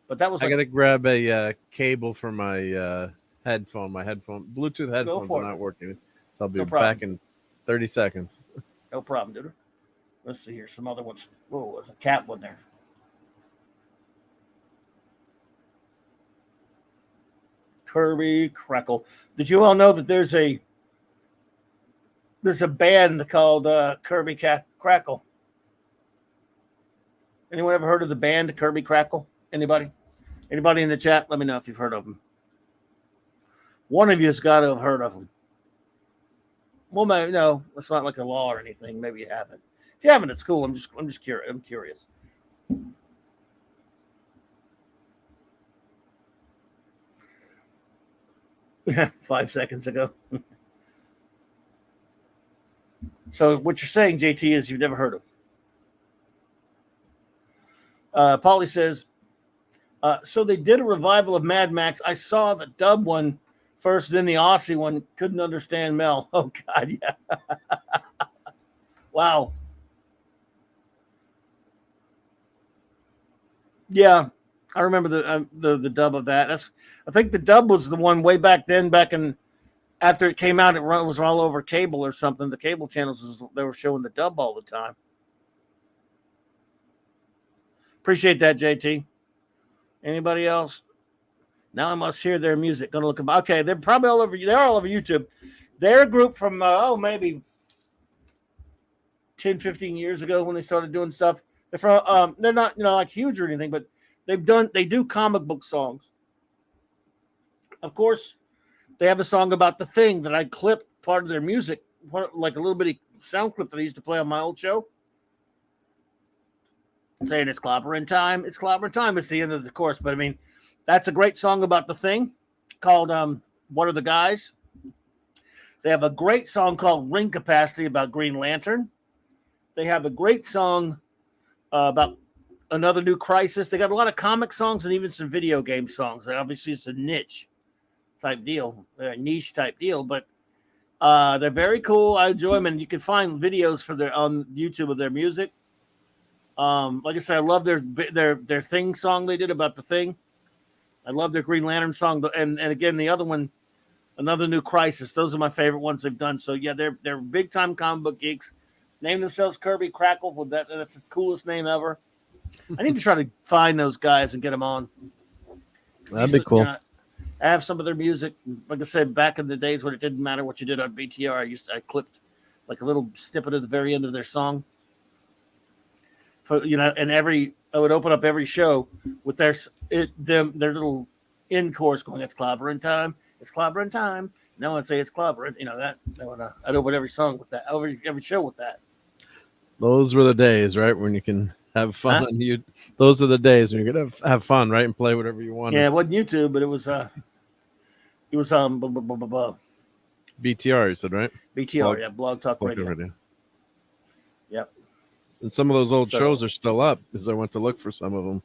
But that was. I gotta grab a cable for my headphone. My Bluetooth headphones are not working, so I'll be back in 30 seconds. No problem, dude. Let's see here. Some other ones. Whoa, there's a cat one there. Kirby Crackle. Did you all know that there's a band called Kirby Crackle? Anyone ever heard of the band Kirby Crackle? Anybody? Anybody in the chat? Let me know if you've heard of them. One of you has got to have heard of them. Well, maybe, no, it's not like a law or anything. Maybe you haven't. If you haven't, it's cool. I'm just curious. I'm curious. Yeah, 5 seconds ago. So what you're saying, JT, is you've never heard of. Paulie says, so they did a revival of Mad Max. I saw the dub one first, then the Aussie one. Couldn't understand Mel. Oh, God, yeah. Wow. Yeah, I remember the dub of that. I think the dub was the one way back then, after it came out, it was all over cable or something. The cable channels, they were showing the dub all the time. Appreciate that, JT. Anybody else? Now I must hear their music. Gonna look. Okay, they're probably all over. They're all over YouTube. They're a group from maybe 10, 15 years ago when they started doing stuff. They're from. They're not like huge or anything, but they do comic book songs. Of course, they have a song about the Thing that I clipped part of their music, like a little bitty sound clip that I used to play on my old show. Saying it's clobbering time. It's clobbering time. It's the end of the course. But I mean, that's a great song about the Thing called What Are the Guys? They have a great song called Ring Capacity about Green Lantern. They have a great song about Another New Crisis. They got a lot of comic songs and even some video game songs. Obviously, it's a niche type deal, niche type deal, but they're very cool. I enjoy them, and you can find videos for their on YouTube of their music. Like I said, I love their Thing song they did about the Thing. I love their Green Lantern song, and again the other one, Another New Crisis. Those are my favorite ones they've done. So yeah, they're big time comic book geeks. Name themselves Kirby Crackle. That's the coolest name ever. I need to try to find those guys and get them on. That'd be cool. I have some of their music. Like I said, back in the days when it didn't matter what you did on BTR, I clipped like a little snippet at the very end of their song. And I would open up every show with their little end chorus going, "It's clobbering time. It's clobbering time." No one say it's clobbering. I'd open every song with that. Every show with that. Those were the days, right, when you can have fun on you. Those are the days when you're gonna have fun, right, and play whatever you want. Yeah, it wasn't YouTube, but it was BTR. You said, right? BTR, Blog Talk Radio. Yep. And some of those old shows are still up because I went to look for some of them.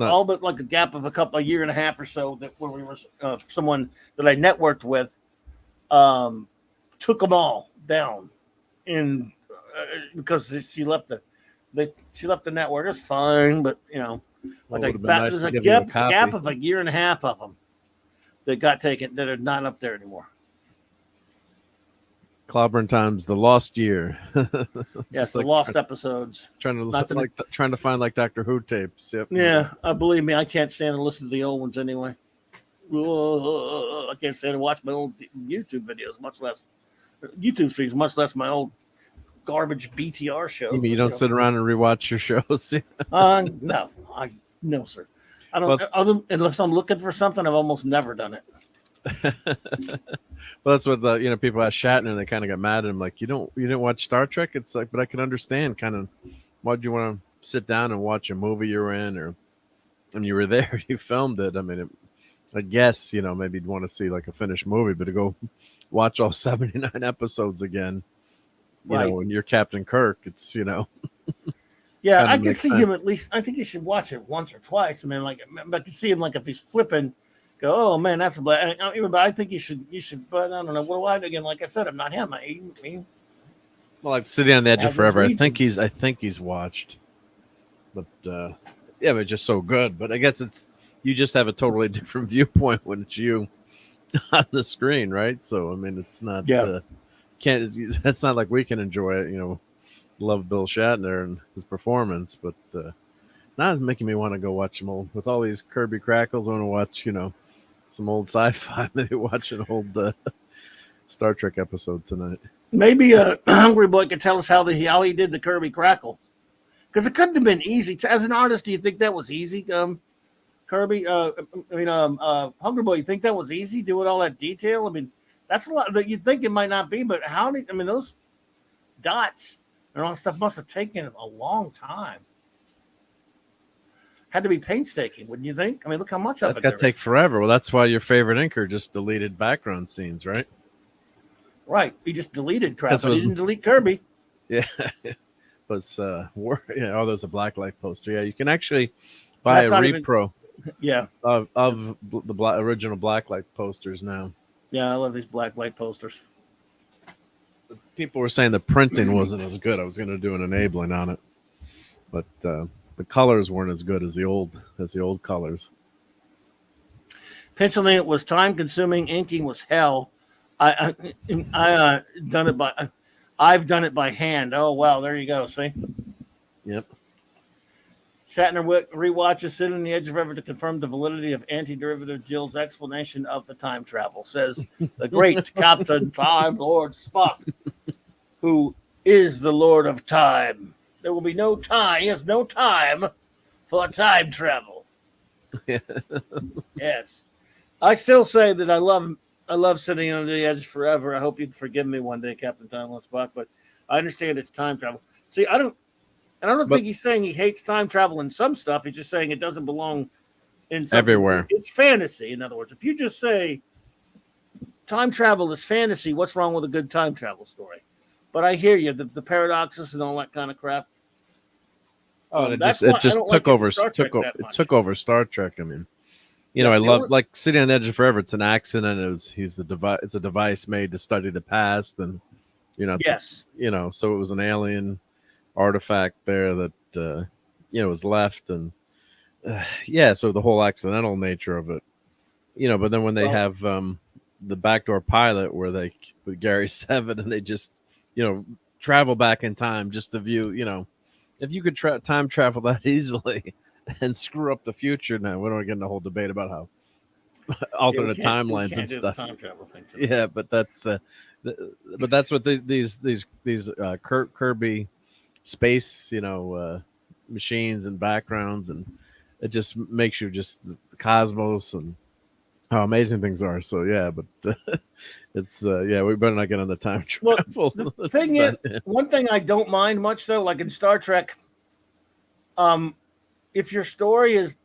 All but like a gap of a year and a half or so where we were someone that I networked with took them all down, and because she left she left the network. It's fine, but Well, like it would have been nice there's to a give you a gap copy. of a year and a half of them that got taken that are not up there anymore. Clobberin times, the lost year. Yes, Just the like lost episodes. trying to find like Doctor Who tapes. Yep. Yeah, believe me, I can't stand to listen to the old ones anyway. I can't stand to watch my old YouTube videos, much less YouTube streams, much less my old garbage BTR show. You mean you don't sit around and rewatch your shows? No, no, sir. I don't. Well, Unless I'm looking for something, I've almost never done it. well, that's what the people ask Shatner, and they kind of got mad at him, like you didn't watch Star Trek. It's like, but I can understand kind of why'd you want to sit down and watch a movie you were in, or and you were there, you filmed it. I mean, I guess maybe you'd want to see like a finished movie, but to go watch all 79 episodes again, Right. when you're Captain Kirk, it's Yeah, kinda I can makes see sense. him at least. I think you should watch it once or twice. I mean, like I can see him like if he's flipping, go, oh man, that's a black. But I think you should. But I don't know. What do I do again? Like I said, I'm not him. Well, like Sitting on the Edge of Has his Forever. I think reasons. he's watched, but yeah, but just so good. But I guess you just have a totally different viewpoint when it's you on the screen, right? So I mean, it's not Yeah. it's not like we can enjoy it. Love Bill Shatner and his performance, but now it's making me want to go watch some old with all these Kirby crackles. I want to watch some old sci-fi. Maybe watch an old Star Trek episode tonight. Maybe Hungry Boy could tell us how he did the Kirby crackle, because it couldn't have been easy. As an artist, do you think that was easy, Kirby? Hungry Boy, you think that was easy doing all that detail? I mean, that's a lot that you'd think it might not be, but those dots and all that stuff must have taken a long time. Had to be painstaking, wouldn't you think? I mean, look how much That's of it got to take forever. Well, that's why your favorite inker just deleted background scenes, right? Right. He just deleted crap, That's but he didn't delete Kirby. Yeah. There's a blacklight poster. Yeah, you can actually buy a repro Yeah. of the original blacklight posters now. Yeah, I love these black light posters. People were saying the printing wasn't as good. I was going to do an enabling on it, but the colors weren't as good as the old colors. Penciling it was time consuming. Inking was hell. I've done it by hand. Oh wow, there you go. See. Yep. Shatner rewatches Sitting on the Edge of Forever to confirm the validity of anti-derivative Jill's explanation of the time travel. Says the great Captain Time Lord Spock, who is the Lord of Time. There will be no time. He has no time for time travel. Yes. I still say that I love Sitting on the Edge Forever. I hope you'd forgive me one day, Captain Time Lord Spock, but I understand it's time travel. See, I don't think he's saying he hates time travel in some stuff. He's just saying it doesn't belong in something. Everywhere. It's fantasy, in other words. If you just say time travel is fantasy, what's wrong with a good time travel story? But I hear you, the paradoxes and all that kind of crap. Oh, it just took over Star Trek. I mean, I love like Sitting on the Edge of Forever. It's an accident. It's a device made to study the past, and yes, so it was an alien artifact there that was left, and so the whole accidental nature of it, but then when they have the backdoor pilot where they with Gary Seven and they just travel back in time just to view, if you could time travel that easily and screw up the future. Now we don't get in a whole debate about how alternate timelines and stuff. Time travel thing today. Yeah, but that's what these Kirby space, machines and backgrounds, and it just makes you just the cosmos and how amazing things are. So yeah, but it's we better not get on the time travel. Well, the thing is, one thing I don't mind much though, like in Star Trek, if your story is,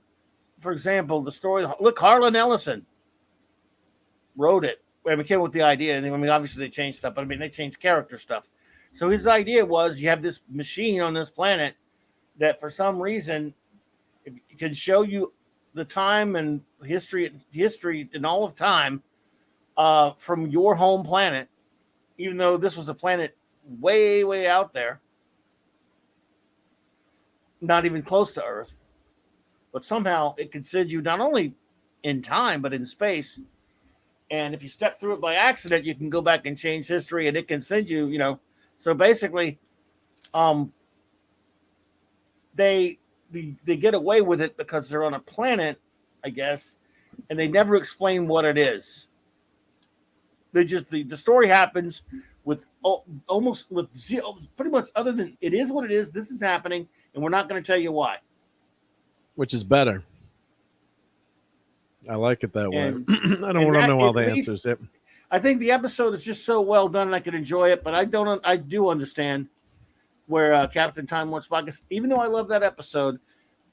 for example, the story. Look, Harlan Ellison wrote it. We came with the idea, and I mean, obviously they changed stuff, but I mean, they changed character stuff. So his idea was you have this machine on this planet that, for some reason, it can show you the time and history and all of time from your home planet, even though this was a planet way, way out there, not even close to Earth, but somehow it can send you not only in time, but in space. And if you step through it by accident, you can go back and change history, and it can send you, So basically, um, they get away with it because they're on a planet, I guess, and they never explain what it is. They just the story happens with almost with zero, pretty much other than it is what it is. This is happening, and we're not going to tell you why. Which is better. I like it that way. I don't want to know all the answers. Yep. I think the episode is just so well done, and I can enjoy it. But I do understand where Captain Time Lord Spock is. Even though I love that episode,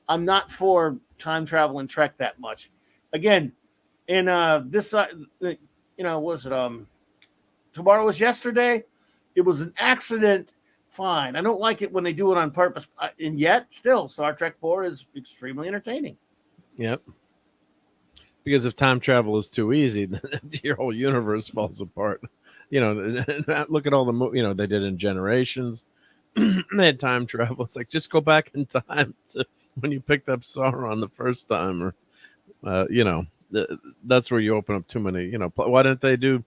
I'm not for time travel and Trek that much. Again, in this, was it Tomorrow Was Yesterday? It was an accident. Fine. I don't like it when they do it on purpose, and yet still, Star Trek 4 is extremely entertaining. Yep. Because if time travel is too easy, then your whole universe falls apart. Look at all the they did in Generations. They had time travel. It's like, just go back in time to when you picked up Sauron the first time, or that's where you open up too many. Why didn't they do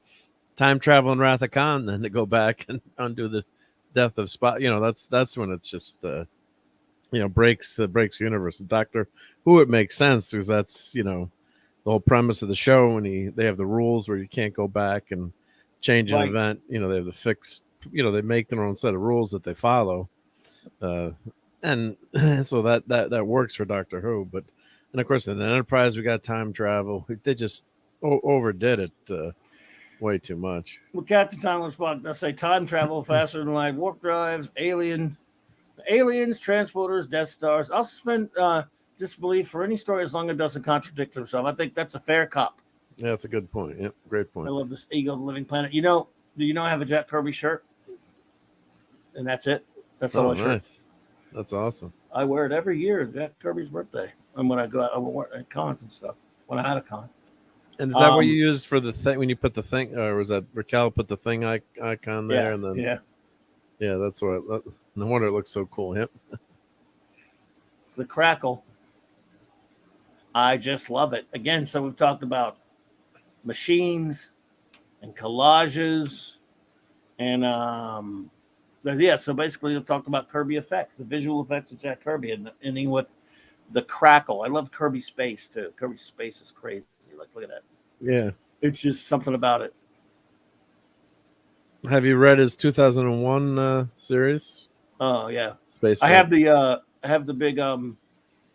time travel in Wrath of Khan then to go back and undo the death of Spock? That's when it's just breaks the universe. Doctor Who, it makes sense because that's the whole premise of the show, when they have the rules where you can't go back and change an event. They have the fixed, they make their own set of rules that they follow. And so that works for Doctor Who. And of course, in Enterprise, we got time travel. They just overdid it way too much. Well, Captain Time Lord Spock does say time travel faster than light, warp drives, aliens, transporters, Death Stars. I'll suspend disbelief for any story as long as it doesn't contradict himself. I think that's a fair cop. Yeah, that's a good point. Yep, great point. I love this Ego of the Living Planet. Do you know I have a Jack Kirby shirt? And that's it. That's all I shirt. Nice. That's awesome. I wear it every year, Jack Kirby's birthday. And when I go out, I wear it at cons and stuff. When I had a con. And is that what you used for the thing when you put the thing, or was that Raquel put the thing icon there? Yeah, and then yeah, that's what. No wonder it looks so cool. Yep. The crackle. I just love it. Again, so we've talked about machines and collages, and so basically we've talked about Kirby effects, the visual effects of Jack Kirby, and ending with the crackle. I love Kirby space too. Kirby space is crazy. Like, look at that. Yeah, it's just something about it. Have you read his 2001 series? Oh yeah, Space. I have the big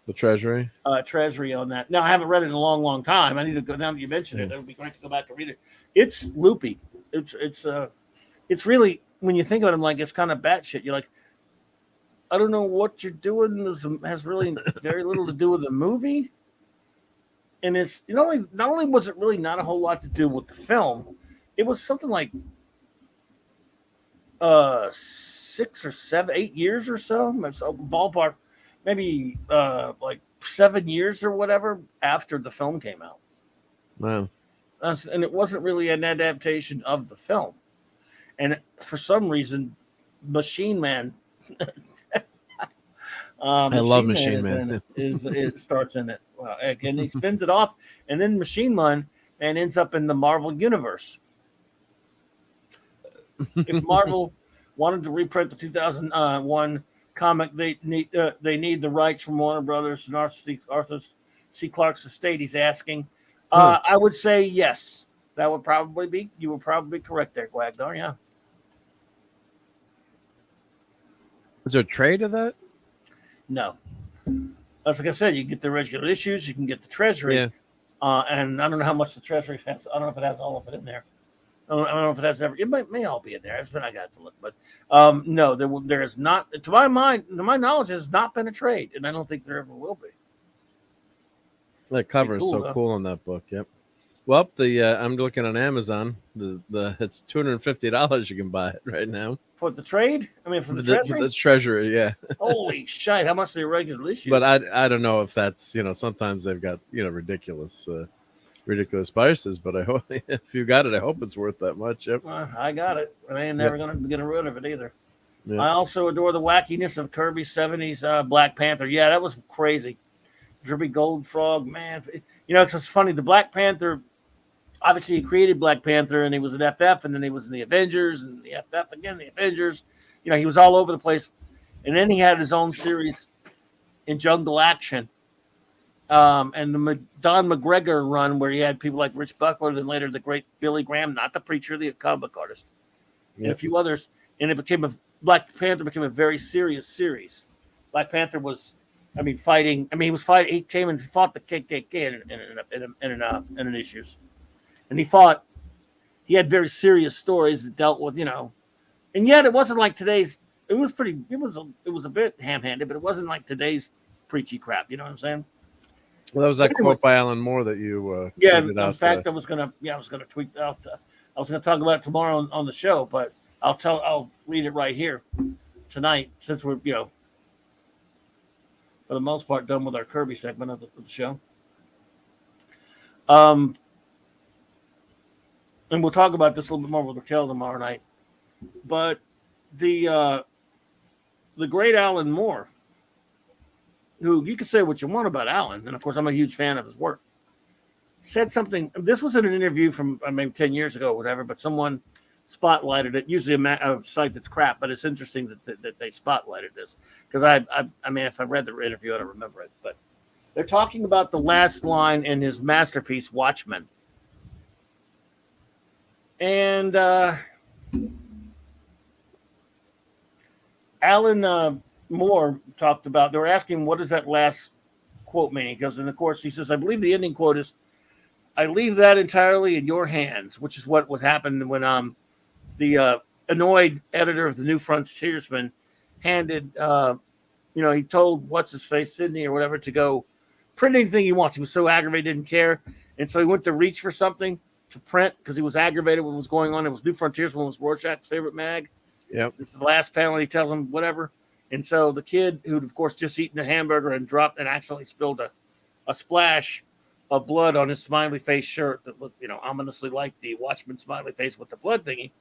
the Treasury. Treasury on that. No, I haven't read it in a long, long time. I need to go. Now that you mentioned it, it would be great to go back and read it. It's loopy. It's really, when you think about it, like, it's kind of batshit. You're like, I don't know what you're doing. This has really very little to do with the movie. And it's not only was it really not a whole lot to do with the film, it was something like 6 or 7, 8 years or so, ballpark, maybe like 7 years or whatever after the film came out. Wow. And it wasn't really an adaptation of the film. And for some reason, Machine Man. I love Machine Man. It starts in it. Well, and he spins it off, and then Machine Man ends up in the Marvel universe. If Marvel wanted to reprint the 2001 comic, they need the rights from Warner Brothers and Arthur C. Clarke's estate. He's asking. I would say yes. That would probably be. You would probably be correct there, Gwagdar. Yeah. Is there a trade of that? No. That's like I said. You get the regular issues. You can get the Treasury. Yeah. And I don't know how much the Treasury has. I don't know if it has all of it in there. I don't know if it has every. It may all be in there. It's been, I got to look, but no, there is not. To my knowledge, has not been a trade, and I don't think there ever will be. That cover is so cool on that book. Yep. Well, I'm looking on Amazon. It's $250 you can buy it right now. For the trade? I mean, for the Treasury? For the Treasury, yeah. Holy shit! How much are the regular issues? But I don't know if that's, sometimes they've got ridiculous ridiculous prices, but I hope if you got it, I hope it's worth that much. Yep. I got it. And I ain't never going to get rid of it either. Yeah. I also adore the wackiness of Kirby's 70s Black Panther. Yeah, that was crazy. Kirby Goldfrog, man. It's just funny. The Black Panther, obviously he created Black Panther and he was an FF and then he was in the Avengers and the FF again, the Avengers. He was all over the place. And then he had his own series in Jungle Action. And the Don McGregor run where he had people like Rich Buckler, then later the great Billy Graham, not the preacher, the comic book artist, and a few others. And Black Panther became a very serious series. Black Panther was, fighting. He was fighting. He came and fought the KKK in an issues, and he had very serious stories that dealt with, and yet it wasn't like today's. It was a bit ham-handed, but it wasn't like today's preachy crap. You know what I'm saying? Well, that was that quote by Alan Moore that you in fact, I was gonna tweet out. I was gonna talk about it tomorrow on the show, but I'll read it right here tonight since we're for the most part done with our Kirby segment of the show. And we'll talk about this a little bit more with Raquel tomorrow night. But the great Alan Moore, who you can say what you want about Alan, and of course I'm a huge fan of his work, said something. This was in an interview from maybe 10 years ago or whatever, but someone spotlighted it. Usually a site that's crap, but it's interesting that they spotlighted this because if I read the interview, I don't remember it. But they're talking about the last line in his masterpiece, Watchmen. And Alan Moore talked about, they were asking, what does that last quote mean? He goes, and of course, he says, I believe the ending quote is, I leave that entirely in your hands, which is what would happen when the annoyed editor of the New Frontiersman handed, he told what's-his-face, Sidney or whatever, to go print anything he wants. He was so aggravated, didn't care. And so he went to reach for something to print because he was aggravated with what was going on. It was New Frontiersman, was Rorschach's favorite mag. Yep. This is the last panel. He tells him whatever. And so the kid, who'd of course just eaten a hamburger and dropped and accidentally spilled a splash of blood on his smiley face shirt that looked, ominously like the Watchman smiley face with the blood thingy.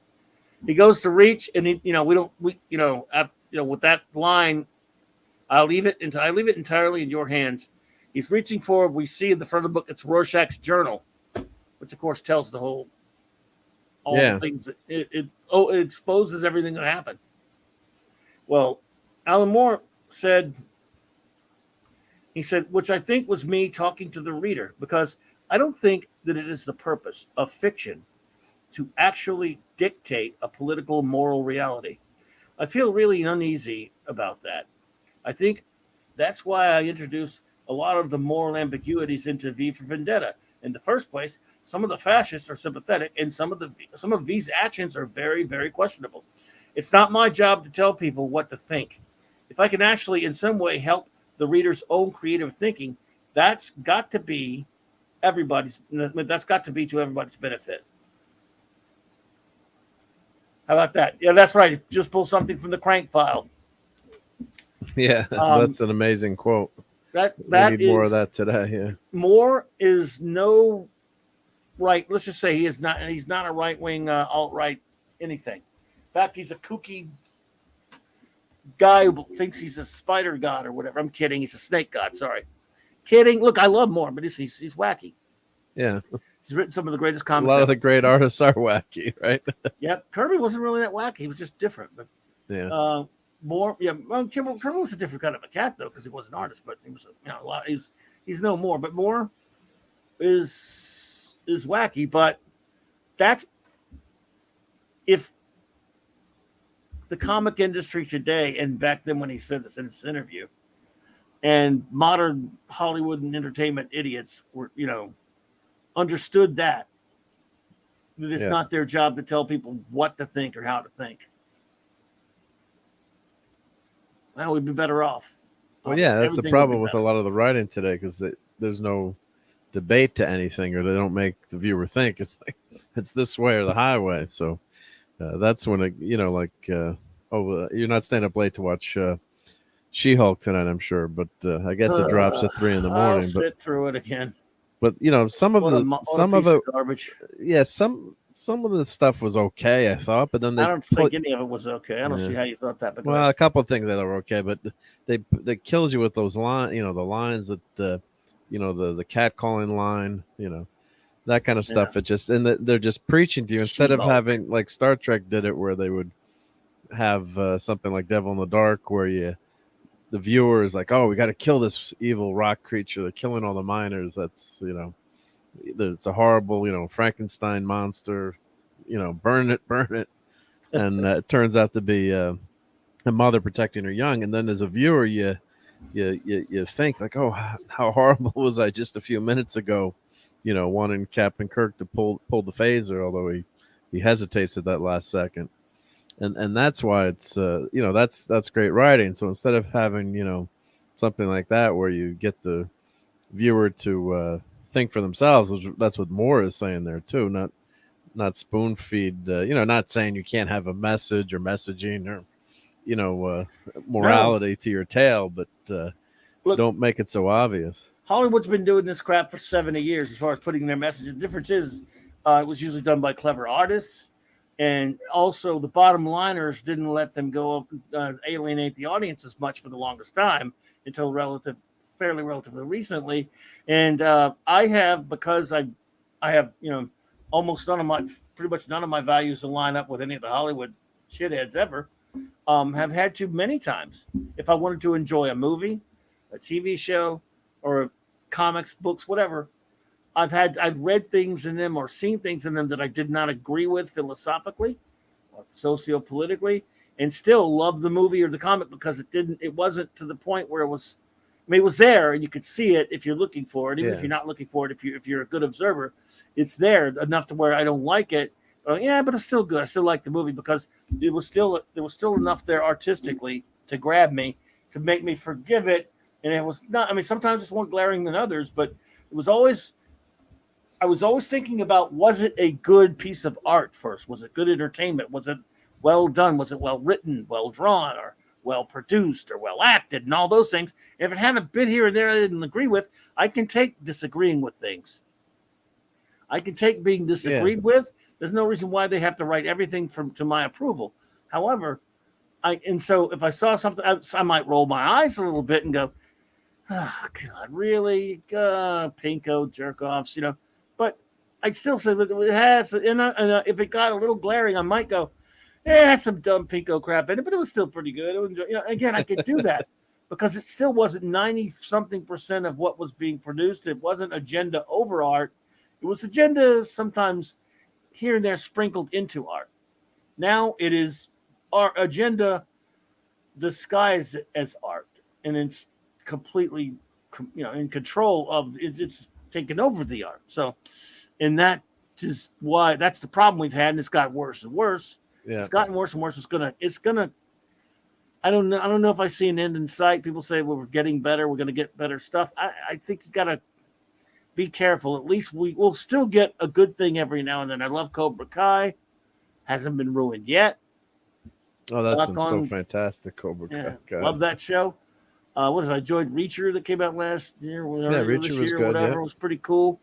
He goes to reach, and with that line, I leave it entirely in your hands. He's reaching forward. We see in the front of the book it's Rorschach's journal, which of course tells all the things that it exposes everything that happened. Well, Alan Moore said, which I think was me talking to the reader, because I don't think that it is the purpose of fiction to actually dictate a political moral reality. I feel really uneasy about that. I think that's why I introduced a lot of the moral ambiguities into V for Vendetta. In the first place, some of the fascists are sympathetic, and some of V's actions are very, very questionable. It's not my job to tell people what to think. If I can actually in some way help the reader's own creative thinking, that's got to be to everybody's benefit. How about that? Yeah, that's right. Just pull something from the Crank file. Yeah, that's an amazing quote. We need more of that today. Yeah, Moore is no right. Let's just say he's not a right-wing alt-right anything. In fact, he's a kooky guy who thinks he's a spider god or whatever. I'm kidding. He's a snake god. Sorry, kidding. Look, I love Moore, but he's wacky. Yeah, he's written some of the greatest comics. A lot of the great artists are wacky, right? Yep. Kirby wasn't really that wacky. He was just different. But yeah. Moore, Kirby was a different kind of a cat though, because he was an artist, but he was a lot. He's no more, but Moore is wacky. But that's if the comic industry today, and back then when he said this in this interview, and modern Hollywood and entertainment idiots were, understood that it's not their job to tell people what to think or how to think. Well, we'd be better off. Well, yeah, that's the problem with a lot of the writing today, because there's no debate to anything, or they don't make the viewer think. It's like it's this way or the highway. So that's when you're not staying up late to watch She-Hulk tonight, I'm sure, but I guess it drops at 3 a.m. I'll sit through it again. But some of What a, the what a piece of garbage. yeah, some of the stuff was okay, I thought, but then I they don't put think any of it was okay. I don't see how you thought that. But go well, ahead. a couple of things that were okay, but they kills you with those line, the lines that the cat calling line, that kind of Yeah. stuff. It just they're just preaching to you instead of She-Hulk. having like Star Trek did it, where they would have something like Devil in the Dark, where the viewer is like, oh, we got to kill this evil rock creature. They're killing all the miners. That's it's a horrible Frankenstein monster. Burn it, burn it, and it turns out to be a mother protecting her young. And then as a viewer, you think like, oh, how horrible was I just a few minutes ago? Wanting Captain Kirk to pull the phaser, although he hesitates at that last second. And that's why it's that's great writing. So instead of having something like that where you get the viewer to think for themselves, that's what Moore is saying there too. Not spoon feed. Not saying you can't have a message or messaging or No, morality to your tale, but look, don't make it so obvious. Hollywood's been doing this crap for 70 years as far as putting their message. The difference is it was usually done by clever artists. And also, the bottom liners didn't let them go up, alienate the audience as much for the longest time until fairly relatively recently. And I have, because I have, almost pretty much none of my values to line up with any of the Hollywood shitheads ever. Have had to many times. If I wanted to enjoy a movie, a TV show, or comics, books, whatever, I've read things in them or seen things in them that I did not agree with philosophically or sociopolitically, and still love the movie or the comic because it wasn't to the point where it was there and you could see it if you're looking for it, even if you're not looking for it, if you're a good observer, it's there enough to where I don't like it. Yeah, but it's still good. I still like the movie because there was still enough there artistically to grab me, to make me forgive it. And it was not, I mean, sometimes it's more glaring than others, but it was always, I was always thinking about, was it a good piece of art first? Was it good entertainment? Was it well done? Was it well written, well drawn, or well produced, or well acted, and all those things? If it had a bit here and there I didn't agree with, I can take disagreeing with things. I can take being disagreed with. There's no reason why they have to write everything to my approval. However, so if I saw something, I might roll my eyes a little bit and go, "Oh God, really? Pinko jerk offs, But I'd still say that it has, and if it got a little glaring, I might go, "Yeah, that's some dumb Pinko crap in it," but it was still pretty good. It was, again, I could do that because it still wasn't 90 something percent of what was being produced. It wasn't agenda over art. It was agenda sometimes here and there sprinkled into art. Now it is our agenda disguised as art, and it's completely, in control of it's taken over the art. So, and that is why that's the problem we've had, and it's got worse and worse. Yeah. It's gotten worse and worse. It's gonna. I don't know if I see an end in sight. People say, well, we're getting better. We're going to get better stuff. I think you got to be careful. At least we'll still get a good thing every now and then. I love Cobra Kai. Hasn't been ruined yet. Oh, that's been so fantastic, Cobra Kai. Yeah, love that show. What did I enjoyed Reacher that came out last year? Reacher was good. Whatever, it was pretty cool.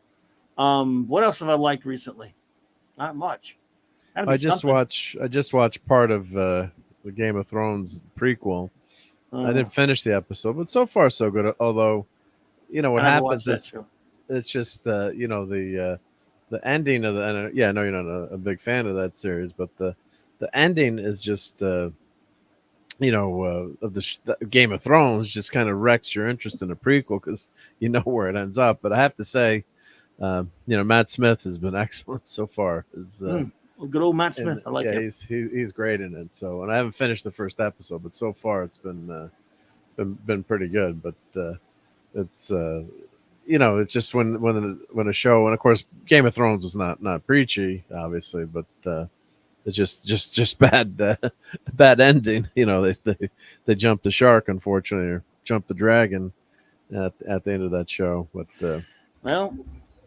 What else have I liked recently? Not much. I just watched part of the Game of Thrones prequel. I didn't finish the episode, but so far so good. Although, what happens is it's just the ending of the. Yeah, I know you're not a big fan of that series, but the ending is just of the Game of Thrones just kind of wrecks your interest in the prequel because you know where it ends up. But I have to say, Matt Smith has been excellent so far. Good old Matt Smith. I like him. He's great in it. So, and I haven't finished the first episode, but so far it's been pretty good. But it's it's just when a show, and of course Game of Thrones was not preachy, obviously, but it's just bad ending. They jumped the shark, unfortunately, or jumped the dragon at the end of that show. But well,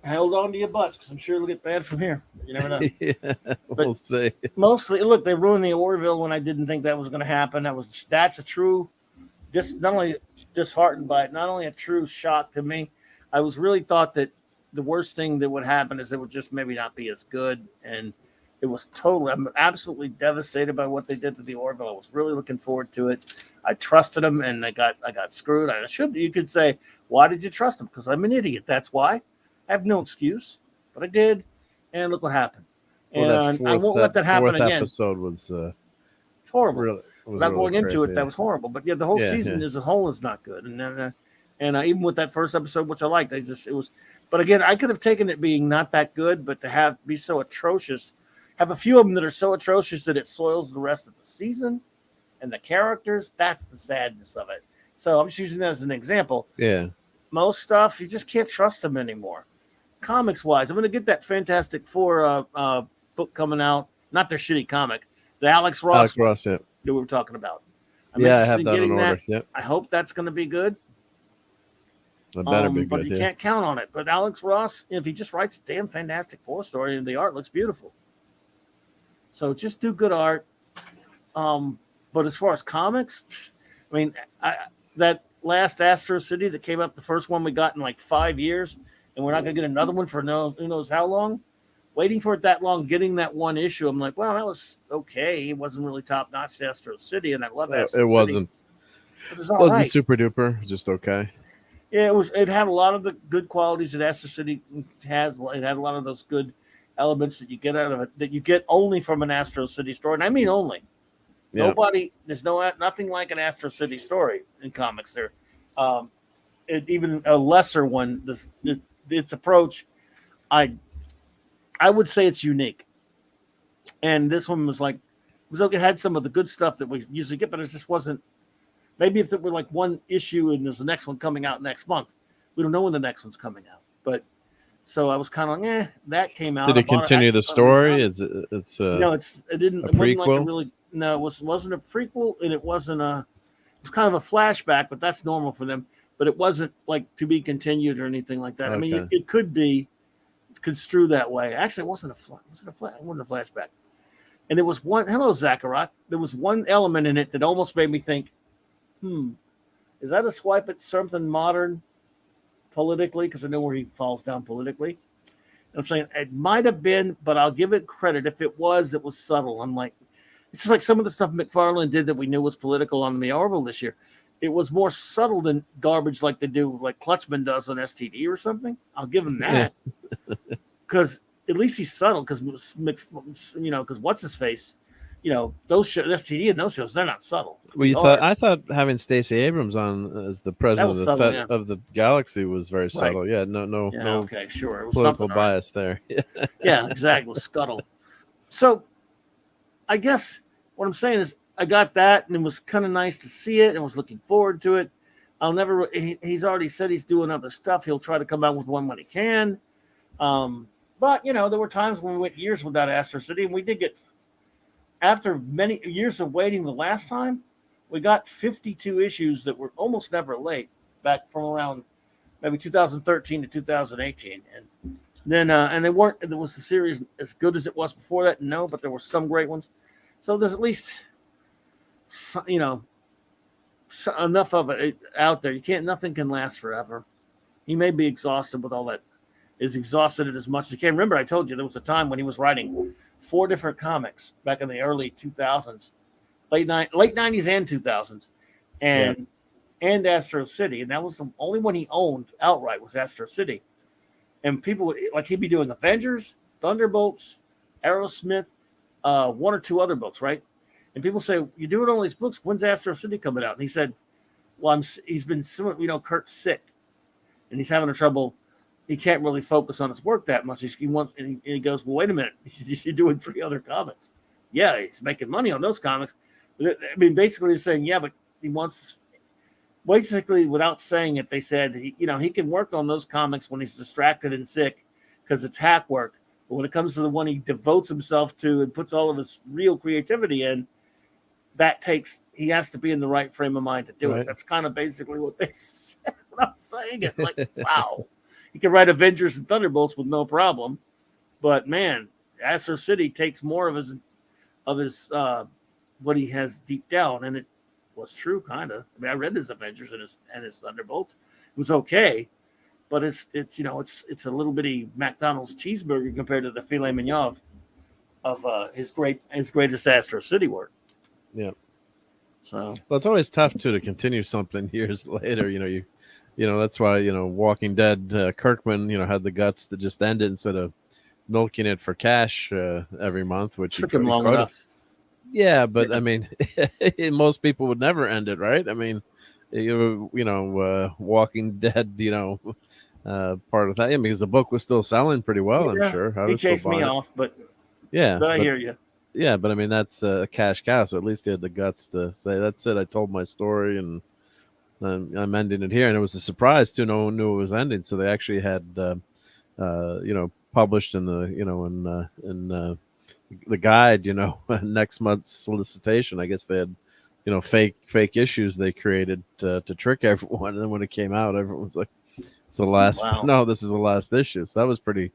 held on to your butts because I'm sure it'll get bad from here. You never know. Yeah, we'll see. Mostly, look, they ruined the Orville when I didn't think that was going to happen. That's a true, not only disheartened by it, not only a true shock to me. I was really thought that the worst thing that would happen is it would just maybe not be as good. And it was totally, I'm absolutely devastated by what they did to the Orville. I was really looking forward to it. I trusted them, and I got screwed. You could say, why did you trust them? Because I'm an idiot. That's why. I have no excuse, but I did, and look what happened. Well, And I won't let that happen again. Episode was it's horrible. really, Without going into it, that was horrible. But yeah, the whole season as a whole is not good. And then, even with that first episode, which I liked, it was. But again, I could have taken it being not that good, but to be so atrocious, have a few of them that are so atrocious that it soils the rest of the season and the characters. That's the sadness of it. So I'm just using that as an example. Yeah. Most stuff you just can't trust them anymore. Comics wise, I'm going to get that Fantastic Four book coming out. Not their shitty comic, the Alex Ross yeah. that we were talking about. I have that in order. Yep. I hope that's going to be good. It better be good. But you can't count on it. But Alex Ross, if he just writes a damn Fantastic Four story, and the art looks beautiful. So just do good art. But as far as comics, I mean, that last Astro City that came up, the first one we got in like 5 years, and we're not going to get another one for who knows how long. Waiting for it that long, getting that one issue, I'm like, well, that was okay. It wasn't really top notch Astro City, and I love Astro City. It wasn't. It wasn't super duper, just okay. Yeah, it was. It had a lot of the good qualities that Astro City has. It had a lot of those good elements that you get out of it that you get only from an Astro City story, and I mean only. Yeah. There's nothing like an Astro City story in comics. There, even a lesser one. Its approach, I would say it's unique, and this one was like, it had some of the good stuff that we usually get, but it just wasn't. Maybe if it were like one issue and there's the next one coming out next month, we don't know when the next one's coming out. But so I was kind of like, that came out. Did it continue the story? It didn't. It wasn't like it wasn't a prequel, and it wasn't a. It was kind of a flashback, but that's normal for them. But it wasn't like to be continued or anything like that. Okay. I mean, it could be construed that way. Actually, it wasn't a flashback. And it was one. Hello, Zacharot. There was one element in it that almost made me think, is that a swipe at something modern politically? Because I know where he falls down politically. I'm saying it might have been, but I'll give it credit. If it was subtle. I'm like, it's just like some of the stuff McFarlane did that we knew was political on the Orville this year. It was more subtle than garbage like they do, like Klutchman does on STD or something. I'll give him that. Because at least he's subtle, because what's his face? Those shows, STD and those shows, they're not subtle. Well, I thought having Stacey Abrams on as the president of the Galaxy was very subtle. Right. Yeah, no. Okay, sure. It was political bias there. Yeah, exactly. It was scuttle. So, I guess what I'm saying is, I got that, and it was kind of nice to see it, and was looking forward to it. He's already said he's doing other stuff. He'll try to come out with one when he can. But there were times when we went years without Astro City, and we did get. After many years of waiting the last time, we got 52 issues that were almost never late, back from around maybe 2013 to 2018. And then, and there was the series as good as it was before that? No, but there were some great ones. So there's at least, enough of it out there. Nothing can last forever. He may be exhausted with all that, is exhausted as much as he can. Remember, I told you there was a time when he was writing 4 different comics back in the early 2000s, late 90s and 2000s, and Astro City, and that was the only one he owned outright was Astro City. And people he'd be doing Avengers, Thunderbolts, Aerosmith, 1 or 2 other books, right? And people say, "You're doing all these books. When's Astro City coming out?" And he said, "Well, he's been Kurt's sick, and he's having trouble." He can't really focus on his work that much. And he goes, "Well, wait a minute. You're doing 3 other comics." Yeah, he's making money on those comics. I mean, basically, he's saying, yeah, but he wants. Basically, without saying it, they said, he can work on those comics when he's distracted and sick because it's hack work. But when it comes to the one he devotes himself to and puts all of his real creativity in, he has to be in the right frame of mind to do it. That's kind of basically what they said without saying it. Like, wow. He can write Avengers and Thunderbolts with no problem, but man, Astro City takes more of his what he has deep down, and it was true, kind of. I mean, I read his Avengers and his Thunderbolts. It was okay, but it's it's a little bitty McDonald's cheeseburger compared to the filet mignon of his greatest Astro City work. Yeah. So well, it's always tough too to continue something years later. That's why Walking Dead Kirkman had the guts to just end it instead of milking it for cash every month, which took him long enough. Yeah, but I mean, most people would never end it, right? I mean, Walking Dead, part of that, because the book was still selling pretty well. Yeah, I'm sure. he chased me off, but I hear you. Yeah, but I mean, that's a cash cow, so at least he had the guts to say, "That's it. I told my story, and I'm ending it here." And it was a surprise too. No one knew it was ending, so they actually had, published in the, in the guide, next month's solicitation. I guess they had, fake issues they created to trick everyone. And then when it came out, everyone was like, "It's the last." Wow. No, this is the last issue. So that was pretty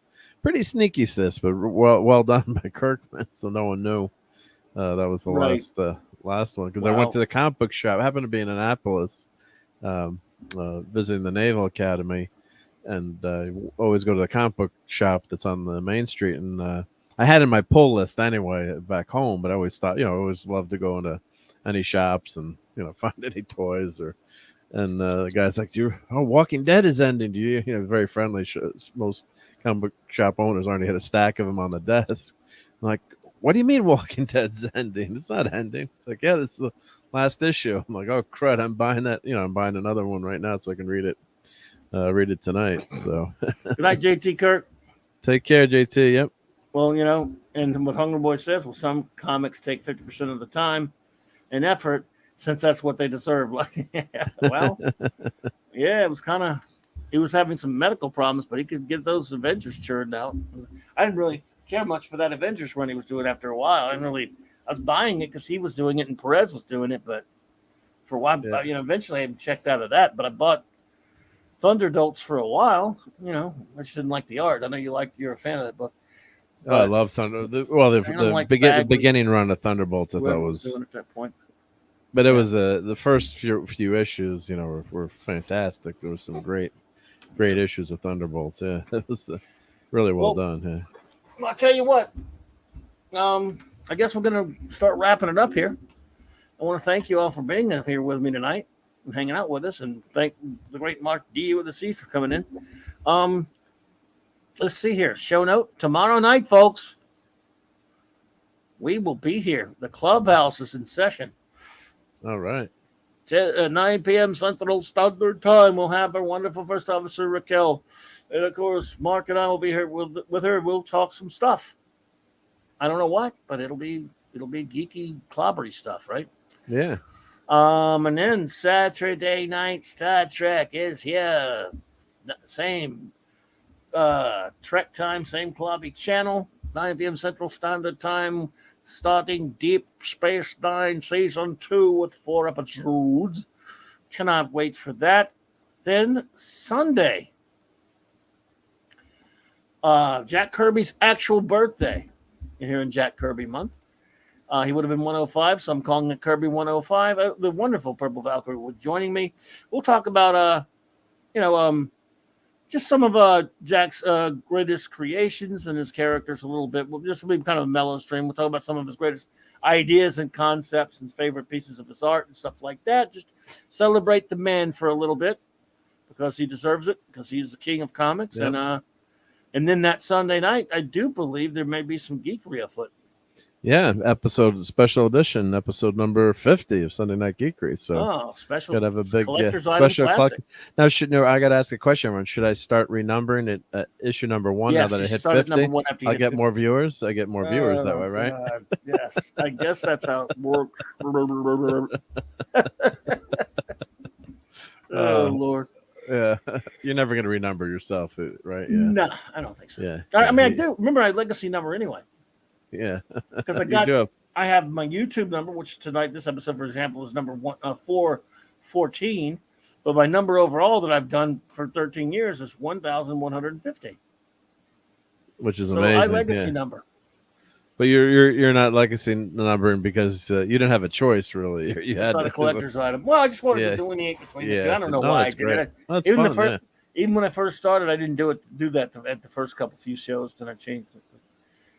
sneaky, sis, but well done by Kirkman. So no one knew that was the last one, because I went to the comic book shop. I happened to be in Annapolis, visiting the Naval Academy, and always go to the comic book shop that's on the main street. And I had in my pull list anyway back home, but I always thought, I always loved to go into any shops and find any toys and the guy's like, Walking Dead is ending. Do you very friendly. Most comic book shop owners already had a stack of them on the desk. I'm like, what do you mean Walking Dead's ending? It's not ending. It's like, yeah, this is the last issue. I'm like, oh crud, I'm buying that. I'm buying another one right now so I can read it tonight. So good night, JT Kirk. Take care, JT. Yep. Well, and what Hunger Boy says, some comics take 50% of the time and effort, since that's what they deserve. Well, yeah, it was he was having some medical problems, but he could get those Avengers churned out. I didn't really care much for that Avengers run he was doing after a while. I was buying it because he was doing it and Perez was doing it, but for a while, eventually I checked out of that. But I bought Thunderdolts for a while. I just didn't like the art. I know you're a fan of that book. I love Thunder. The beginning run of Thunderbolts, I thought was doing at that point. But it was the first few issues, were fantastic. There were some great issues of Thunderbolts. Yeah, it was really well done. Yeah. Well, I'll tell you what. I guess we're going to start wrapping it up here. I want to thank you all for being here with me tonight and hanging out with us, and thank the great Mark D with the C for coming in. Let's see here. Show note. Tomorrow night, folks, we will be here. The clubhouse is in session. All right. 9 p.m. Central Standard Time. We'll have our wonderful First Officer Raquel. And, of course, Mark and I will be here with her. We'll talk some stuff. I don't know what, but it'll be geeky, clobbery stuff, right? Yeah. And then Saturday night Star Trek is here. Same Trek time, same Clobby channel, 9 p.m. Central Standard Time, starting Deep Space Nine Season 2 with 4 episodes. Cannot wait for that. Then Sunday, Jack Kirby's actual birthday here in Jack Kirby month. He would have been 105, so I'm calling it Kirby 105. The wonderful Purple Valkyrie will joining me. We'll talk about, just some of Jack's greatest creations and his characters a little bit. We'll just be kind of a mellow stream. We'll talk about some of his greatest ideas and concepts and favorite pieces of his art and stuff like that. Just celebrate the man for a little bit because he deserves it, because he's the king of comics. Yep. And then that Sunday night, I do believe there may be some geekery afoot. Yeah, special edition, episode number 50 of Sunday Night Geekery. So, special. Gotta have a big special collector. Now, I got to ask a question, everyone. Should I start renumbering it at issue number 1 now that I hit 50? I'll get more viewers. I get more viewers that way, right? God. Yes, I guess that's how it works. Oh, Lord. Yeah, you're never going to renumber yourself, right? Yeah. No, I don't think so. Yeah. I mean, I do. Remember my legacy number anyway. Yeah, because I have my YouTube number, which tonight, this episode, for example, is number 414, but my number overall that I've done for 13 years is 1,150, which is so amazing. I legacy number. But you're not legacy numbering because you didn't have a choice, really. You it's had not a collector's item. Well, I just wanted to delineate between the two. I don't know why I did great. it. That's fun, Even when I first started, I didn't do that at the first few shows. Then I changed it.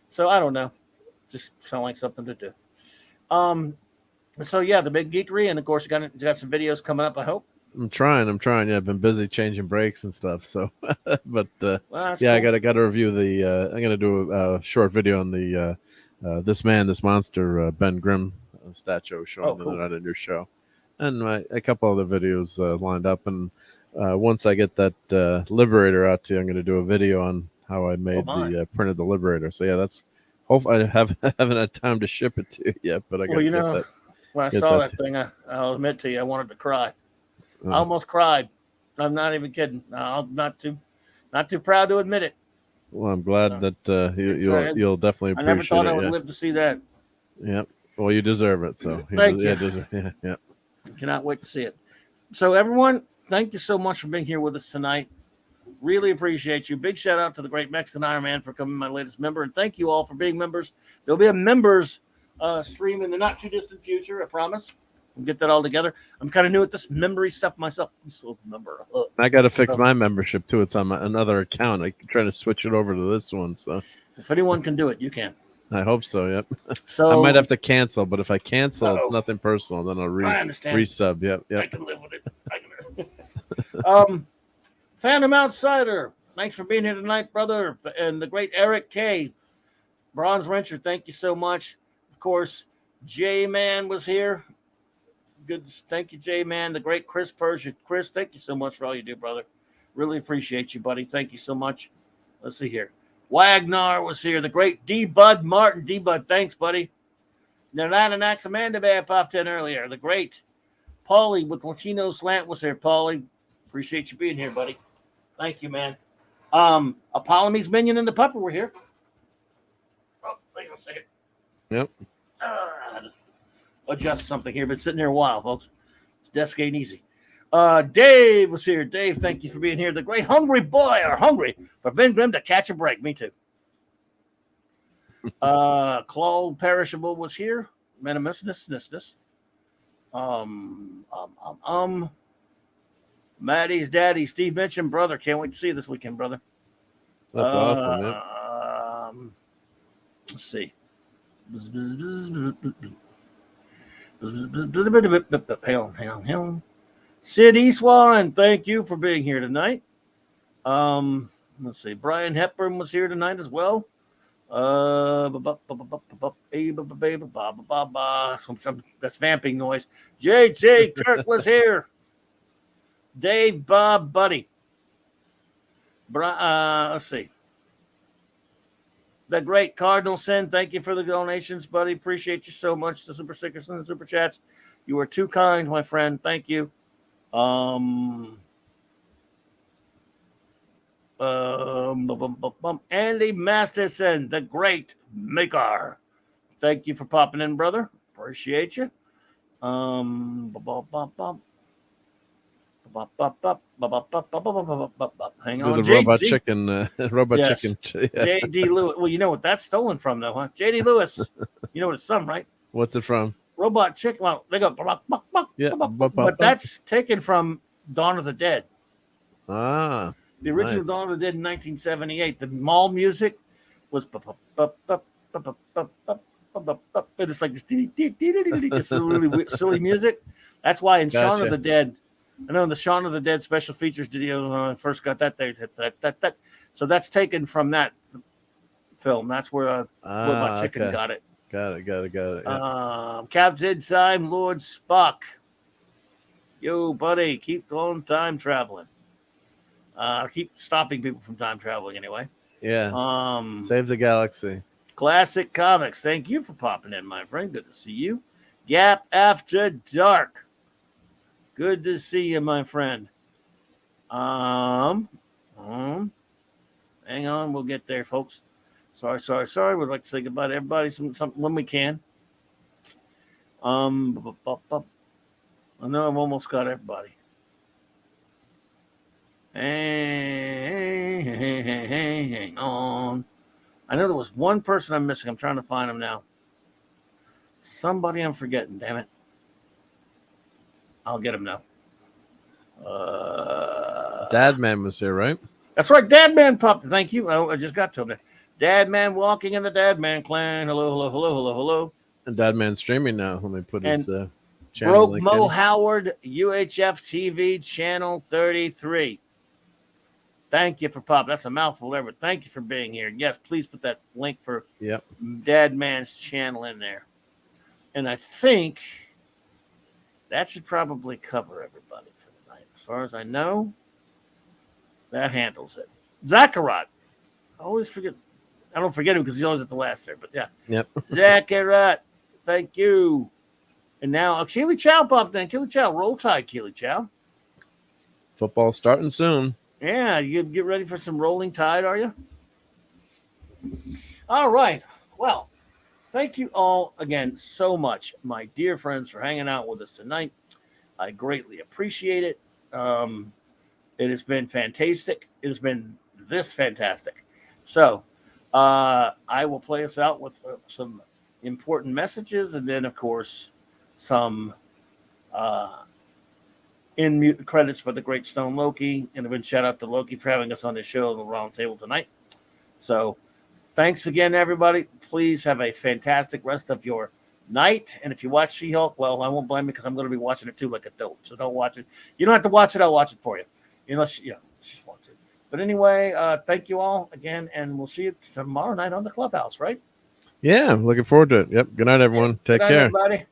So I don't know. Just sound like something to do. Um. So yeah, the big geekery, and of course you got some videos coming up. I hope. I'm trying. Yeah, I've been busy changing brakes and stuff. So, but Well, that's yeah, cool. I got to review the. I'm gonna do a short video on the this man, this monster, Ben Grimm statue Oh, showing cool. that at your show, and a couple other videos lined up. And once I get that Liberator out to you, I'm gonna do a video on how I Oh made my. the printed the Liberator. So yeah, that's. Hope I haven't had time to ship it to you yet, but I got Well, to get that. when I Get saw that. that thing, I'll admit to you, I wanted to cry. I Uh, almost cried. I'm not even kidding. I'm not too proud to admit it. well, I'm glad So that it's you'll definitely I never appreciate thought I it. would Yeah. live to see that. Yep. Well, you deserve it. So Thank you. deserve. Yeah, yeah. Cannot wait to see it. So everyone, thank you so much for being here with us tonight. Really appreciate you. Big shout out to the Great Mexican Iron Man for coming my latest member, and thank you all for being members. There'll be a members stream in the not too distant future. I promise. We'll get that all together. I'm kind of new at this memory stuff myself. I'm still a member. I got to fix So my membership too. It's on another account. I'm trying to switch it over to this one. So if anyone can do it, you can. I hope so. Yep. I might So have to cancel, but if I cancel, it's uh-oh. nothing personal. Then I'll I understand. resub. Yep. I Yep. can live with it. Phantom Outsider. Thanks for being here tonight, brother. And the great Eric K. Bronze Wrencher, thank you so much. Of course, J Man was here. Good. Thank you, J Man. The great Chris Persia. Chris, thank you so much for all you do, brother. Really appreciate you, buddy. Thank you so much. Let's see here. Wagner was here. The great D Bud Martin. D Bud, thanks, buddy. Nananax Amanda Bear popped in earlier. The great Paulie with Latino Slant was here. Paulie, appreciate you being here, buddy. Thank you, man. Apollome's Minion and the Pupper were here. Oh, wait a second. Yep. Just adjust something here. Been sitting here a while, folks. This desk ain't easy. Dave was here. Dave, thank you for being here. The great Hungry Boy, or Hungry, for Ben Grimm to catch a break. Me too. Claude Perishable was here. Minimus. Maddie's daddy, Steve Mitchum, brother. Can't wait to see you this weekend, brother. That's awesome. Yep. Let's see. Hang on. Sid Eastwarren, thank you for being here tonight. Let's see. Brian Hepburn was here tonight as well. That's vamping noise. JJ Kirk was here. Dave, Bob, Buddy. Let's see. The great Cardinal Sin, thank you for the donations, buddy. Appreciate you so much. The super stickers and the super chats. You are too kind, my friend. Thank you. Andy Masterson, the great maker. Thank you for popping in, brother. Appreciate you. Hang on, the robot chicken. Robot yes. chicken. J.D. Lewis. Well, you know what that's stolen from, though, huh? J.D. Lewis. You know what it's from, right? What's it from? Robot chicken. Well, they go. Yeah. But that's taken from Dawn of the Dead. Ah. The original Nice. Dawn of the Dead in 1978. The mall music was. It's like this really silly music. That's why in Shaun of the Dead, I know in the Shaun of the Dead special features video, when I first got that, so that's taken from that film. That's where my chicken got it. Got it. Yeah. Cap's inside, Lord Spock. Yo, buddy, keep on time traveling. Keep stopping people from time traveling anyway. Yeah. Save the galaxy. Classic Comics. Thank you for popping in, my friend. Good to see you. Gap After Dark. Good to see you, my friend. Hang on. We'll get there, folks. Sorry. We'd like to say goodbye to everybody something when we can. I know I've almost got everybody. Hang on. I know there was one person I'm missing. I'm trying to find him now. Somebody I'm forgetting, damn it. I'll get him now. Dad Man was here, right? That's right. Dad Man popped. Thank you. Oh, I just got to him. Dad Man walking in the Dad Man clan. Hello, hello, hello, hello, hello. And Dad Man's streaming now. Let me put his And channel Broke link Mo in. Howard, UHF TV, channel 33. Thank you for popping. That's a mouthful there, but thank you for being here. Yes, please put that link for Dad Man's channel in there. And I think that should probably cover everybody for tonight. As far as I know, that handles it. Zacharat. I always forget. I don't forget him because he's always at the last there, but yeah. Yep. Zacharat. Thank you. And now Keely Chow popped in. Keely Chow, roll tide, Keely Chow. Football starting soon. Yeah, you get ready for some rolling tide, are you? All right. Well, thank you all again so much, my dear friends, for hanging out with us tonight. I greatly appreciate it. It has been fantastic. It has been this fantastic. So I will play us out with some important messages, and then, of course, some in-mute credits for the great Stone Loki. And a big shout out to Loki for having us on this show on the round table tonight. So thanks again, everybody. Please have a fantastic rest of your night. And if you watch She-Hulk, well, I won't blame you because I'm going to be watching it too like a dope. So don't watch it. You don't have to watch it. I'll watch it for you. Unless you just want to. But anyway, thank you all again. And we'll see you tomorrow night on the Clubhouse, right? Yeah, looking forward to it. Yep. Good night, everyone. Take care. Everybody.